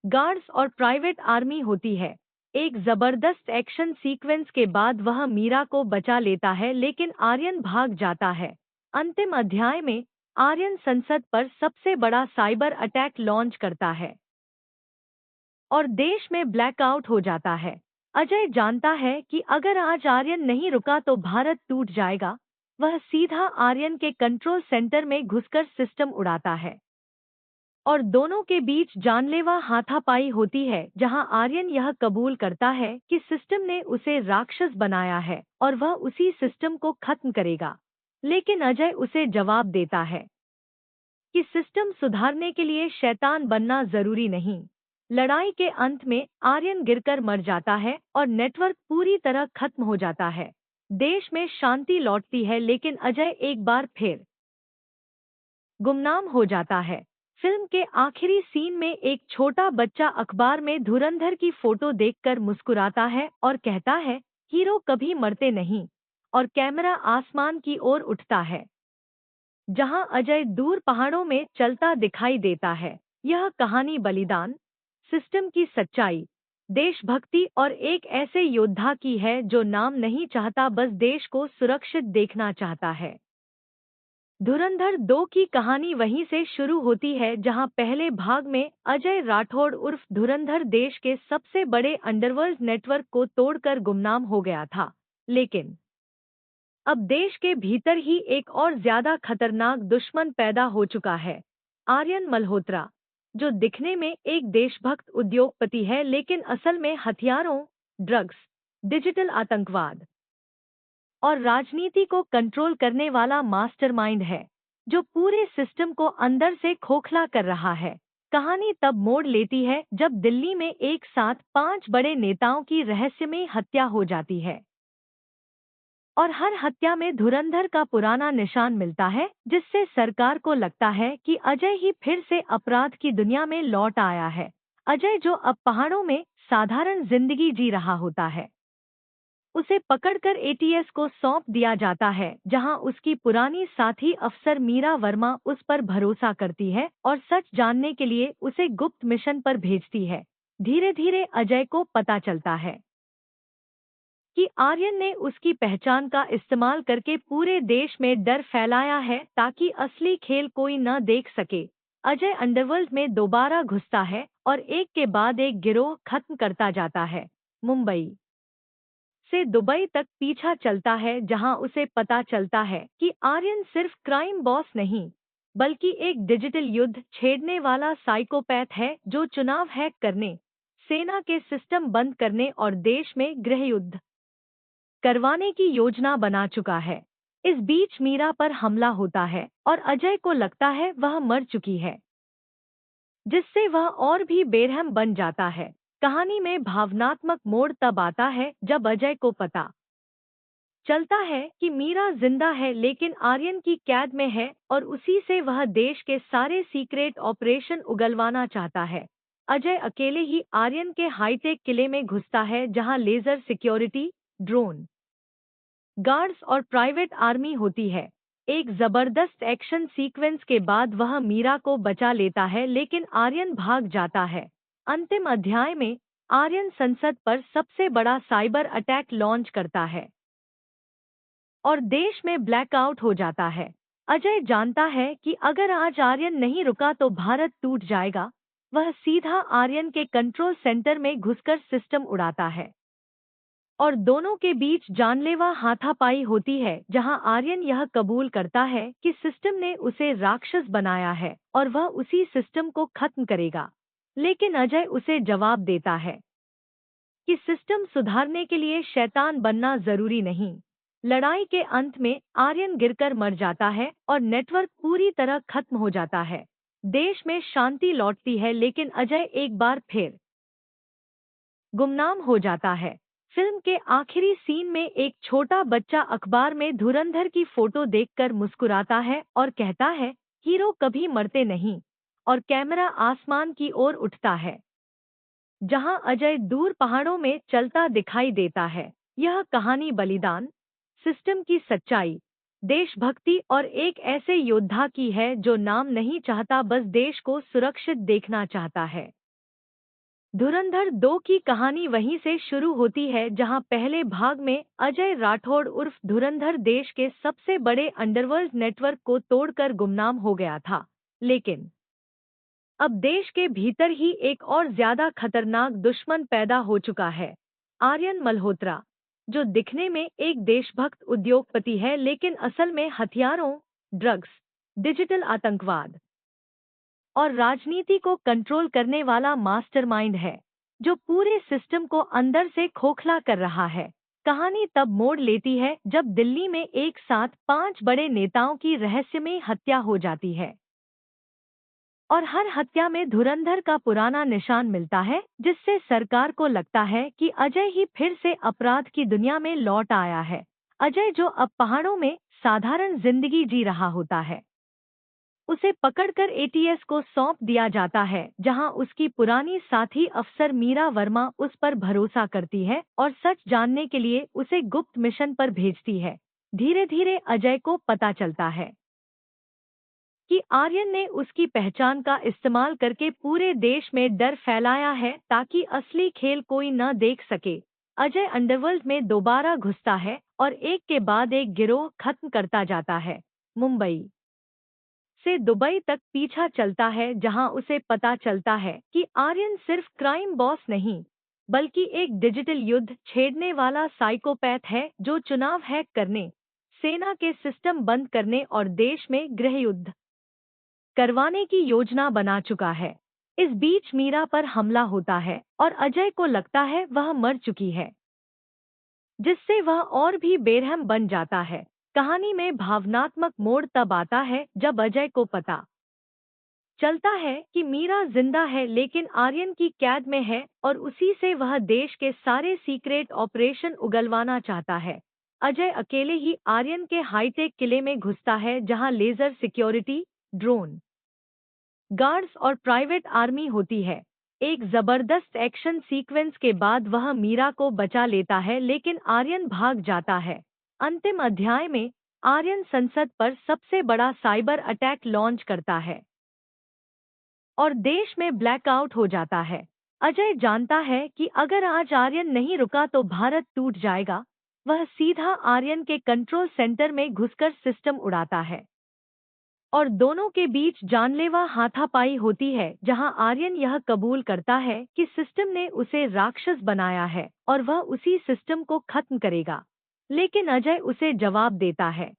गार्ड्स और प्राइवेट आर्मी होती है। एक जबरदस्त एक्शन सीक्वेंस के बाद वह मीरा को बचा लेता है, लेकिन आर्यन भाग जाता है। अंतिम अध्याय में आर्यन संसद पर सबसे बड़ा साइबर अटैक लॉन्च करता है और देश में ब्लैकआउट हो जाता है। अजय जानता है कि अगर आज आर्यन नहीं रुका तो भारत टूट जाएगा। वह सीधा आर्यन के कंट्रोल सेंटर में घुसकर सिस्टम उड़ाता है और दोनों के बीच जानलेवा हाथापाई होती है, जहां आर्यन यह कबूल करता है कि सिस्टम ने उसे राक्षस बनाया है और वह उसी सिस्टम को खत्म करेगा। लेकिन अजय उसे जवाब देता है कि सिस्टम सुधारने के लिए शैतान बनना जरूरी नहीं। लड़ाई के अंत में आर्यन गिरकर मर जाता है और नेटवर्क पूरी तरह खत्म हो जाता है। देश में शांति लौटती है, लेकिन अजय एक बार फिर गुमनाम हो जाता है। फिल्म के आखिरी सीन में एक छोटा बच्चा अखबार में धुरंधर की फोटो देखकर मुस्कुराता है और कहता है, हीरो कभी मरते नहीं, और कैमरा आसमान की ओर उठता है, जहां अजय दूर पहाड़ों में चलता दिखाई देता है। यह कहानी बलिदान, सिस्टम की सच्चाई, देशभक्ति और एक ऐसे योद्धा की है जो नाम नहीं चाहता, बस देश को सुरक्षित देखना चाहता है। धुरंधर 2 की कहानी वहीं से शुरू होती है, जहां पहले भाग में अजय राठौड़ उर्फ धुरंधर देश के सबसे बड़े अंडरवर्ल्ड नेटवर्क को तोड़कर गुमनाम हो गया था। लेकिन अब देश के भीतर ही एक और ज्यादा खतरनाक दुश्मन पैदा हो चुका है, आर्यन मल्होत्रा, जो दिखने में एक देशभक्त उद्योगपति है, लेकिन असल में हथियारों, ड्रग्स, डिजिटल आतंकवाद और राजनीति को कंट्रोल करने वाला मास्टरमाइंड है, जो पूरे सिस्टम को अंदर से खोखला कर रहा है। कहानी तब मोड़ लेती है जब दिल्ली में एक साथ 5 बड़े नेताओं की रहस्यमयी हत्या हो जाती है और हर हत्या में धुरंधर का पुराना निशान मिलता है, जिससे सरकार को लगता है कि अजय ही फिर से अपराध की दुनिया में लौट आया है। अजय, जो अब पहाड़ों में साधारण जिंदगी जी रहा होता है, उसे पकड़कर एटीएस को सौंप दिया जाता है, जहां उसकी पुरानी साथी अफसर मीरा वर्मा उस पर भरोसा करती है और सच जानने के लिए उसे गुप्त मिशन पर भेजती है। धीरे धीरे अजय को पता चलता है कि आर्यन ने उसकी पहचान का इस्तेमाल करके पूरे देश में डर फैलाया है ताकि असली खेल कोई न देख सके। अजय अंडरवर्ल्ड में दोबारा घुसता है और एक के बाद एक गिरोह खत्म करता जाता है। मुंबई से दुबई तक पीछा चलता है, जहां उसे पता चलता है कि आर्यन सिर्फ क्राइम बॉस नहीं, बल्कि एक डिजिटल युद्ध छेड़ने वाला साइकोपैथ है, जो चुनाव हैक करने, सेना के सिस्टम बंद करने और देश में गृह युद्ध करवाने की योजना बना चुका है। इस बीच मीरा पर हमला होता है और अजय को लगता है वह मर चुकी है, जिससे वह और भी बेरहम बन जाता है। कहानी में भावनात्मक मोड़ तब आता है जब अजय को पता चलता है कि मीरा जिंदा है लेकिन आर्यन की कैद में है और उसी से वह देश के सारे सीक्रेट ऑपरेशन उगलवाना चाहता है। अजय अकेले ही आर्यन के हाईटेक किले में घुसता है जहां लेजर सिक्योरिटी, ड्रोन गार्ड्स और प्राइवेट आर्मी होती है। एक जबरदस्त एक्शन सीक्वेंस के बाद वह मीरा को बचा लेता है लेकिन आर्यन भाग जाता है। अंतिम अध्याय में आर्यन संसद पर सबसे बड़ा साइबर अटैक लॉन्च करता है और देश में ब्लैकआउट हो जाता है। अजय जानता है कि अगर आज आर्यन नहीं रुका तो भारत टूट जाएगा। वह सीधा आर्यन के कंट्रोल सेंटर में घुसकर सिस्टम उड़ाता है और दोनों के बीच जानलेवा हाथापाई होती है जहां आर्यन यह कबूल करता है कि सिस्टम ने उसे राक्षस बनाया है और वह उसी सिस्टम को खत्म करेगा। लेकिन अजय उसे जवाब देता है कि सिस्टम सुधारने के लिए शैतान बनना जरूरी नहीं। लड़ाई के अंत में आर्यन गिरकर मर जाता है और नेटवर्क पूरी तरह खत्म हो जाता है। देश में शांति लौटती है लेकिन अजय एक बार फिर गुमनाम हो जाता है। फिल्म के आखिरी सीन में एक छोटा बच्चा अखबार में धुरंधर की फोटो देखकर मुस्कुराता है और कहता है, हीरो कभी मरते नहीं। और कैमरा आसमान की ओर उठता है जहां अजय दूर पहाड़ों में चलता दिखाई देता है। यह कहानी बलिदान, सिस्टम की सच्चाई, देशभक्ति और एक ऐसे योद्धा की है जो नाम नहीं चाहता, बस देश को सुरक्षित देखना चाहता है। धुरंधर 2 की कहानी वहीं से शुरू होती है जहां पहले भाग में अजय राठौड़ उर्फ धुरंधर देश के सबसे बड़े अंडरवर्ल्ड नेटवर्क को तोड़कर गुमनाम हो गया था। लेकिन अब देश के भीतर ही एक और ज्यादा खतरनाक दुश्मन पैदा हो चुका है, आर्यन मल्होत्रा, जो दिखने में एक देशभक्त उद्योगपति है लेकिन असल में हथियारों, ड्रग्स, डिजिटल आतंकवाद और राजनीति को कंट्रोल करने वाला मास्टरमाइंड है, जो पूरे सिस्टम को अंदर से खोखला कर रहा है। कहानी तब मोड़ लेती है जब दिल्ली में एक साथ 5 बड़े नेताओं की रहस्यमय हत्या हो जाती है और हर हत्या में धुरंधर का पुराना निशान मिलता है, जिससे सरकार को लगता है कि अजय ही फिर से अपराध की दुनिया में लौट आया है। अजय, जो अब पहाड़ों में साधारण जिंदगी जी रहा होता है, उसे पकड़कर एटीएस को सौंप दिया जाता है जहां उसकी पुरानी साथी अफसर मीरा वर्मा उस पर भरोसा करती है और सच जानने के लिए उसे गुप्त मिशन पर भेजती है। धीरे धीरे अजय को पता चलता है कि आर्यन ने उसकी पहचान का इस्तेमाल करके पूरे देश में डर फैलाया है ताकि असली खेल कोई न देख सके। अजय अंडरवर्ल्ड में दोबारा घुसता है और एक के बाद एक गिरोह खत्म करता जाता है। मुंबई से दुबई तक पीछा चलता है जहां उसे पता चलता है कि आर्यन सिर्फ क्राइम बॉस नहीं, बल्कि एक डिजिटल युद्ध छेड़ने वाला साइकोपैथ है जो चुनाव हैक करने, सेना के सिस्टम बंद करने और देश में गृह युद्ध करवाने की योजना बना चुका है। इस बीच मीरा पर हमला होता है और अजय को लगता है वह मर चुकी है, जिससे वह और भी बेरहम बन जाता है। कहानी में भावनात्मक मोड़ तब आता है जब अजय को पता चलता है कि मीरा जिंदा है लेकिन आर्यन की कैद में है और उसी से वह देश के सारे सीक्रेट ऑपरेशन उगलवाना चाहता है। अजय अकेले ही आर्यन के हाईटेक किले में घुसता है जहां लेजर सिक्योरिटी, ड्रोन गार्ड्स और प्राइवेट आर्मी होती है। एक जबरदस्त एक्शन सीक्वेंस के बाद वह मीरा को बचा लेता है लेकिन आर्यन भाग जाता है। अंतिम अध्याय में आर्यन संसद पर सबसे बड़ा साइबर अटैक लॉन्च करता है और देश में ब्लैकआउट हो जाता है। अजय जानता है कि अगर आज आर्यन नहीं रुका तो भारत टूट जाएगा। वह सीधा आर्यन के कंट्रोल सेंटर में घुसकर सिस्टम उड़ाता है और दोनों के बीच जानलेवा हाथापाई होती है जहां आर्यन यह कबूल करता है कि सिस्टम ने उसे राक्षस बनाया है और वह उसी सिस्टम को खत्म करेगा। लेकिन अजय उसे जवाब देता है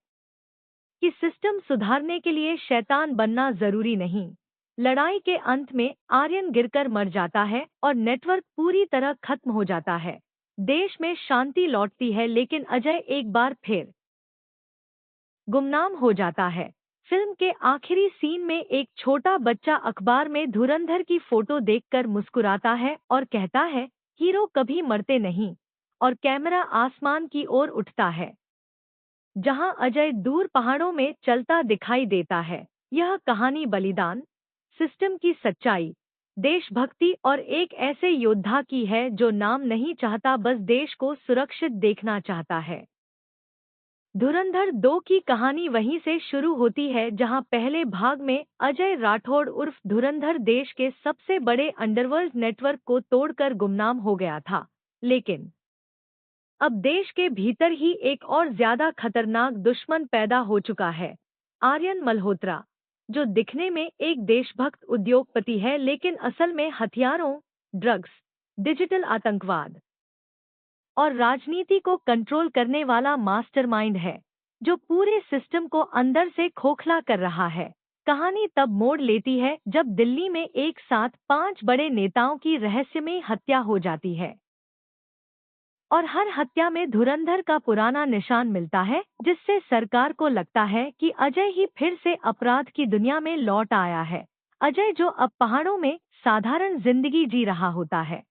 कि सिस्टम सुधारने के लिए शैतान बनना जरूरी नहीं। लड़ाई के अंत में आर्यन गिरकर मर जाता है और नेटवर्क पूरी तरह खत्म हो जाता है। देश में शांति लौटती है लेकिन अजय एक बार फिर गुमनाम हो जाता है। फिल्म के आखिरी सीन में एक छोटा बच्चा अखबार में धुरंधर की फोटो देखकर मुस्कुराता है और कहता है, हीरो कभी मरते नहीं। और कैमरा आसमान की ओर उठता है, जहां अजय दूर पहाड़ों में चलता दिखाई देता है। यह कहानी बलिदान, सिस्टम की सच्चाई, देशभक्ति और एक ऐसे योद्धा की है जो नाम नहीं चाहता, बस देश को सुरक्षित देखना चाहता है। धुरंधर 2 की कहानी वहीं से शुरू होती है जहां पहले भाग में अजय राठौड़ उर्फ धुरंधर देश के सबसे बड़े अंडरवर्ल्ड नेटवर्क को तोड़कर गुमनाम हो गया था। लेकिन अब देश के भीतर ही एक और ज्यादा खतरनाक दुश्मन पैदा हो चुका है, आर्यन मल्होत्रा, जो दिखने में एक देशभक्त उद्योगपति है लेकिन असल में हथियारों, ड्रग्स, डिजिटल आतंकवाद और राजनीति को कंट्रोल करने वाला मास्टरमाइंड है, जो पूरे सिस्टम को अंदर से खोखला कर रहा है। कहानी तब मोड़ लेती है जब दिल्ली में एक साथ 5 बड़े नेताओं की रहस्यमय हत्या हो जाती है और हर हत्या में धुरंधर का पुराना निशान मिलता है, जिससे सरकार को लगता है कि अजय ही फिर से अपराध की दुनिया में लौट आया है। अजय, जो अब पहाड़ों में साधारण जिंदगी जी रहा होता है,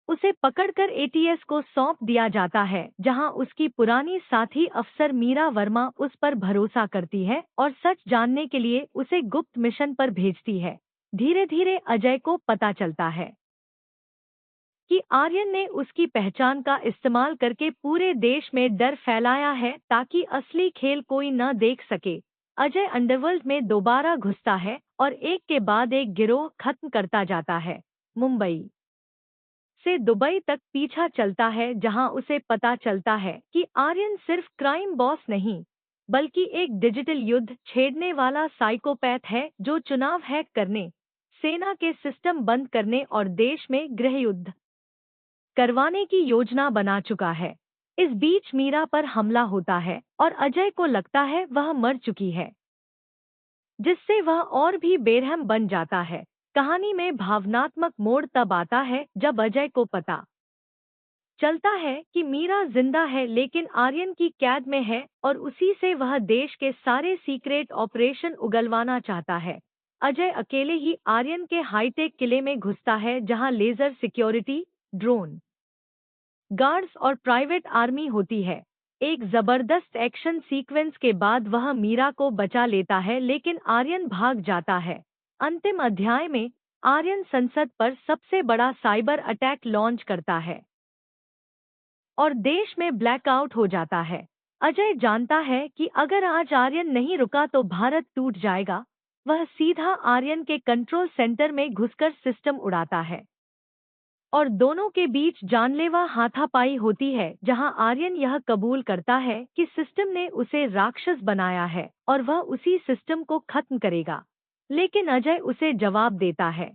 उसे पकड़कर एटीएस को सौंप दिया जाता है, जहां उसकी पुरानी साथी अफसर मीरा वर्मा उस पर भरोसा करती है और सच जानने के लिए उसे गुप्त मिशन पर भेजती है। धीरे धीरे अजय को पता चलता है कि आर्यन ने उसकी पहचान का इस्तेमाल करके पूरे देश में डर फैलाया है ताकि असली खेल कोई न देख सके। अजय अंडरवर्ल्ड में दोबारा घुसता है और एक के बाद एक गिरोह खत्म करता जाता है। मुंबई से दुबई तक पीछा चलता है, जहां उसे पता चलता है कि आर्यन सिर्फ क्राइम बॉस नहीं, बल्कि एक डिजिटल युद्ध छेड़ने वाला साइकोपैथ है जो चुनाव हैक करने, सेना के सिस्टम बंद करने और देश में गृह युद्ध करवाने की योजना बना चुका है। इस बीच मीरा पर हमला होता है और अजय को लगता है वह मर चुकी है, जिससे वह और भी बेरहम बन जाता है। कहानी में भावनात्मक मोड़ तब आता है जब अजय को पता चलता है कि मीरा जिंदा है लेकिन आर्यन की कैद में है और उसी से वह देश के सारे सीक्रेट ऑपरेशन उगलवाना चाहता है। अजय अकेले ही आर्यन के हाईटेक किले में घुसता है, जहां लेजर सिक्योरिटी, ड्रोन गार्ड्स और प्राइवेट आर्मी होती है। एक जबरदस्त एक्शन सीक्वेंस के बाद वह मीरा को बचा लेता है लेकिन आर्यन भाग जाता है। अंतिम अध्याय में आर्यन संसद पर सबसे बड़ा साइबर अटैक लॉन्च करता है और देश में ब्लैकआउट हो जाता है। अजय जानता है कि अगर आज आर्यन नहीं रुका तो भारत टूट जाएगा। वह सीधा आर्यन के कंट्रोल सेंटर में घुसकर सिस्टम उड़ाता है और दोनों के बीच जानलेवा हाथापाई होती है, जहां आर्यन यह कबूल करता है कि सिस्टम ने उसे राक्षस बनाया है और वह उसी सिस्टम को खत्म करेगा। लेकिन अजय उसे जवाब देता है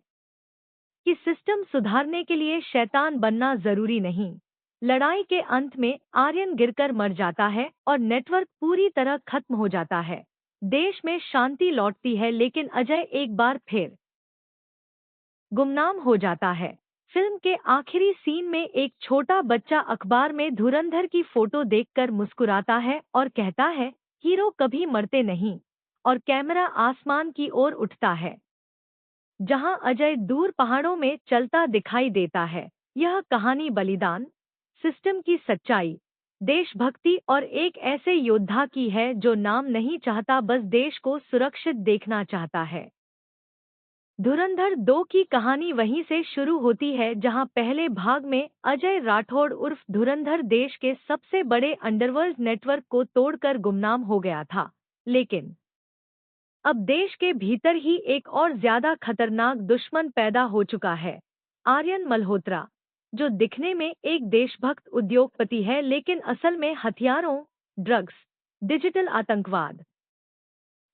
कि सिस्टम सुधारने के लिए शैतान बनना जरूरी नहीं। लड़ाई के अंत में आर्यन गिरकर मर जाता है और नेटवर्क पूरी तरह खत्म हो जाता है। देश में शांति लौटती है लेकिन अजय एक बार फिर गुमनाम हो जाता है। फिल्म के आखिरी सीन में एक छोटा बच्चा अखबार में धुरंधर की फोटो देखकर मुस्कुराता है और कहता है, हीरो कभी मरते नहीं। और कैमरा आसमान की ओर उठता है, जहां अजय दूर पहाड़ों में चलता दिखाई देता है। यह कहानी बलिदान, सिस्टम की सच्चाई, देशभक्ति और एक ऐसे योद्धा की है जो नाम नहीं चाहता, बस देश को सुरक्षित देखना चाहता है। धुरंधर 2 की कहानी वहीं से शुरू होती है जहां पहले भाग में अजय राठौड़ उर्फ धुरंधर देश के सबसे बड़े अंडरवर्ल्ड नेटवर्क को तोड़कर गुमनाम हो गया था। लेकिन अब देश के भीतर ही एक और ज्यादा खतरनाक दुश्मन पैदा हो चुका है, आर्यन मल्होत्रा, जो दिखने में एक देशभक्त उद्योगपति है लेकिन असल में हथियारों, ड्रग्स, डिजिटल आतंकवाद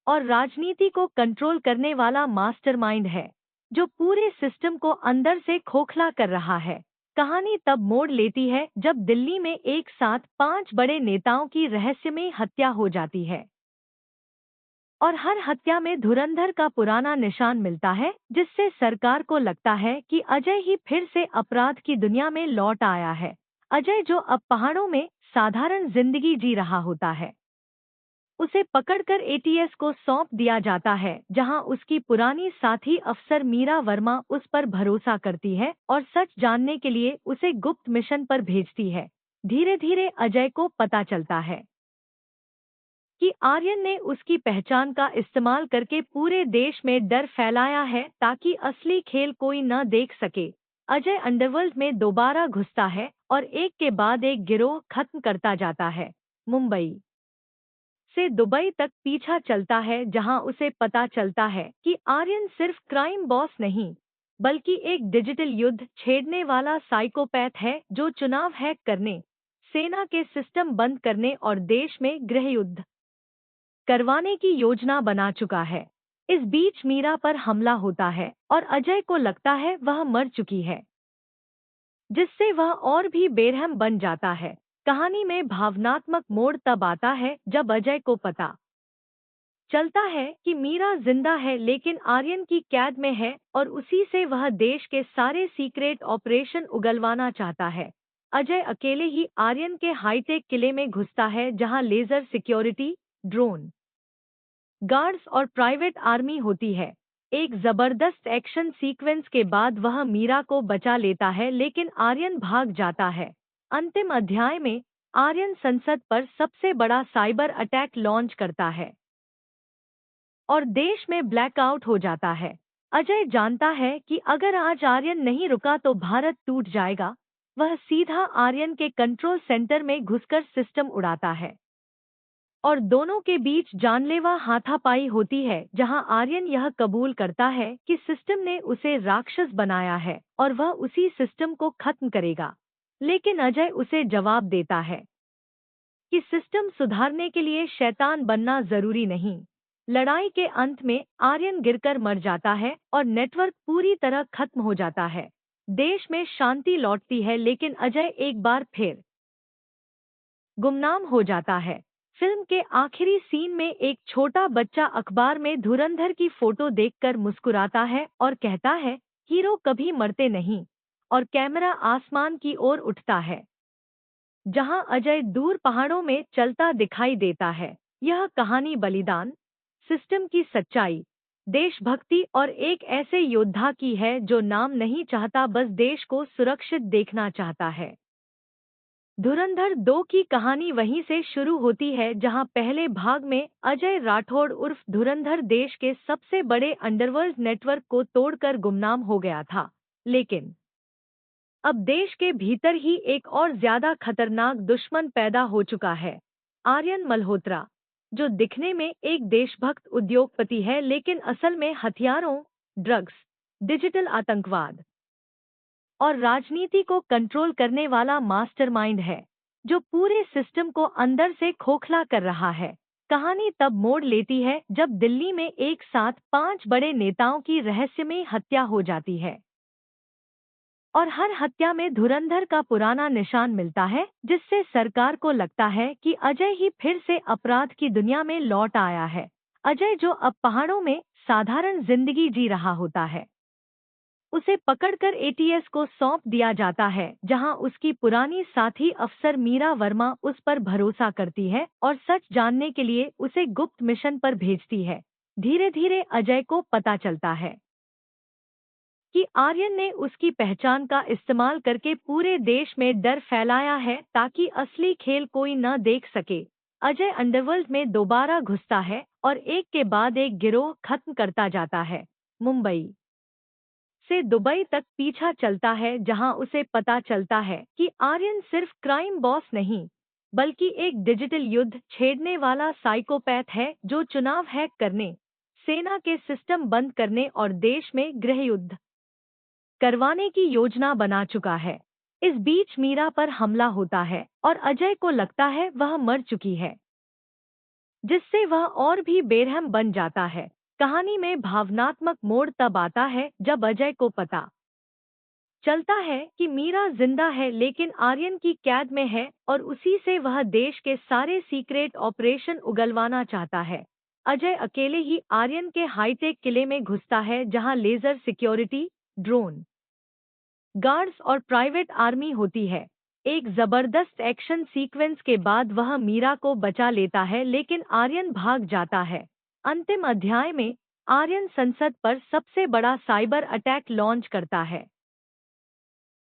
और राजनीति को कंट्रोल करने वाला मास्टरमाइंड है, जो पूरे सिस्टम को अंदर से खोखला कर रहा है। कहानी तब मोड़ लेती है जब दिल्ली में एक साथ 5 बड़े नेताओं की रहस्यमय हत्या हो जाती है और हर हत्या में धुरंधर का पुराना निशान मिलता है, जिससे सरकार को लगता है कि अजय ही फिर से अपराध की दुनिया में लौट आया है। अजय, जो अब पहाड़ों में साधारण जिंदगी जी रहा होता है, उसे पकड़कर एटीएस को सौंप दिया जाता है, जहां उसकी पुरानी साथी अफसर मीरा वर्मा उस पर भरोसा करती है और सच जानने के लिए उसे गुप्त मिशन पर भेजती है। धीरे धीरे अजय को पता चलता है कि आर्यन ने उसकी पहचान का इस्तेमाल करके पूरे देश में डर फैलाया है ताकि असली खेल कोई न देख सके। अजय अंडरवर्ल्ड में दोबारा घुसता है और एक के बाद एक गिरोह खत्म करता जाता है। मुंबई से दुबई तक पीछा चलता है, जहां उसे पता चलता है कि आर्यन सिर्फ क्राइम बॉस नहीं, बल्कि एक डिजिटल युद्ध छेड़ने वाला साइकोपैथ है जो चुनाव हैक करने, सेना के सिस्टम बंद करने और देश में गृह युद्ध करवाने की योजना बना चुका है। इस बीच मीरा पर हमला होता है और अजय को लगता है वह मर चुकी है, जिससे वह और भी बेरहम बन जाता है। कहानी में भावनात्मक मोड़ तब आता है जब अजय को पता चलता है कि मीरा जिंदा है लेकिन आर्यन की कैद में है और उसी से वह देश के सारे सीक्रेट ऑपरेशन उगलवाना चाहता है। अजय अकेले ही आर्यन के हाईटेक किले में घुसता है, जहां लेजर सिक्योरिटी, ड्रोन गार्ड्स और प्राइवेट आर्मी होती है। एक जबरदस्त एक्शन सीक्वेंस के बाद वह मीरा को बचा लेता है, लेकिन आर्यन भाग जाता है। अंतिम अध्याय में आर्यन संसद पर सबसे बड़ा साइबर अटैक लॉन्च करता है और देश में ब्लैकआउट हो जाता है। अजय जानता है कि अगर आज आर्यन नहीं रुका तो भारत टूट जाएगा। वह सीधा आर्यन के कंट्रोल सेंटर में घुसकर सिस्टम उड़ाता है और दोनों के बीच जानलेवा हाथापाई होती है, जहां आर्यन यह कबूल करता है कि सिस्टम ने उसे राक्षस बनाया है और वह उसी सिस्टम को खत्म करेगा। लेकिन अजय उसे जवाब देता है कि सिस्टम सुधारने के लिए शैतान बनना जरूरी नहीं। लड़ाई के अंत में आर्यन गिरकर मर जाता है और नेटवर्क पूरी तरह खत्म हो जाता है। देश में शांति लौटती है, लेकिन अजय एक बार फिर गुमनाम हो जाता है। फिल्म के आखिरी सीन में एक छोटा बच्चा अखबार में धुरंधर की फोटो देखकर मुस्कुराता है और कहता है, हीरो कभी मरते नहीं। और कैमरा आसमान की ओर उठता है, जहां अजय दूर पहाड़ों में चलता दिखाई देता है। यह कहानी बलिदान, सिस्टम की सच्चाई, देशभक्ति और एक ऐसे योद्धा की है जो नाम नहीं चाहता, बस देश को सुरक्षित देखना चाहता है। धुरंधर 2 की कहानी वहीं से शुरू होती है, जहां पहले भाग में अजय राठौड़ उर्फ धुरंधर देश के सबसे बड़े अंडरवर्ल्ड नेटवर्क को तोड़कर गुमनाम हो गया था। लेकिन अब देश के भीतर ही एक और ज्यादा खतरनाक दुश्मन पैदा हो चुका है, आर्यन मल्होत्रा, जो दिखने में एक देशभक्त उद्योगपति है लेकिन असल में हथियारों, ड्रग्स, डिजिटल आतंकवाद और राजनीति को कंट्रोल करने वाला मास्टरमाइंड है, जो पूरे सिस्टम को अंदर से खोखला कर रहा है। कहानी तब मोड़ लेती है जब दिल्ली में एक साथ 5 बड़े नेताओं की रहस्यमयी हत्या हो जाती है और हर हत्या में धुरंधर का पुराना निशान मिलता है, जिससे सरकार को लगता है कि अजय ही फिर से अपराध की दुनिया में लौट आया है। अजय, जो अब पहाड़ों में साधारण जिंदगी जी रहा होता है, उसे पकड़कर एटीएस को सौंप दिया जाता है, जहां उसकी पुरानी साथी अफसर मीरा वर्मा उस पर भरोसा करती है और सच जानने के लिए उसे गुप्त मिशन पर भेजती है। धीरे धीरे अजय को पता चलता है कि आर्यन ने उसकी पहचान का इस्तेमाल करके पूरे देश में डर फैलाया है ताकि असली खेल कोई न देख सके। अजय अंडरवर्ल्ड में दोबारा घुसता है और एक के बाद एक गिरोह खत्म करता जाता है। मुंबई से दुबई तक पीछा चलता है, जहां उसे पता चलता है कि आर्यन सिर्फ क्राइम बॉस नहीं, बल्कि एक डिजिटल युद्ध छेड़ने वाला साइकोपैथ है जो चुनाव हैक करने, सेना के सिस्टम बंद करने और देश में गृह युद्ध करवाने की योजना बना चुका है। इस बीच मीरा पर हमला होता है और अजय को लगता है वह मर चुकी है, जिससे वह और भी बेरहम बन जाता है। कहानी में भावनात्मक मोड़ तब आता है जब अजय को पता चलता है कि मीरा जिंदा है लेकिन आर्यन की कैद में है और उसी से वह देश के सारे सीक्रेट ऑपरेशन उगलवाना चाहता है। अजय अकेले ही आर्यन के हाईटेक किले में घुसता है, जहां लेजर सिक्योरिटी, ड्रोन गार्ड्स और प्राइवेट आर्मी होती है। एक जबरदस्त एक्शन सीक्वेंस के बाद वह मीरा को बचा लेता है लेकिन आर्यन भाग जाता है। अंतिम अध्याय में आर्यन संसद पर सबसे बड़ा साइबर अटैक लॉन्च करता है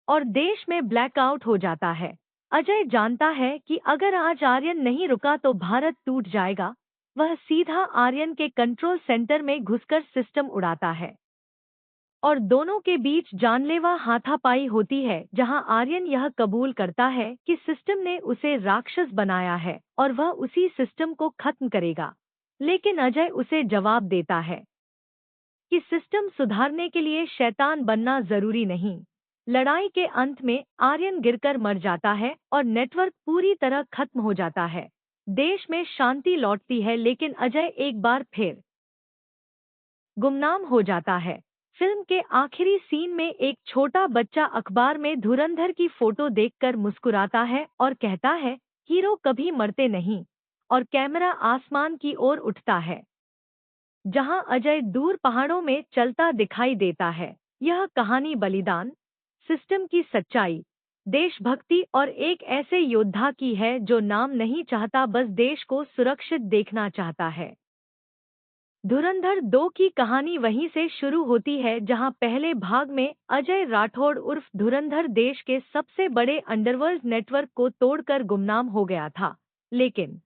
और देश में ब्लैकआउट हो जाता है। अजय जानता है कि अगर आज आर्यन नहीं रुका तो भारत टूट जाएगा। वह सीधा आर्यन के कंट्रोल सेंटर में घुसकर सिस्टम उड़ाता है और दोनों के बीच जानलेवा हाथापाई होती है, जहां आर्यन यह कबूल करता है कि सिस्टम ने उसे राक्षस बनाया है और वह उसी सिस्टम को खत्म करेगा। लेकिन अजय उसे जवाब देता है कि सिस्टम सुधारने के लिए शैतान बनना जरूरी नहीं। लड़ाई के अंत में आर्यन गिरकर मर जाता है और नेटवर्क पूरी तरह खत्म हो जाता है। देश में शांति लौटती है लेकिन अजय एक बार फिर गुमनाम हो जाता है। फिल्म के आखिरी सीन में एक छोटा बच्चा अखबार में धुरंधर की फोटो देखकर मुस्कुराता है और कहता है, हीरो कभी मरते नहीं। और कैमरा आसमान की ओर उठता है जहां अजय दूर पहाड़ों में चलता दिखाई देता है। यह कहानी बलिदान, सिस्टम की सच्चाई, देशभक्ति और एक ऐसे योद्धा की है जो नाम नहीं चाहता, बस देश को सुरक्षित देखना चाहता है। धुरंधर 2 की कहानी वहीं से शुरू होती है जहां पहले भाग में अजय राठौड़ उर्फ धुरंधर देश के सबसे बड़े अंडरवर्ल्ड नेटवर्क को तोड़कर गुमनाम हो गया था। लेकिन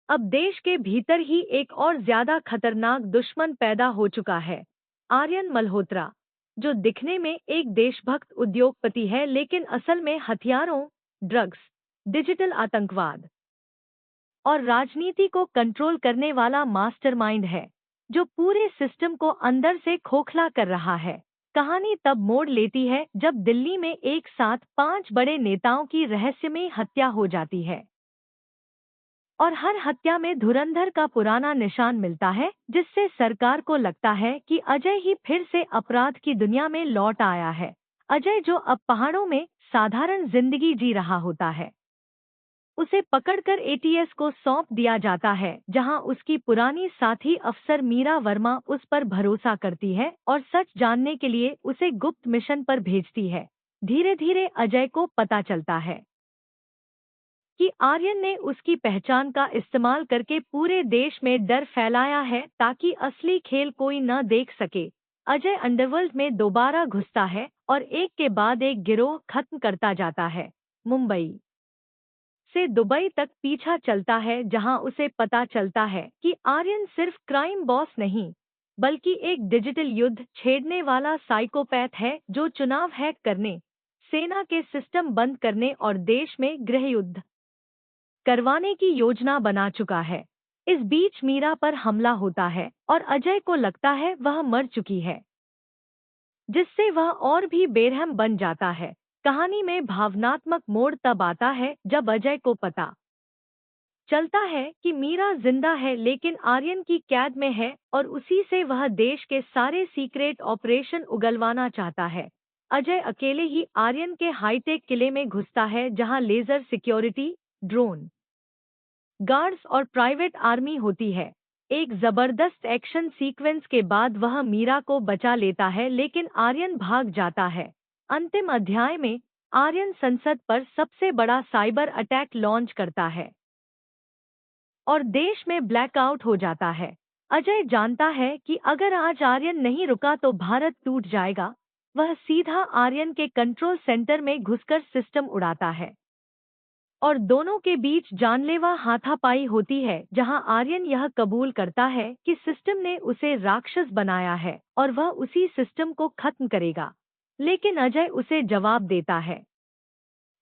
अब देश के भीतर ही एक और ज्यादा खतरनाक दुश्मन पैदा हो चुका है, आर्यन मल्होत्रा, जो दिखने में एक देशभक्त उद्योगपति है लेकिन असल में हथियारों, ड्रग्स, डिजिटल आतंकवाद और राजनीति को कंट्रोल करने वाला मास्टरमाइंड है, जो पूरे सिस्टम को अंदर से खोखला कर रहा है। कहानी तब मोड़ लेती है जब दिल्ली में एक साथ 5 बड़े नेताओं की रहस्यमयी हत्या हो जाती है और हर हत्या में धुरंधर का पुराना निशान मिलता है, जिससे सरकार को लगता है कि अजय ही फिर से अपराध की दुनिया में लौट आया है। अजय, जो अब पहाड़ों में साधारण जिंदगी जी रहा होता है, उसे पकड़कर एटीएस को सौंप दिया जाता है, जहां उसकी पुरानी साथी अफसर मीरा वर्मा उस पर भरोसा करती है और सच जानने के लिए उसे गुप्त मिशन पर भेजती है। धीरे धीरे अजय को पता चलता है कि आर्यन ने उसकी पहचान का इस्तेमाल करके पूरे देश में डर फैलाया है ताकि असली खेल कोई न देख सके। अजय अंडरवर्ल्ड में दोबारा घुसता है और एक के बाद एक गिरोह खत्म करता जाता है। मुंबई से दुबई तक पीछा चलता है जहां उसे पता चलता है कि आर्यन सिर्फ क्राइम बॉस नहीं, बल्कि एक डिजिटल युद्ध छेड़ने वाला साइकोपैथ है जो चुनाव हैक करने, सेना के सिस्टम बंद करने और देश में गृह युद्ध करवाने की योजना बना चुका है। इस बीच मीरा पर हमला होता है और अजय को लगता है वह मर चुकी है, जिससे वह और भी बेरहम बन जाता है। कहानी में भावनात्मक मोड़ तब आता है जब अजय को पता चलता है कि मीरा जिंदा है लेकिन आर्यन की कैद में है और उसी से वह देश के सारे सीक्रेट ऑपरेशन उगलवाना चाहता है। अजय अकेले ही आर्यन के हाईटेक किले में घुसता है जहां लेजर सिक्योरिटी, ड्रोन गार्ड्स और प्राइवेट आर्मी होती है। एक जबरदस्त एक्शन सीक्वेंस के बाद वह मीरा को बचा लेता है लेकिन आर्यन भाग जाता है। अंतिम अध्याय में आर्यन संसद पर सबसे बड़ा साइबर अटैक लॉन्च करता है और देश में ब्लैकआउट हो जाता है। अजय जानता है कि अगर आज आर्यन नहीं रुका तो भारत टूट जाएगा। वह सीधा आर्यन के कंट्रोल सेंटर में घुसकर सिस्टम उड़ाता है और दोनों के बीच जानलेवा हाथापाई होती है, जहां आर्यन यह कबूल करता है कि सिस्टम ने उसे राक्षस बनाया है और वह उसी सिस्टम को खत्म करेगा। लेकिन अजय उसे जवाब देता है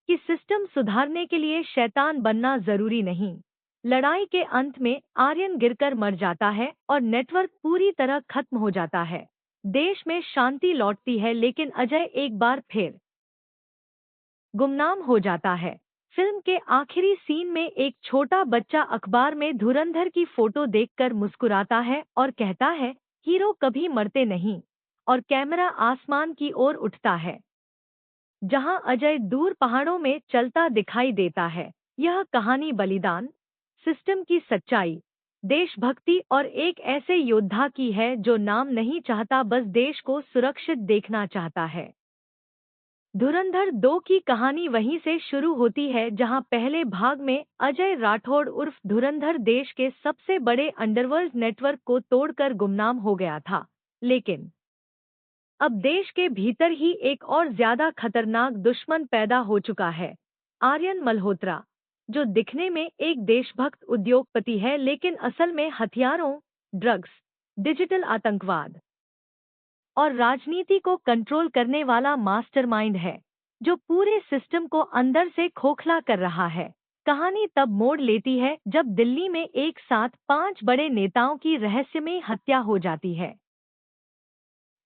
कि सिस्टम सुधारने के लिए शैतान बनना जरूरी नहीं। लड़ाई के अंत में आर्यन गिरकर मर जाता है और नेटवर्क पूरी तरह खत्म हो जाता है। देश में शांति लौटती है लेकिन अजय एक बार फिर गुमनाम हो जाता है। फिल्म के आखिरी सीन में एक छोटा बच्चा अखबार में धुरंधर की फोटो देखकर मुस्कुराता है और कहता है, हीरो कभी मरते नहीं। और कैमरा आसमान की ओर उठता है जहां अजय दूर पहाड़ों में चलता दिखाई देता है। यह कहानी बलिदान, सिस्टम की सच्चाई, देशभक्ति और एक ऐसे योद्धा की है जो नाम नहीं चाहता, बस देश को सुरक्षित देखना चाहता है। धुरंधर 2 की कहानी वहीं से शुरू होती है जहां पहले भाग में अजय राठौड़ उर्फ धुरंधर देश के सबसे बड़े अंडरवर्ल्ड नेटवर्क को तोड़कर गुमनाम हो गया था। लेकिन अब देश के भीतर ही एक और ज्यादा खतरनाक दुश्मन पैदा हो चुका है, आर्यन मल्होत्रा, जो दिखने में एक देशभक्त उद्योगपति है लेकिन असल में हथियारों, ड्रग्स, डिजिटल आतंकवाद और राजनीति को कंट्रोल करने वाला मास्टरमाइंड है, जो पूरे सिस्टम को अंदर से खोखला कर रहा है। कहानी तब मोड़ लेती है जब दिल्ली में एक साथ 5 बड़े नेताओं की रहस्यमय हत्या हो जाती है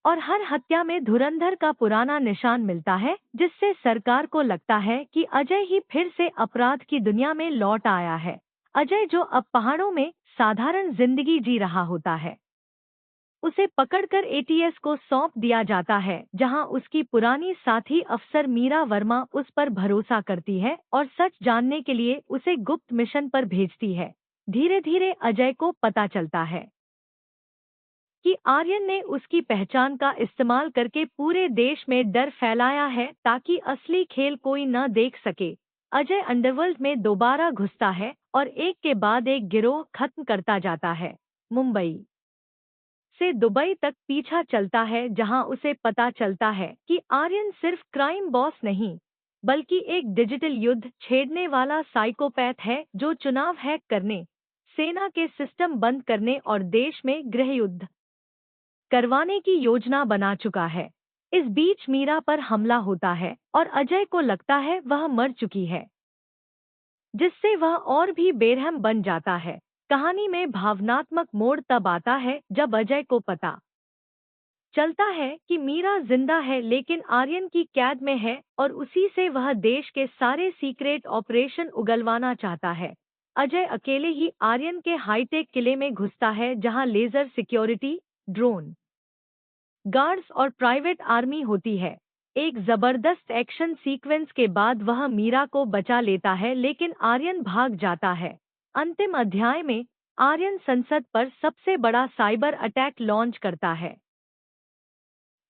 और हर हत्या में धुरंधर का पुराना निशान मिलता है, जिससे सरकार को लगता है कि अजय ही फिर से अपराध की दुनिया में लौट आया है। अजय, जो अब पहाड़ों में साधारण जिंदगी जी रहा होता है, उसे पकड़कर एटीएस को सौंप दिया जाता है, जहां उसकी पुरानी साथी अफसर मीरा वर्मा उस पर भरोसा करती है और सच जानने के लिए उसे गुप्त मिशन पर भेजती है। धीरे धीरे अजय को पता चलता है कि आर्यन ने उसकी पहचान का इस्तेमाल करके पूरे देश में डर फैलाया है ताकि असली खेल कोई न देख सके। अजय अंडरवर्ल्ड में दोबारा घुसता है और एक के बाद एक गिरोह खत्म करता जाता है। मुंबई से दुबई तक पीछा चलता है, जहां उसे पता चलता है कि आर्यन सिर्फ क्राइम बॉस नहीं, बल्कि एक डिजिटल युद्ध छेड़ने वाला साइकोपैथ है जो चुनाव हैक करने, सेना के सिस्टम बंद करने और देश में गृह युद्ध करवाने की योजना बना चुका है। इस बीच मीरा पर हमला होता है और अजय को लगता है वह मर चुकी है, जिससे वह और भी बेरहम बन जाता है। कहानी में भावनात्मक मोड़ तब आता है जब अजय को पता चलता है कि मीरा जिंदा है लेकिन आर्यन की कैद में है और उसी से वह देश के सारे सीक्रेट ऑपरेशन उगलवाना चाहता है। अजय अकेले ही आर्यन के हाईटेक किले में घुसता है, जहां लेजर सिक्योरिटी, ड्रोन गार्ड्स और प्राइवेट आर्मी होती है। एक जबरदस्त एक्शन सीक्वेंस के बाद वह मीरा को बचा लेता है लेकिन आर्यन भाग जाता है। अंतिम अध्याय में आर्यन संसद पर सबसे बड़ा साइबर अटैक लॉन्च करता है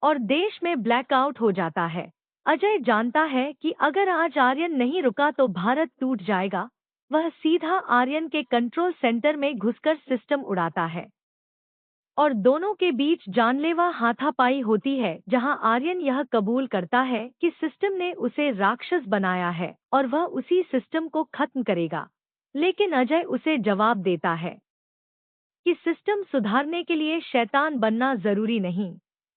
और देश में ब्लैकआउट हो जाता है। अजय जानता है कि अगर आज आर्यन नहीं रुका तो भारत टूट जाएगा। वह सीधा आर्यन के कंट्रोल सेंटर में घुसकर सिस्टम उड़ाता है और दोनों के बीच जानलेवा हाथापाई होती है, जहां आर्यन यह कबूल करता है कि सिस्टम ने उसे राक्षस बनाया है और वह उसी सिस्टम को खत्म करेगा। लेकिन अजय उसे जवाब देता है कि सिस्टम सुधारने के लिए शैतान बनना जरूरी नहीं।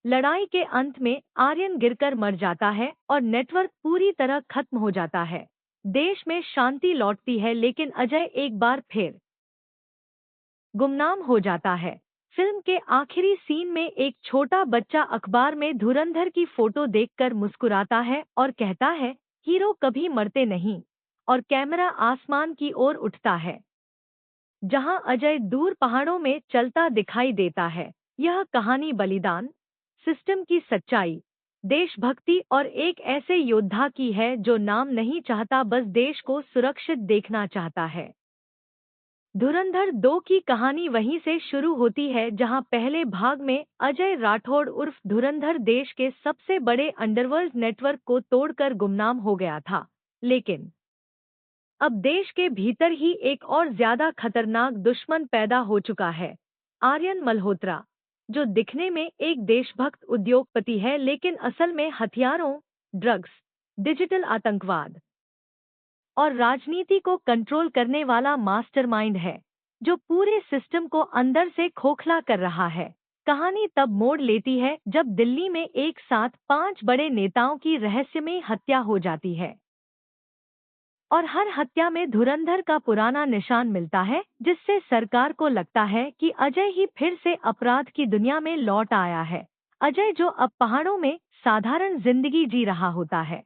लड़ाई के अंत में आर्यन गिरकर मर जाता है और नेटवर्क पूरी तरह खत्म हो जाता है। देश में शांति लौटती है लेकिन अजय एक बार फिर गुमनाम हो जाता है। फिल्म के आखिरी सीन में एक छोटा बच्चा अखबार में धुरंधर की फोटो देखकर मुस्कुराता है और कहता है, हीरो कभी मरते नहीं, और कैमरा आसमान की ओर उठता है, जहां अजय दूर पहाड़ों में चलता दिखाई देता है। यह कहानी बलिदान, सिस्टम की सच्चाई, देशभक्ति और एक ऐसे योद्धा की है जो नाम नहीं चाहता, बस देश को सुरक्षित देखना चाहता है। धुरंधर 2 की कहानी वहीं से शुरू होती है जहां पहले भाग में अजय राठौड़ उर्फ धुरंधर देश के सबसे बड़े अंडरवर्ल्ड नेटवर्क को तोड़कर गुमनाम हो गया था। लेकिन अब देश के भीतर ही एक और ज्यादा खतरनाक दुश्मन पैदा हो चुका है, आर्यन मल्होत्रा, जो दिखने में एक देशभक्त उद्योगपति है लेकिन असल में हथियारों, ड्रग्स, डिजिटल आतंकवाद और राजनीति को कंट्रोल करने वाला मास्टरमाइंड है, जो पूरे सिस्टम को अंदर से खोखला कर रहा है। कहानी तब मोड़ लेती है जब दिल्ली में एक साथ 5 बड़े नेताओं की रहस्यमय हत्या हो जाती है और हर हत्या में धुरंधर का पुराना निशान मिलता है, जिससे सरकार को लगता है कि अजय ही फिर से अपराध की दुनिया में लौट आया है। अजय, जो अब पहाड़ों में साधारण जिंदगी जी रहा होता है,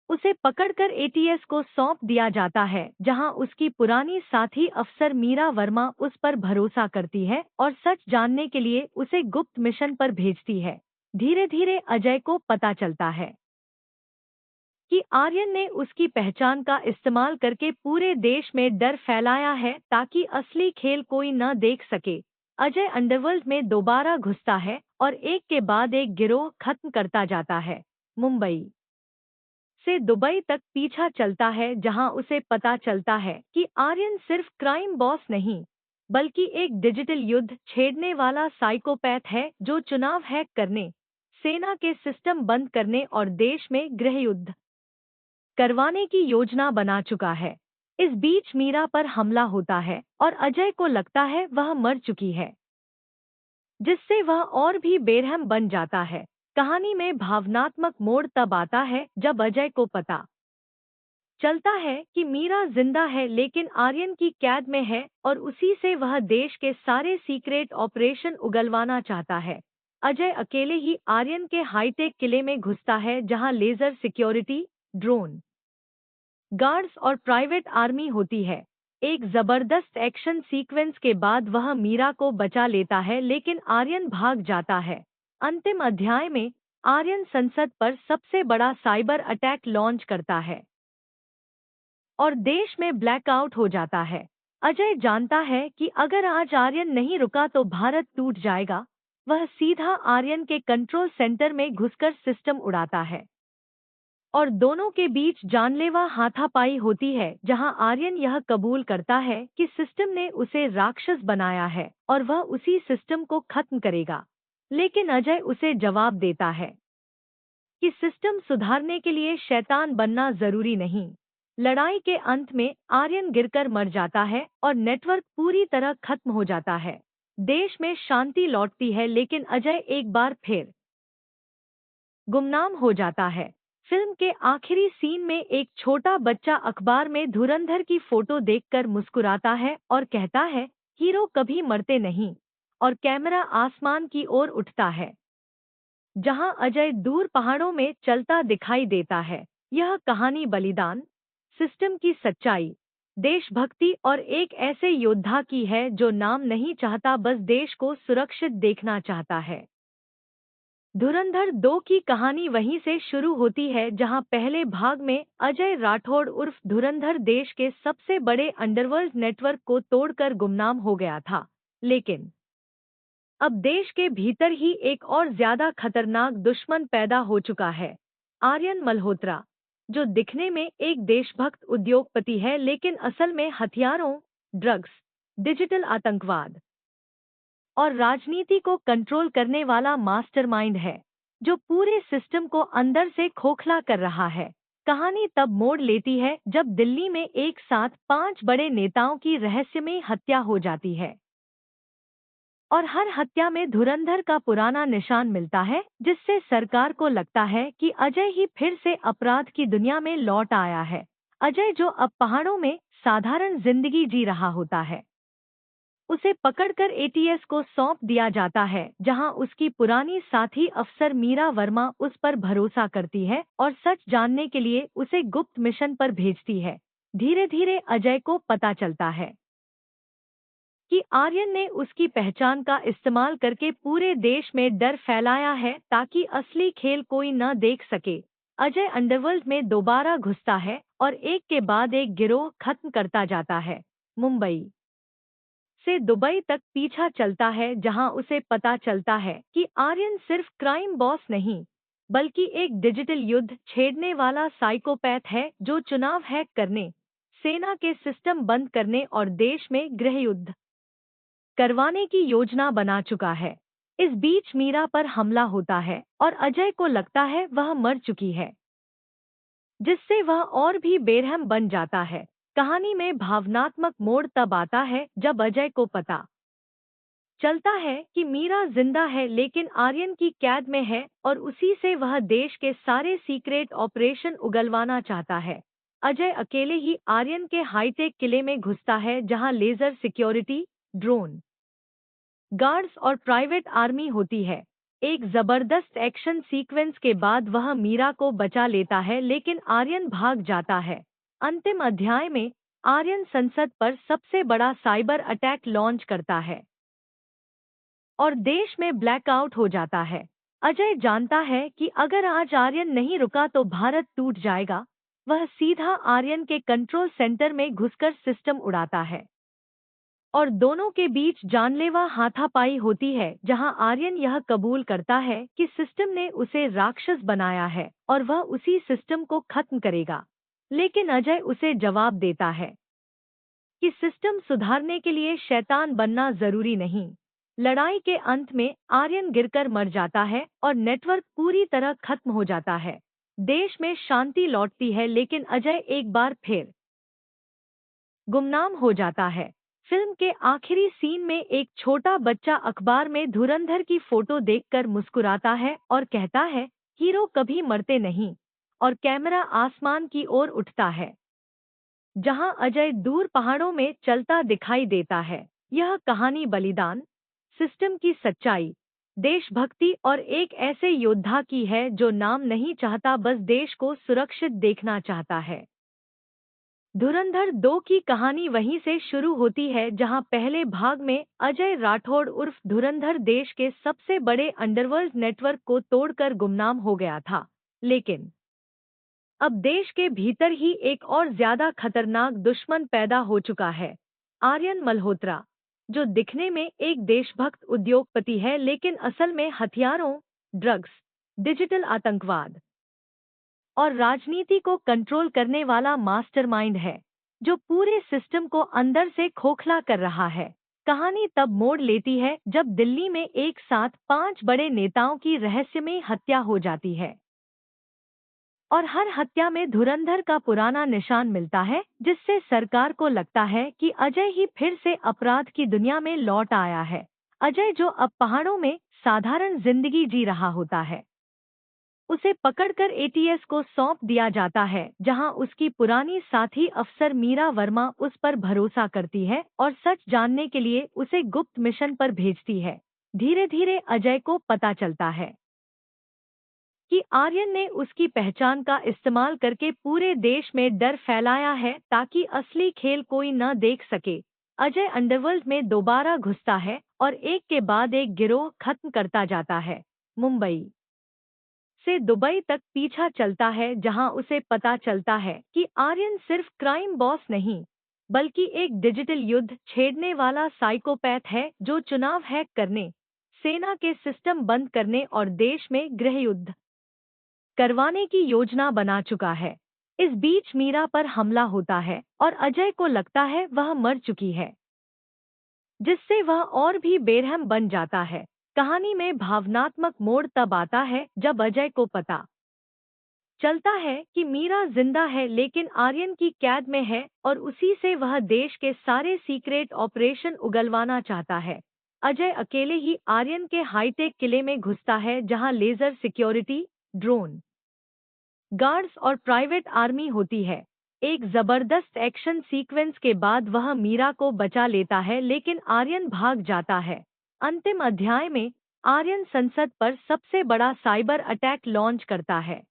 उसे पकड़कर एटीएस को सौंप दिया जाता है, जहां उसकी पुरानी साथी अफसर मीरा वर्मा उस पर भरोसा करती है और सच जानने के लिए उसे गुप्त मिशन पर भेजती है। धीरे धीरे अजय को पता चलता है कि आर्यन ने उसकी पहचान का इस्तेमाल करके पूरे देश में डर फैलाया है ताकि असली खेल कोई न देख सके। अजय अंडरवर्ल्ड में दोबारा घुसता है और एक के बाद एक गिरोह खत्म करता जाता है। मुंबई से दुबई तक पीछा चलता है, जहां उसे पता चलता है कि आर्यन सिर्फ क्राइम बॉस नहीं बल्कि एक डिजिटल युद्ध छेड़ने वाला साइकोपैथ है जो चुनाव हैक करने, सेना के सिस्टम बंद करने और देश में गृह युद्ध करवाने की योजना बना चुका है। इस बीच मीरा पर हमला होता है और अजय को लगता है वह मर चुकी है, जिससे वह और भी बेरहम बन जाता है। कहानी में भावनात्मक मोड़ तब आता है जब अजय को पता चलता है कि मीरा जिंदा है लेकिन आर्यन की कैद में है और उसी से वह देश के सारे सीक्रेट ऑपरेशन उगलवाना चाहता है। अजय अकेले ही आर्यन के हाईटेक किले में घुसता है, जहां लेजर सिक्योरिटी, ड्रोन गार्ड्स और प्राइवेट आर्मी होती है। एक जबरदस्त एक्शन सीक्वेंस के बाद वह मीरा को बचा लेता है लेकिन आर्यन भाग जाता है। अंतिम अध्याय में आर्यन संसद पर सबसे बड़ा साइबर अटैक लॉन्च करता है और देश में ब्लैकआउट हो जाता है। अजय जानता है कि अगर आज आर्यन नहीं रुका तो भारत टूट जाएगा। वह सीधा आर्यन के कंट्रोल सेंटर में घुसकर सिस्टम उड़ाता है और दोनों के बीच जानलेवा हाथापाई होती है, जहां आर्यन यह कबूल करता है कि सिस्टम ने उसे राक्षस बनाया है और वह उसी सिस्टम को खत्म करेगा। लेकिन अजय उसे जवाब देता है कि सिस्टम सुधारने के लिए शैतान बनना जरूरी नहीं। लड़ाई के अंत में आर्यन गिरकर मर जाता है और नेटवर्क पूरी तरह खत्म हो जाता है। देश में शांति लौटती है लेकिन अजय एक बार फिर गुमनाम हो जाता है। फिल्म के आखिरी सीन में एक छोटा बच्चा अखबार में धुरंधर की फोटो देखकर मुस्कुराता है और कहता है, हीरो कभी मरते नहीं। और कैमरा आसमान की ओर उठता है, जहां अजय दूर पहाड़ों में चलता दिखाई देता है। यह कहानी बलिदान, सिस्टम की सच्चाई, देशभक्ति और एक ऐसे योद्धा की है जो नाम नहीं चाहता, बस देश को सुरक्षित देखना चाहता है। धुरंधर 2 की कहानी वहीं से शुरू होती है, जहां पहले भाग में अजय राठौड़ उर्फ धुरंधर देश के सबसे बड़े अंडरवर्ल्ड नेटवर्क को तोड़कर गुमनाम हो गया था। लेकिन अब देश के भीतर ही एक और ज्यादा खतरनाक दुश्मन पैदा हो चुका है, आर्यन मल्होत्रा, जो दिखने में एक देशभक्त उद्योगपति है लेकिन असल में हथियारों, ड्रग्स, डिजिटल आतंकवाद और राजनीति को कंट्रोल करने वाला मास्टरमाइंड है, जो पूरे सिस्टम को अंदर से खोखला कर रहा है। कहानी तब मोड़ लेती है जब दिल्ली में एक साथ 5 बड़े नेताओं की रहस्यमयी हत्या हो जाती है और हर हत्या में धुरंधर का पुराना निशान मिलता है, जिससे सरकार को लगता है कि अजय ही फिर से अपराध की दुनिया में लौट आया है। अजय, जो अब पहाड़ों में साधारण जिंदगी जी रहा होता है, उसे पकड़कर एटीएस को सौंप दिया जाता है, जहां उसकी पुरानी साथी अफसर मीरा वर्मा उस पर भरोसा करती है और सच जानने के लिए उसे गुप्त मिशन पर भेजती है। धीरे धीरे अजय को पता चलता है कि आर्यन ने उसकी पहचान का इस्तेमाल करके पूरे देश में डर फैलाया है ताकि असली खेल कोई न देख सके। अजय अंडरवर्ल्ड में दोबारा घुसता है और एक के बाद एक गिरोह खत्म करता जाता है। मुंबई से दुबई तक पीछा चलता है, जहां उसे पता चलता है कि आर्यन सिर्फ क्राइम बॉस नहीं बल्कि एक डिजिटल युद्ध छेड़ने वाला साइकोपैथ है जो चुनाव हैक करने, सेना के सिस्टम बंद करने और देश में गृह युद्ध करवाने की योजना बना चुका है। इस बीच मीरा पर हमला होता है और अजय को लगता है वह मर चुकी है, जिससे वह और भी बेरहम बन जाता है। कहानी में भावनात्मक मोड़ तब आता है जब अजय को पता चलता है कि मीरा जिंदा है लेकिन आर्यन की कैद में है और उसी से वह देश के सारे सीक्रेट ऑपरेशन उगलवाना चाहता है। अजय अकेले ही आर्यन के हाईटेक किले में घुसता है, जहां लेजर सिक्योरिटी, ड्रोन गार्ड्स और प्राइवेट आर्मी होती है। एक जबरदस्त एक्शन सीक्वेंस के बाद वह मीरा को बचा लेता है लेकिन आर्यन भाग जाता है। अंतिम अध्याय में आर्यन संसद पर सबसे बड़ा साइबर अटैक लॉन्च करता है और देश में ब्लैकआउट हो जाता है। अजय जानता है कि अगर आज आर्यन नहीं रुका तो भारत टूट जाएगा। वह सीधा आर्यन के कंट्रोल सेंटर में घुसकर सिस्टम उड़ाता है और दोनों के बीच जानलेवा हाथापाई होती है, जहां आर्यन यह कबूल करता है कि सिस्टम ने उसे राक्षस बनाया है और वह उसी सिस्टम को खत्म करेगा। लेकिन अजय उसे जवाब देता है कि सिस्टम सुधारने के लिए शैतान बनना जरूरी नहीं। लड़ाई के अंत में आर्यन गिरकर मर जाता है और नेटवर्क पूरी तरह खत्म हो जाता है। देश में शांति लौटती है, लेकिन अजय एक बार फिर गुमनाम हो जाता है। फिल्म के आखिरी सीन में एक छोटा बच्चा अखबार में धुरंधर की फोटो देखकर मुस्कुराता है और कहता है, हीरो कभी मरते नहीं। और कैमरा आसमान की ओर उठता है, जहां अजय दूर पहाड़ों में चलता दिखाई देता है। यह कहानी बलिदान, सिस्टम की सच्चाई, देशभक्ति और एक ऐसे योद्धा की है जो नाम नहीं चाहता, बस देश को सुरक्षित देखना चाहता है। धुरंधर 2 की कहानी वहीं से शुरू होती है, जहां पहले भाग में अजय राठौड़ उर्फ धुरंधर देश के सबसे बड़े अंडरवर्ल्ड नेटवर्क को तोड़कर गुमनाम हो गया था। लेकिन अब देश के भीतर ही एक और ज्यादा खतरनाक दुश्मन पैदा हो चुका है, आर्यन मल्होत्रा, जो दिखने में एक देशभक्त उद्योगपति है, लेकिन असल में हथियारों, ड्रग्स, डिजिटल आतंकवाद और राजनीति को कंट्रोल करने वाला मास्टरमाइंड है, जो पूरे सिस्टम को अंदर से खोखला कर रहा है। कहानी तब मोड़ लेती है जब दिल्ली में एक साथ 5 बड़े नेताओं की रहस्यमय हत्या हो जाती है और हर हत्या में धुरंधर का पुराना निशान मिलता है, जिससे सरकार को लगता है कि अजय ही फिर से अपराध की दुनिया में लौट आया है। अजय, जो अब पहाड़ों में साधारण जिंदगी जी रहा होता है, उसे पकड़कर एटीएस को सौंप दिया जाता है, जहां उसकी पुरानी साथी अफसर मीरा वर्मा उस पर भरोसा करती है और सच जानने के लिए उसे गुप्त मिशन पर भेजती है। धीरे धीरे अजय को पता चलता है कि आर्यन ने उसकी पहचान का इस्तेमाल करके पूरे देश में डर फैलाया है, ताकि असली खेल कोई न देख सके। अजय अंडरवर्ल्ड में दोबारा घुसता है और एक के बाद एक गिरोह खत्म करता जाता है। मुंबई से दुबई तक पीछा चलता है, जहां उसे पता चलता है कि आर्यन सिर्फ क्राइम बॉस नहीं, बल्कि एक डिजिटल युद्ध छेड़ने वाला साइकोपैथ है, जो चुनाव हैक करने, सेना के सिस्टम बंद करने और देश में गृह युद्ध करवाने की योजना बना चुका है। इस बीच मीरा पर हमला होता है और अजय को लगता है वह मर चुकी है, जिससे वह और भी बेरहम बन जाता है। कहानी में भावनात्मक मोड़ तब आता है जब अजय को पता चलता है कि मीरा जिंदा है, लेकिन आर्यन की कैद में है और उसी से वह देश के सारे सीक्रेट ऑपरेशन उगलवाना चाहता है। अजय अकेले ही आर्यन के हाईटेक किले में घुसता है, जहां लेजर सिक्योरिटी, ड्रोन गार्ड्स और प्राइवेट आर्मी होती है। एक जबरदस्त एक्शन सीक्वेंस के बाद वह मीरा को बचा लेता है, लेकिन आर्यन भाग जाता है। अंतिम अध्याय में आर्यन संसद पर सबसे बड़ा साइबर अटैक लॉन्च करता है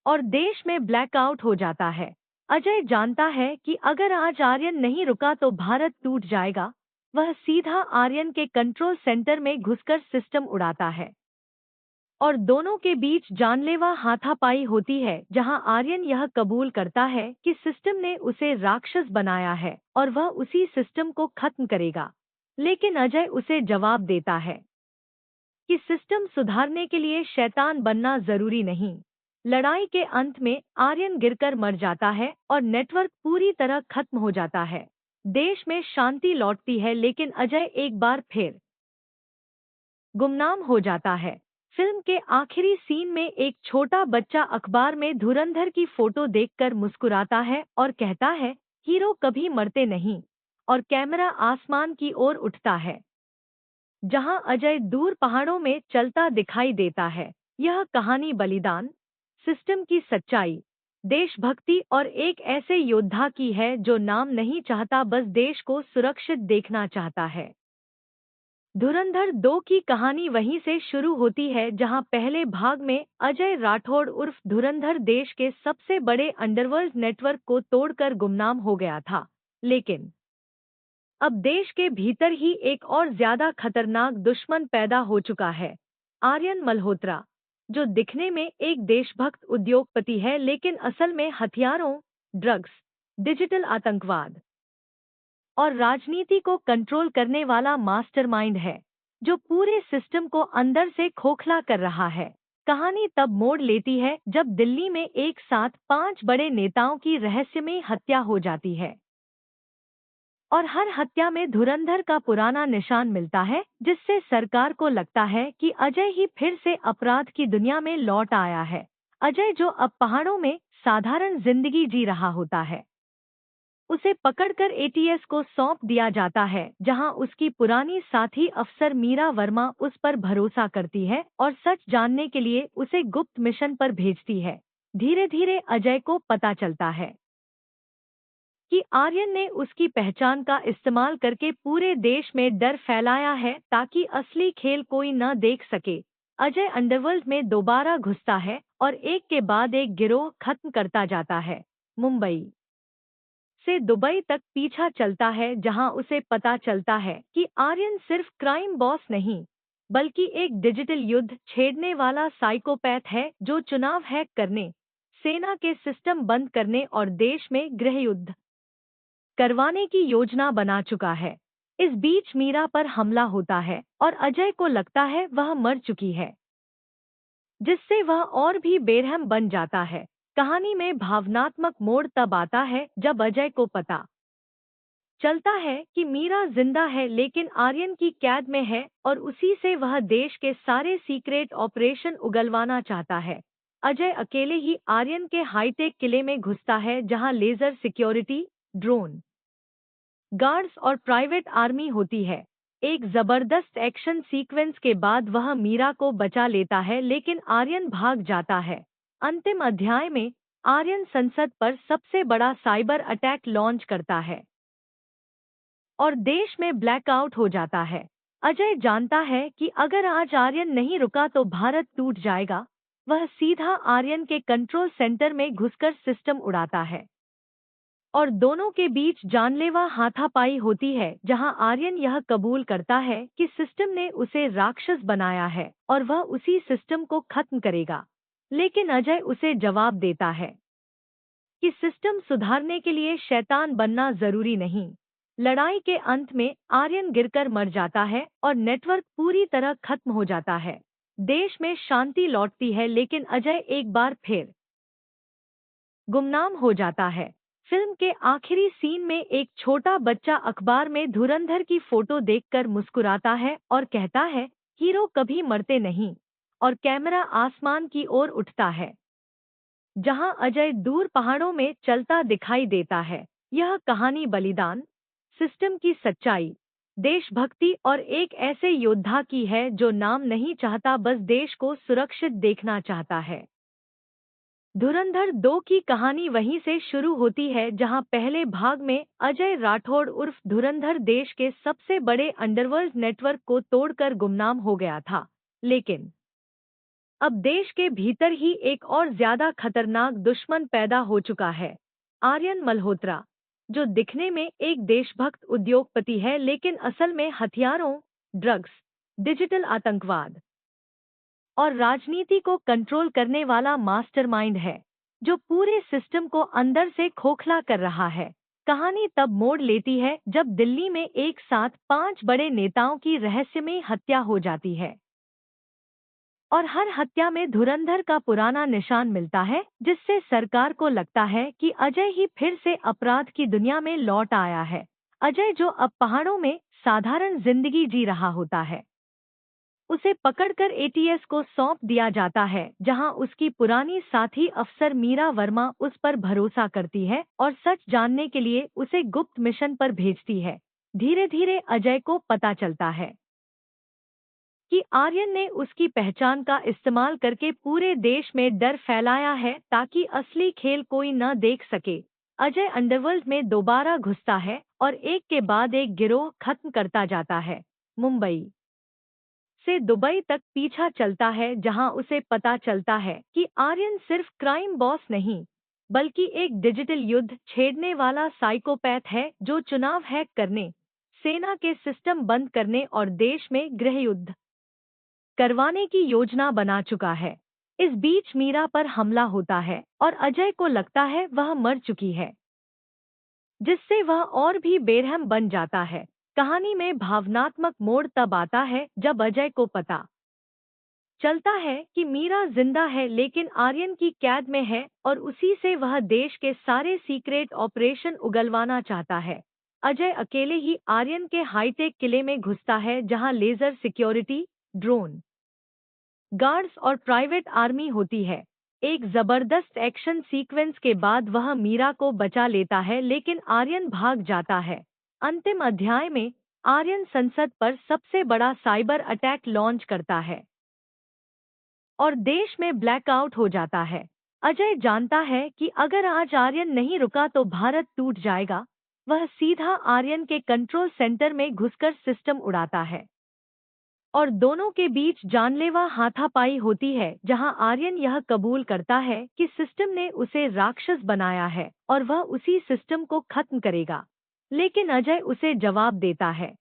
और देश में ब्लैकआउट हो जाता है। अजय जानता है कि अगर आज आर्यन नहीं रुका तो भारत टूट जाएगा। वह सीधा आर्यन के कंट्रोल सेंटर में घुसकर सिस्टम उड़ाता है और दोनों के बीच जानलेवा हाथापाई होती है, जहां आर्यन यह कबूल करता है कि सिस्टम ने उसे राक्षस बनाया है और वह उसी सिस्टम को खत्म करेगा। लेकिन अजय उसे जवाब देता है कि सिस्टम सुधारने के लिए शैतान बनना जरूरी नहीं। लड़ाई के अंत में आर्यन गिरकर मर जाता है और नेटवर्क पूरी तरह खत्म हो जाता है। देश में शांति लौटती है, लेकिन अजय एक बार फिर गुमनाम हो जाता है। फिल्म के आखिरी सीन में एक छोटा बच्चा अखबार में धुरंधर की फोटो देखकर मुस्कुराता है और कहता है, हीरो कभी मरते नहीं। और कैमरा आसमान की ओर उठता है, जहां अजय दूर पहाड़ों में चलता दिखाई देता है। यह कहानी बलिदान, सिस्टम की सच्चाई, देशभक्ति और एक ऐसे योद्धा की है जो नाम नहीं चाहता, बस देश को सुरक्षित देखना चाहता है। धुरंधर 2 की कहानी वहीं से शुरू होती है, जहां पहले भाग में अजय राठौड़ उर्फ धुरंधर देश के सबसे बड़े अंडरवर्ल्ड नेटवर्क को तोड़कर गुमनाम हो गया था। लेकिन अब देश के भीतर ही एक और ज्यादा खतरनाक दुश्मन पैदा हो चुका है, आर्यन मल्होत्रा, जो दिखने में एक देशभक्त उद्योगपति है, लेकिन असल में हथियारों, ड्रग्स, डिजिटल आतंकवाद और राजनीति को कंट्रोल करने वाला मास्टरमाइंड है, जो पूरे सिस्टम को अंदर से खोखला कर रहा है। कहानी तब मोड़ लेती है जब दिल्ली में एक साथ 5 बड़े नेताओं की रहस्यमयी हत्या हो जाती है और हर हत्या में धुरंधर का पुराना निशान मिलता है, जिससे सरकार को लगता है कि अजय ही फिर से अपराध की दुनिया में लौट आया है। अजय, जो अब पहाड़ों में साधारण जिंदगी जी रहा होता है, उसे पकड़कर एटीएस को सौंप दिया जाता है, जहां उसकी पुरानी साथी अफसर मीरा वर्मा उस पर भरोसा करती है और सच जानने के लिए उसे गुप्त मिशन पर भेजती है। धीरे धीरे अजय को पता चलता है कि आर्यन ने उसकी पहचान का इस्तेमाल करके पूरे देश में डर फैलाया है ताकि असली खेल कोई न देख सके। अजय अंडरवर्ल्ड में दोबारा घुसता है और एक के बाद एक गिरोह खत्म करता जाता है। मुंबई से दुबई तक पीछा चलता है, जहां उसे पता चलता है कि आर्यन सिर्फ क्राइम बॉस नहीं, बल्कि एक डिजिटल युद्ध छेड़ने वाला साइकोपैथ है, जो चुनाव हैक करने, सेना के सिस्टम बंद करने और देश में गृह युद्ध करवाने की योजना बना चुका है। इस बीच मीरा पर हमला होता है और अजय को लगता है वह मर चुकी है, जिससे वह और भी बेरहम बन जाता है। कहानी में भावनात्मक मोड़ तब आता है जब अजय को पता चलता है कि मीरा जिंदा है लेकिन आर्यन की कैद में है और उसी से वह देश के सारे सीक्रेट ऑपरेशन उगलवाना चाहता है। अजय अकेले ही आर्यन के हाईटेक किले में घुसता है, जहां लेजर सिक्योरिटी, ड्रोन गार्ड्स और प्राइवेट आर्मी होती है। एक जबरदस्त एक्शन सीक्वेंस के बाद वह मीरा को बचा लेता है, लेकिन आर्यन भाग जाता है। अंतिम अध्याय में आर्यन संसद पर सबसे बड़ा साइबर अटैक लॉन्च करता है और देश में ब्लैकआउट हो जाता है। अजय जानता है कि अगर आज आर्यन नहीं रुका तो भारत टूट जाएगा। वह सीधा आर्यन के कंट्रोल सेंटर में घुसकर सिस्टम उड़ाता है और दोनों के बीच जानलेवा हाथापाई होती है, जहां आर्यन यह कबूल करता है कि सिस्टम ने उसे राक्षस बनाया है और वह उसी सिस्टम को खत्म करेगा। लेकिन अजय उसे जवाब देता है कि सिस्टम सुधारने के लिए शैतान बनना जरूरी नहीं। लड़ाई के अंत में आर्यन गिरकर मर जाता है और नेटवर्क पूरी तरह खत्म हो जाता है। देश में शांति लौटती है, लेकिन अजय एक बार फिर गुमनाम हो जाता है। फिल्म के आखिरी सीन में एक छोटा बच्चा अखबार में धुरंधर की फोटो देखकर मुस्कुराता है और कहता है, हीरो कभी मरते नहीं। और कैमरा आसमान की ओर उठता है, जहां अजय दूर पहाड़ों में चलता दिखाई देता है। यह कहानी बलिदान, सिस्टम की सच्चाई, देशभक्ति और एक ऐसे योद्धा की है जो नाम नहीं चाहता, बस देश को सुरक्षित देखना चाहता है। धुरंधर 2 की कहानी वहीं से शुरू होती है, जहां पहले भाग में अजय राठौड़ उर्फ धुरंधर देश के सबसे बड़े अंडरवर्ल्ड नेटवर्क को तोड़कर गुमनाम हो गया था। लेकिन अब देश के भीतर ही एक और ज्यादा खतरनाक दुश्मन पैदा हो चुका है, आर्यन मल्होत्रा, जो दिखने में एक देशभक्त उद्योगपति है, लेकिन असल में हथियारों, ड्रग्स, डिजिटल आतंकवाद और राजनीति को कंट्रोल करने वाला मास्टरमाइंड है, जो पूरे सिस्टम को अंदर से खोखला कर रहा है। कहानी तब मोड़ लेती है जब दिल्ली में एक साथ 5 बड़े नेताओं की रहस्यमयी हत्या हो जाती है और हर हत्या में धुरंधर का पुराना निशान मिलता है, जिससे सरकार को लगता है कि अजय ही फिर से अपराध की दुनिया में लौट आया है। अजय, जो अब पहाड़ों में साधारण जिंदगी जी रहा होता है, उसे पकड़कर एटीएस को सौंप दिया जाता है, जहां उसकी पुरानी साथी अफसर मीरा वर्मा उस पर भरोसा करती है और सच जानने के लिए उसे गुप्त मिशन पर भेजती है। धीरे धीरे अजय को पता चलता है कि आर्यन ने उसकी पहचान का इस्तेमाल करके पूरे देश में डर फैलाया है ताकि असली खेल कोई न देख सके। अजय अंडरवर्ल्ड में दोबारा घुसता है और एक के बाद एक गिरोह खत्म करता जाता है। मुंबई से दुबई तक पीछा चलता है, जहां उसे पता चलता है कि आर्यन सिर्फ क्राइम बॉस नहीं, बल्कि एक डिजिटल युद्ध छेड़ने वाला साइकोपैथ है, जो चुनाव हैक करने, सेना के सिस्टम बंद करने और देश में गृह युद्ध करवाने की योजना बना चुका है। इस बीच मीरा पर हमला होता है और अजय को लगता है वह मर चुकी है, जिससे वह और भी बेरहम बन जाता है। कहानी में भावनात्मक मोड़ तब आता है जब अजय को पता चलता है कि मीरा जिंदा है लेकिन आर्यन की कैद में है और उसी से वह देश के सारे सीक्रेट ऑपरेशन उगलवाना चाहता है। अजय अकेले ही आर्यन के हाईटेक किले में घुसता है जहां लेजर सिक्योरिटी, ड्रोन गार्ड्स और प्राइवेट आर्मी होती है। एक जबरदस्त एक्शन सीक्वेंस के बाद वह मीरा को बचा लेता है लेकिन आर्यन भाग जाता है। अंतिम अध्याय में आर्यन संसद पर सबसे बड़ा साइबर अटैक लॉन्च करता है और देश में ब्लैकआउट हो जाता है। अजय जानता है कि अगर आज आर्यन नहीं रुका तो भारत टूट जाएगा। वह सीधा आर्यन के कंट्रोल सेंटर में घुसकर सिस्टम उड़ाता है और दोनों के बीच जानलेवा हाथापाई होती है जहां आर्यन यह कबूल करता है कि सिस्टम ने उसे राक्षस बनाया है और वह उसी सिस्टम को खत्म करेगा। लेकिन अजय उसे जवाब देता है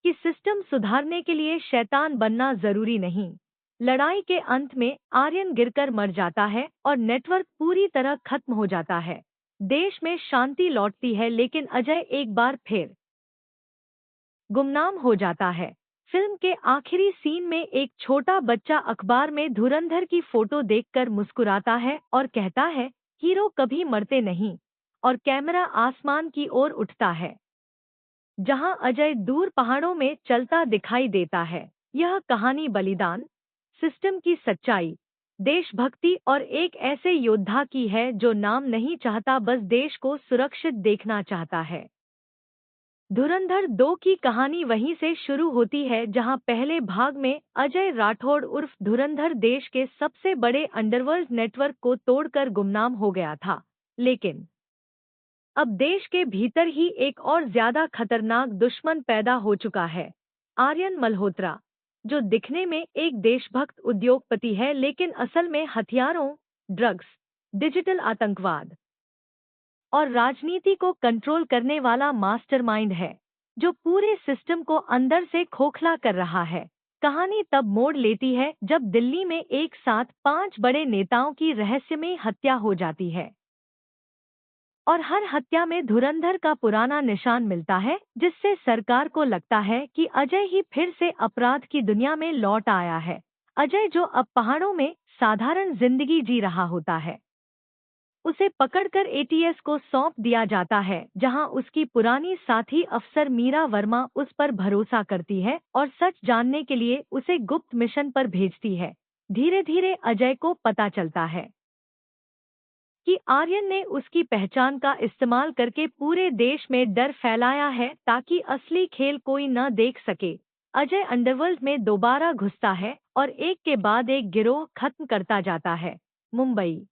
कि सिस्टम सुधारने के लिए शैतान बनना जरूरी नहीं। लड़ाई के अंत में आर्यन गिरकर मर जाता है और नेटवर्क पूरी तरह खत्म हो जाता है। देश में शांति लौटती है लेकिन अजय एक बार फिर गुमनाम हो जाता है। फिल्म के आखिरी सीन में एक छोटा बच्चा अखबार में धुरंधर की फोटो देखकर मुस्कुराता है और कहता है, हीरो कभी मरते नहीं। और कैमरा आसमान की ओर उठता है जहां अजय दूर पहाड़ों में चलता दिखाई देता है। यह कहानी बलिदान, सिस्टम की सच्चाई, देशभक्ति और एक ऐसे योद्धा की है जो नाम नहीं चाहता, बस देश को सुरक्षित देखना चाहता है। धुरंधर 2 की कहानी वहीं से शुरू होती है जहां पहले भाग में अजय राठौड़ उर्फ धुरंधर देश के सबसे बड़े अंडरवर्ल्ड नेटवर्क को तोड़कर गुमनाम हो गया था। लेकिन अब देश के भीतर ही एक और ज्यादा खतरनाक दुश्मन पैदा हो चुका है, आर्यन मल्होत्रा, जो दिखने में एक देशभक्त उद्योगपति है लेकिन असल में हथियारों, ड्रग्स, डिजिटल आतंकवाद और राजनीति को कंट्रोल करने वाला मास्टरमाइंड है, जो पूरे सिस्टम को अंदर से खोखला कर रहा है। कहानी तब मोड़ लेती है जब दिल्ली में एक साथ 5 बड़े नेताओं की रहस्यमय हत्या हो जाती है और हर हत्या में धुरंधर का पुराना निशान मिलता है, जिससे सरकार को लगता है कि अजय ही फिर से अपराध की दुनिया में लौट आया है। अजय, जो अब पहाड़ों में साधारण जिंदगी जी रहा होता है, उसे पकड़कर एटीएस को सौंप दिया जाता है जहां उसकी पुरानी साथी अफसर मीरा वर्मा उस पर भरोसा करती है और सच जानने के लिए उसे गुप्त मिशन पर भेजती है। धीरे धीरे अजय को पता चलता है कि आर्यन ने उसकी पहचान का इस्तेमाल करके पूरे देश में डर फैलाया है ताकि असली खेल कोई न देख सके। अजय अंडरवर्ल्ड में दोबारा घुसता है और एक के बाद एक गिरोह खत्म करता जाता है। मुंबई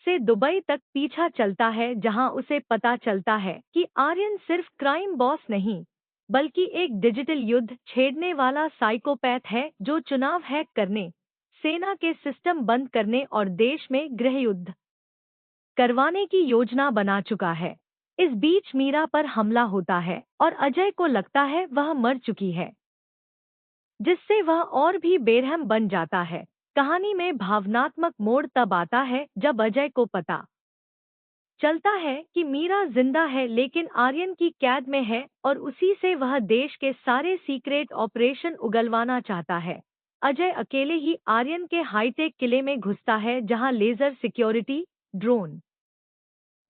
से दुबई तक पीछा चलता है जहां उसे पता चलता है कि आर्यन सिर्फ क्राइम बॉस नहीं, बल्कि एक डिजिटल युद्ध छेड़ने वाला साइकोपैथ है जो चुनाव हैक करने, सेना के सिस्टम बंद करने और देश में गृह युद्ध करवाने की योजना बना चुका है। इस बीच मीरा पर हमला होता है और अजय को लगता है वह मर चुकी है, जिससे वह और भी बेरहम बन जाता है। कहानी में भावनात्मक मोड़ तब आता है जब अजय को पता चलता है कि मीरा जिंदा है लेकिन आर्यन की कैद में है और उसी से वह देश के सारे सीक्रेट ऑपरेशन उगलवाना चाहता है। अजय अकेले ही आर्यन के हाईटेक किले में घुसता है जहां लेजर सिक्योरिटी, ड्रोन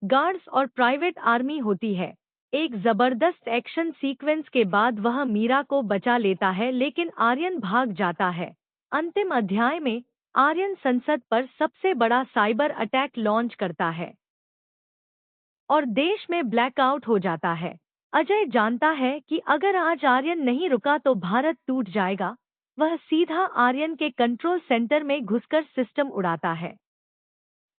गार्ड्स और प्राइवेट आर्मी होती है। एक जबरदस्त एक्शन सीक्वेंस के बाद वह मीरा को बचा लेता है लेकिन आर्यन भाग जाता है। अंतिम अध्याय में आर्यन संसद पर सबसे बड़ा साइबर अटैक लॉन्च करता है और देश में ब्लैकआउट हो जाता है। अजय जानता है कि अगर आज आर्यन नहीं रुका तो भारत टूट जाएगा। वह सीधा आर्यन के कंट्रोल सेंटर में घुसकर सिस्टम उड़ाता है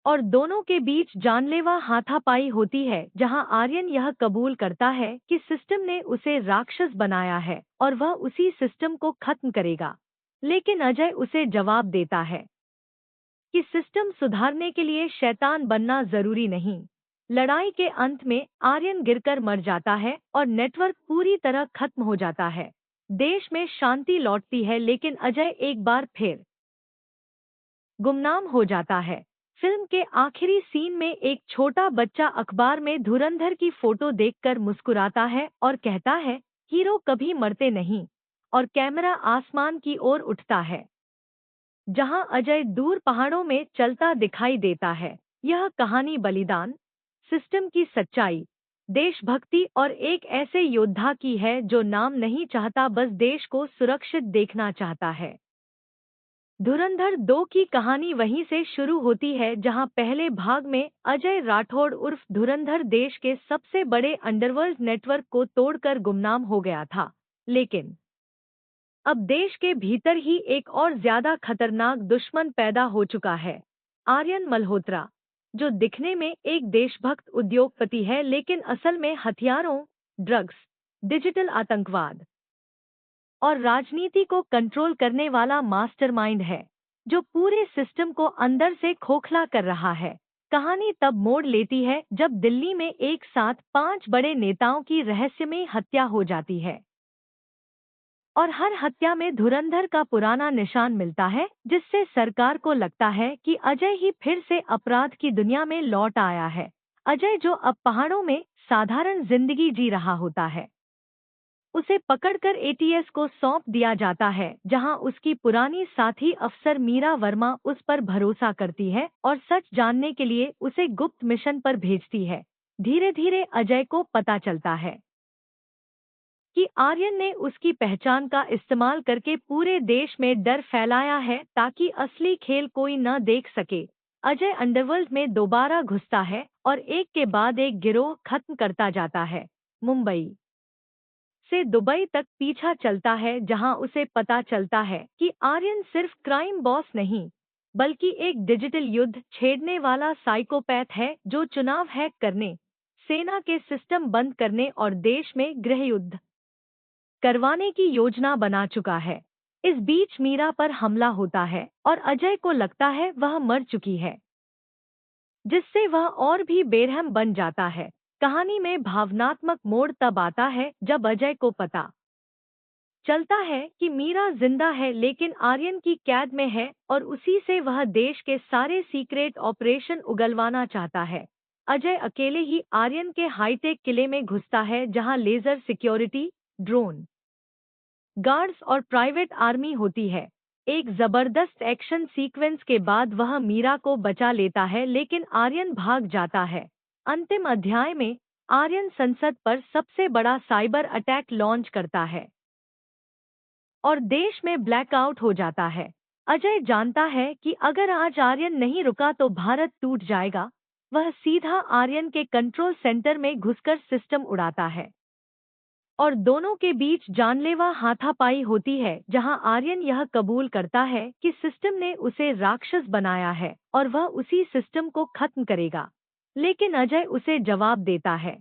और दोनों के बीच जानलेवा हाथापाई होती है जहां आर्यन यह कबूल करता है कि सिस्टम ने उसे राक्षस बनाया है और वह उसी सिस्टम को खत्म करेगा। लेकिन अजय उसे जवाब देता है कि सिस्टम सुधारने के लिए शैतान बनना जरूरी नहीं। लड़ाई के अंत में आर्यन गिरकर मर जाता है और नेटवर्क पूरी तरह खत्म हो जाता है। देश में शांति लौटती है लेकिन अजय एक बार फिर गुमनाम हो जाता है। फिल्म के आखिरी सीन में एक छोटा बच्चा अखबार में धुरंधर की फोटो देखकर मुस्कुराता है और कहता है, हीरो कभी मरते नहीं। और कैमरा आसमान की ओर उठता है, जहां अजय दूर पहाड़ों में चलता दिखाई देता है। यह कहानी बलिदान, सिस्टम की सच्चाई, देशभक्ति और एक ऐसे योद्धा की है जो नाम नहीं चाहता, बस देश को सुरक्षित देखना चाहता है। धुरंधर 2 की कहानी वहीं से शुरू होती है जहां पहले भाग में अजय राठौड़ उर्फ धुरंधर देश के सबसे बड़े अंडरवर्ल्ड नेटवर्क को तोड़कर गुमनाम हो गया था। लेकिन अब देश के भीतर ही एक और ज्यादा खतरनाक दुश्मन पैदा हो चुका है, आर्यन मल्होत्रा, जो दिखने में एक देशभक्त उद्योगपति है लेकिन असल में हथियारों, ड्रग्स, डिजिटल आतंकवाद और राजनीति को कंट्रोल करने वाला मास्टरमाइंड है, जो पूरे सिस्टम को अंदर से खोखला कर रहा है। कहानी तब मोड़ लेती है जब दिल्ली में एक साथ 5 बड़े नेताओं की रहस्यमयी हत्या हो जाती है और हर हत्या में धुरंधर का पुराना निशान मिलता है, जिससे सरकार को लगता है कि अजय ही फिर से अपराध की दुनिया में लौट आया है। अजय, जो अब पहाड़ों में साधारण जिंदगी जी रहा होता है, उसे पकड़कर एटीएस को सौंप दिया जाता है, जहां उसकी पुरानी साथी अफसर मीरा वर्मा उस पर भरोसा करती है और सच जानने के लिए उसे गुप्त मिशन पर भेजती है। धीरे धीरे अजय को पता चलता है कि आर्यन ने उसकी पहचान का इस्तेमाल करके पूरे देश में डर फैलाया है ताकि असली खेल कोई न देख सके। अजय अंडरवर्ल्ड में दोबारा घुसता है और एक के बाद एक गिरोह खत्म करता जाता है। मुंबई से दुबई तक पीछा चलता है, जहां उसे पता चलता है कि आर्यन सिर्फ क्राइम बॉस नहीं, बल्कि एक डिजिटल युद्ध छेड़ने वाला साइकोपैथ है जो चुनाव हैक करने, सेना के सिस्टम बंद करने और देश में गृह युद्ध करवाने की योजना बना चुका है। इस बीच मीरा पर हमला होता है और अजय को लगता है वह मर चुकी है, जिससे वह और भी बेरहम बन जाता है। कहानी में भावनात्मक मोड़ तब आता है जब अजय को पता चलता है कि मीरा जिंदा है लेकिन आर्यन की कैद में है और उसी से वह देश के सारे सीक्रेट ऑपरेशन उगलवाना चाहता है। अजय अकेले ही आर्यन के हाईटेक किले में घुसता है, जहां लेजर सिक्योरिटी, ड्रोन गार्ड्स और प्राइवेट आर्मी होती है। एक जबरदस्त एक्शन सीक्वेंस के बाद वह मीरा को बचा लेता है लेकिन आर्यन भाग जाता है। अंतिम अध्याय में आर्यन संसद पर सबसे बड़ा साइबर अटैक लॉन्च करता है और देश में ब्लैकआउट हो जाता है। अजय जानता है कि अगर आज आर्यन नहीं रुका तो भारत टूट जाएगा। वह सीधा आर्यन के कंट्रोल सेंटर में घुसकर सिस्टम उड़ाता है और दोनों के बीच जानलेवा हाथापाई होती है, जहां आर्यन यह कबूल करता है कि सिस्टम ने उसे राक्षस बनाया है और वह उसी सिस्टम को खत्म करेगा। लेकिन अजय उसे जवाब देता है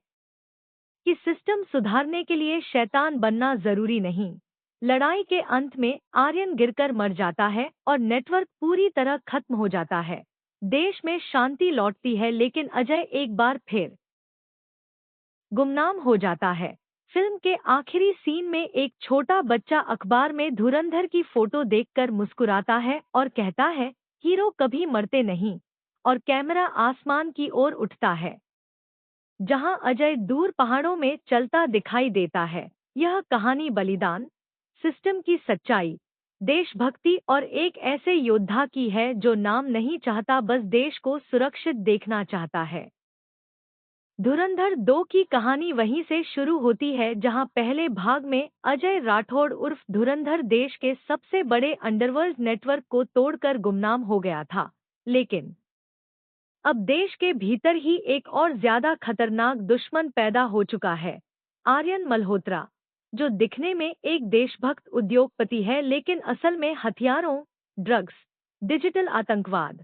कि सिस्टम सुधारने के लिए शैतान बनना जरूरी नहीं। लड़ाई के अंत में आर्यन गिरकर मर जाता है और नेटवर्क पूरी तरह खत्म हो जाता है। देश में शांति लौटती है लेकिन अजय एक बार फिर गुमनाम हो जाता है। फिल्म के आखिरी सीन में एक छोटा बच्चा अखबार में धुरंधर की फोटो देखकर मुस्कुराता है और कहता है, हीरो कभी मरते नहीं। और कैमरा आसमान की ओर उठता है, जहां अजय दूर पहाड़ों में चलता दिखाई देता है। यह कहानी बलिदान, सिस्टम की सच्चाई, देशभक्ति और एक ऐसे योद्धा की है जो नाम नहीं चाहता, बस देश को सुरक्षित देखना चाहता है। धुरंधर 2 की कहानी वहीं से शुरू होती है जहां पहले भाग में अजय राठौड़ उर्फ धुरंधर देश के सबसे बड़े अंडरवर्ल्ड नेटवर्क को तोड़कर गुमनाम हो गया था। लेकिन अब देश के भीतर ही एक और ज्यादा खतरनाक दुश्मन पैदा हो चुका है, आर्यन मल्होत्रा, जो दिखने में एक देशभक्त उद्योगपति है लेकिन असल में हथियारों, ड्रग्स, डिजिटल आतंकवाद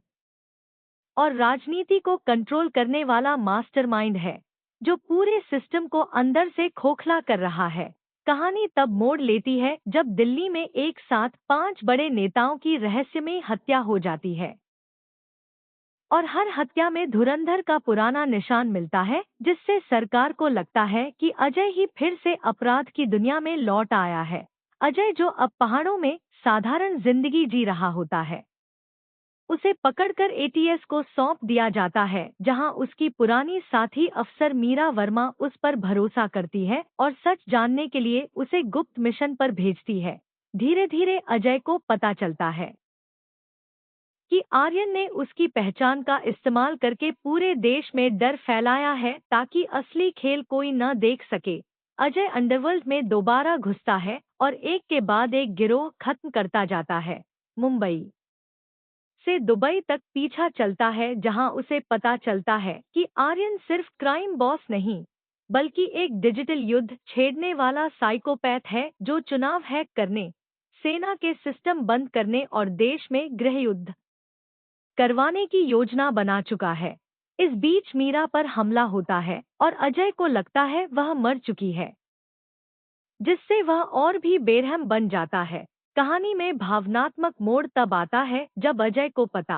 और राजनीति को कंट्रोल करने वाला मास्टरमाइंड है, जो पूरे सिस्टम को अंदर से खोखला कर रहा है। कहानी तब मोड़ लेती है जब दिल्ली में एक साथ 5 बड़े नेताओं की रहस्यमयी हत्या हो जाती है और हर हत्या में धुरंधर का पुराना निशान मिलता है, जिससे सरकार को लगता है कि अजय ही फिर से अपराध की दुनिया में लौट आया है। अजय, जो अब पहाड़ों में साधारण जिंदगी जी रहा होता है, उसे पकड़कर एटीएस को सौंप दिया जाता है, जहां उसकी पुरानी साथी अफसर मीरा वर्मा उस पर भरोसा करती है और सच जानने के लिए उसे गुप्त मिशन पर भेजती है। धीरे धीरे अजय को पता चलता है कि आर्यन ने उसकी पहचान का इस्तेमाल करके पूरे देश में डर फैलाया है ताकि असली खेल कोई न देख सके। अजय अंडरवर्ल्ड में दोबारा घुसता है और एक के बाद एक गिरोह खत्म करता जाता है। मुंबई से दुबई तक पीछा चलता है, जहां उसे पता चलता है कि आर्यन सिर्फ क्राइम बॉस नहीं, बल्कि एक डिजिटल युद्ध छेड़ने वाला साइकोपैथ है जो चुनाव हैक करने, सेना के सिस्टम बंद करने और देश में गृह युद्ध करवाने की योजना बना चुका है। इस बीच मीरा पर हमला होता है और अजय को लगता है वह मर चुकी है, जिससे वह और भी बेरहम बन जाता है। कहानी में भावनात्मक मोड़ तब आता है जब अजय को पता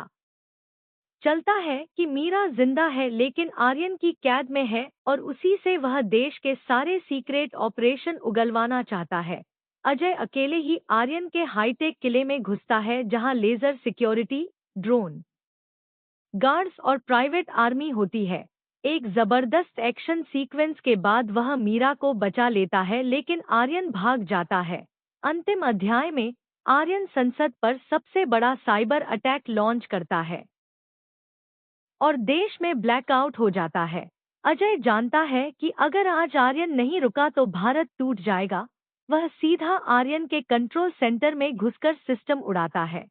चलता है कि मीरा जिंदा है लेकिन आर्यन की कैद में है और उसी से वह देश के सारे सीक्रेट ऑपरेशन उगलवाना चाहता है। अजय अकेले ही आर्यन के हाईटेक किले में घुसता है, जहां लेजर सिक्योरिटी, ड्रोन गार्ड्स और प्राइवेट आर्मी होती है। एक जबरदस्त एक्शन सीक्वेंस के बाद वह मीरा को बचा लेता है, लेकिन आर्यन भाग जाता है। अंतिम अध्याय में आर्यन संसद पर सबसे बड़ा साइबर अटैक लॉन्च करता है और देश में ब्लैकआउट हो जाता है। अजय जानता है कि अगर आज आर्यन नहीं रुका तो भारत टूट जाएगा। वह सीधा आर्यन के कंट्रोल सेंटर में घुसकर सिस्टम उड़ाता है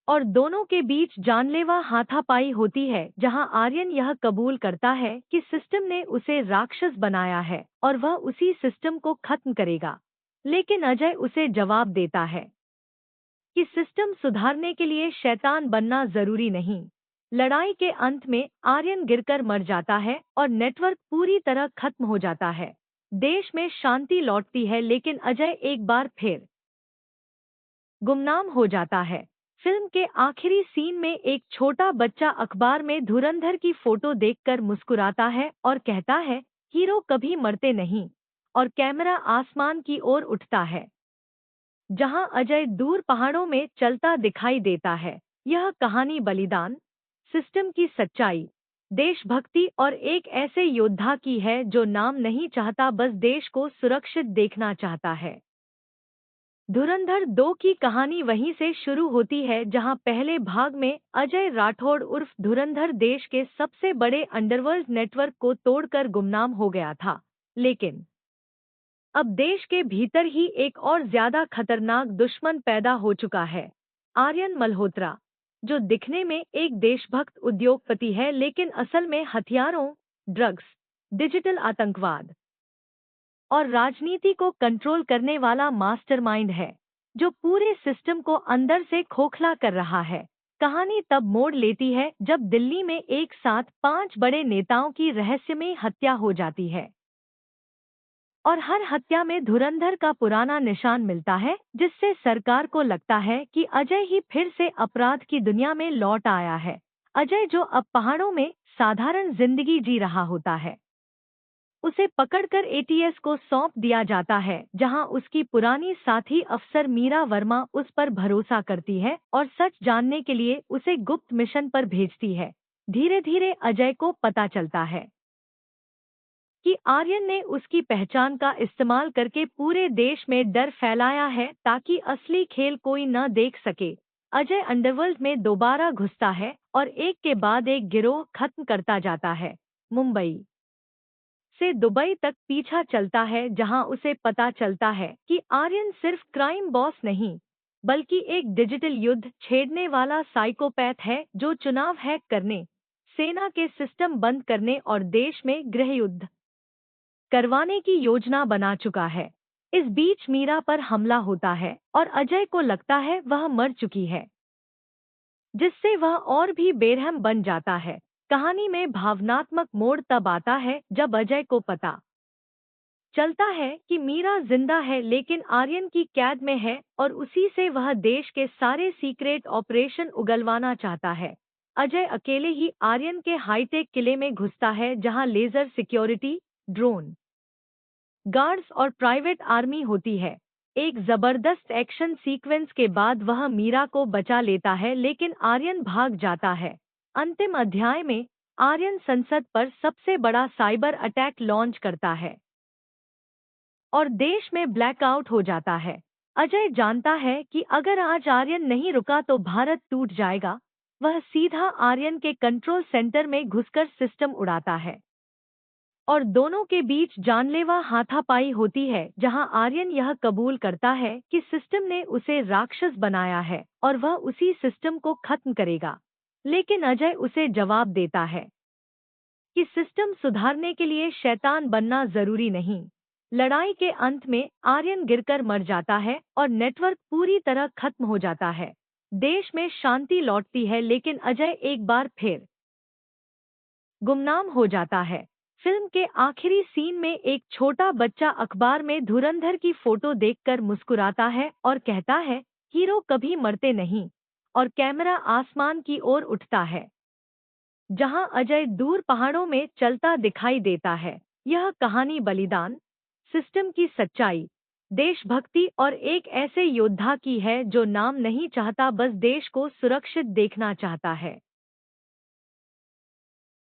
और दोनों के बीच जानलेवा हाथापाई होती है, जहां आर्यन यह कबूल करता है कि सिस्टम ने उसे राक्षस बनाया है और वह उसी सिस्टम को खत्म करेगा। लेकिन अजय उसे जवाब देता है कि सिस्टम सुधारने के लिए शैतान बनना जरूरी नहीं। लड़ाई के अंत में आर्यन गिरकर मर जाता है और नेटवर्क पूरी तरह खत्म हो जाता है। देश में शांति लौटती है, लेकिन अजय एक बार फिर गुमनाम हो जाता है। फिल्म के आखिरी सीन में एक छोटा बच्चा अखबार में धुरंधर की फोटो देखकर मुस्कुराता है और कहता है, हीरो कभी मरते नहीं। और कैमरा आसमान की ओर उठता है, जहां अजय दूर पहाड़ों में चलता दिखाई देता है। यह कहानी बलिदान, सिस्टम की सच्चाई, देशभक्ति और एक ऐसे योद्धा की है जो नाम नहीं चाहता, बस देश को सुरक्षित देखना चाहता है। धुरंधर 2 की कहानी वहीं से शुरू होती है, जहां पहले भाग में अजय राठौड़ उर्फ धुरंधर देश के सबसे बड़े अंडरवर्ल्ड नेटवर्क को तोड़कर गुमनाम हो गया था। लेकिन अब देश के भीतर ही एक और ज्यादा खतरनाक दुश्मन पैदा हो चुका है, आर्यन मल्होत्रा, जो दिखने में एक देशभक्त उद्योगपति है लेकिन असल में हथियारों, ड्रग्स, डिजिटल आतंकवाद और राजनीति को कंट्रोल करने वाला मास्टरमाइंड है, जो पूरे सिस्टम को अंदर से खोखला कर रहा है। कहानी तब मोड़ लेती है जब दिल्ली में एक साथ 5 बड़े नेताओं की रहस्यमयी हत्या हो जाती है और हर हत्या में धुरंधर का पुराना निशान मिलता है, जिससे सरकार को लगता है कि अजय ही फिर से अपराध की दुनिया में लौट आया है। अजय, जो अब पहाड़ों में साधारण जिंदगी जी रहा होता है, उसे पकड़कर एटीएस को सौंप दिया जाता है, जहां उसकी पुरानी साथी अफसर मीरा वर्मा उस पर भरोसा करती है और सच जानने के लिए उसे गुप्त मिशन पर भेजती है। धीरे धीरे अजय को पता चलता है कि आर्यन ने उसकी पहचान का इस्तेमाल करके पूरे देश में डर फैलाया है ताकि असली खेल कोई न देख सके। अजय अंडरवर्ल्ड में दोबारा घुसता है और एक के बाद एक गिरोह खत्म करता जाता है। मुंबई से दुबई तक पीछा चलता है, जहां उसे पता चलता है कि आर्यन सिर्फ क्राइम बॉस नहीं, बल्कि एक डिजिटल युद्ध छेड़ने वाला साइकोपैथ है जो चुनाव हैक करने, सेना के सिस्टम बंद करने और देश में गृह युद्ध करवाने की योजना बना चुका है। इस बीच मीरा पर हमला होता है और अजय को लगता है वह मर चुकी है, जिससे वह और भी बेरहम बन जाता है। कहानी में भावनात्मक मोड़ तब आता है जब अजय को पता चलता है कि मीरा जिंदा है लेकिन आर्यन की कैद में है और उसी से वह देश के सारे सीक्रेट ऑपरेशन उगलवाना चाहता है। अजय अकेले ही आर्यन के हाईटेक किले में घुसता है, जहां लेजर सिक्योरिटी, ड्रोन गार्ड्स और प्राइवेट आर्मी होती है। एक जबरदस्त एक्शन सीक्वेंस के बाद वह मीरा को बचा लेता है, लेकिन आर्यन भाग जाता है। अंतिम अध्याय में आर्यन संसद पर सबसे बड़ा साइबर अटैक लॉन्च करता है और देश में ब्लैकआउट हो जाता है। अजय जानता है कि अगर आज आर्यन नहीं रुका तो भारत टूट जाएगा। वह सीधा आर्यन के कंट्रोल सेंटर में घुसकर सिस्टम उड़ाता है और दोनों के बीच जानलेवा हाथापाई होती है, जहां आर्यन यह कबूल करता है कि सिस्टम ने उसे राक्षस बनाया है और वह उसी सिस्टम को खत्म करेगा। लेकिन अजय उसे जवाब देता है कि सिस्टम सुधारने के लिए शैतान बनना जरूरी नहीं। लड़ाई के अंत में आर्यन गिरकर मर जाता है और नेटवर्क पूरी तरह खत्म हो जाता है। देश में शांति लौटती है, लेकिन अजय एक बार फिर गुमनाम हो जाता है। फिल्म के आखिरी सीन में एक छोटा बच्चा अखबार में धुरंधर की फोटो देखकर मुस्कुराता है और कहता है, हीरो कभी मरते नहीं। और कैमरा आसमान की ओर उठता है, जहां अजय दूर पहाड़ों में चलता दिखाई देता है। यह कहानी बलिदान, सिस्टम की सच्चाई, देशभक्ति और एक ऐसे योद्धा की है जो नाम नहीं चाहता, बस देश को सुरक्षित देखना चाहता है।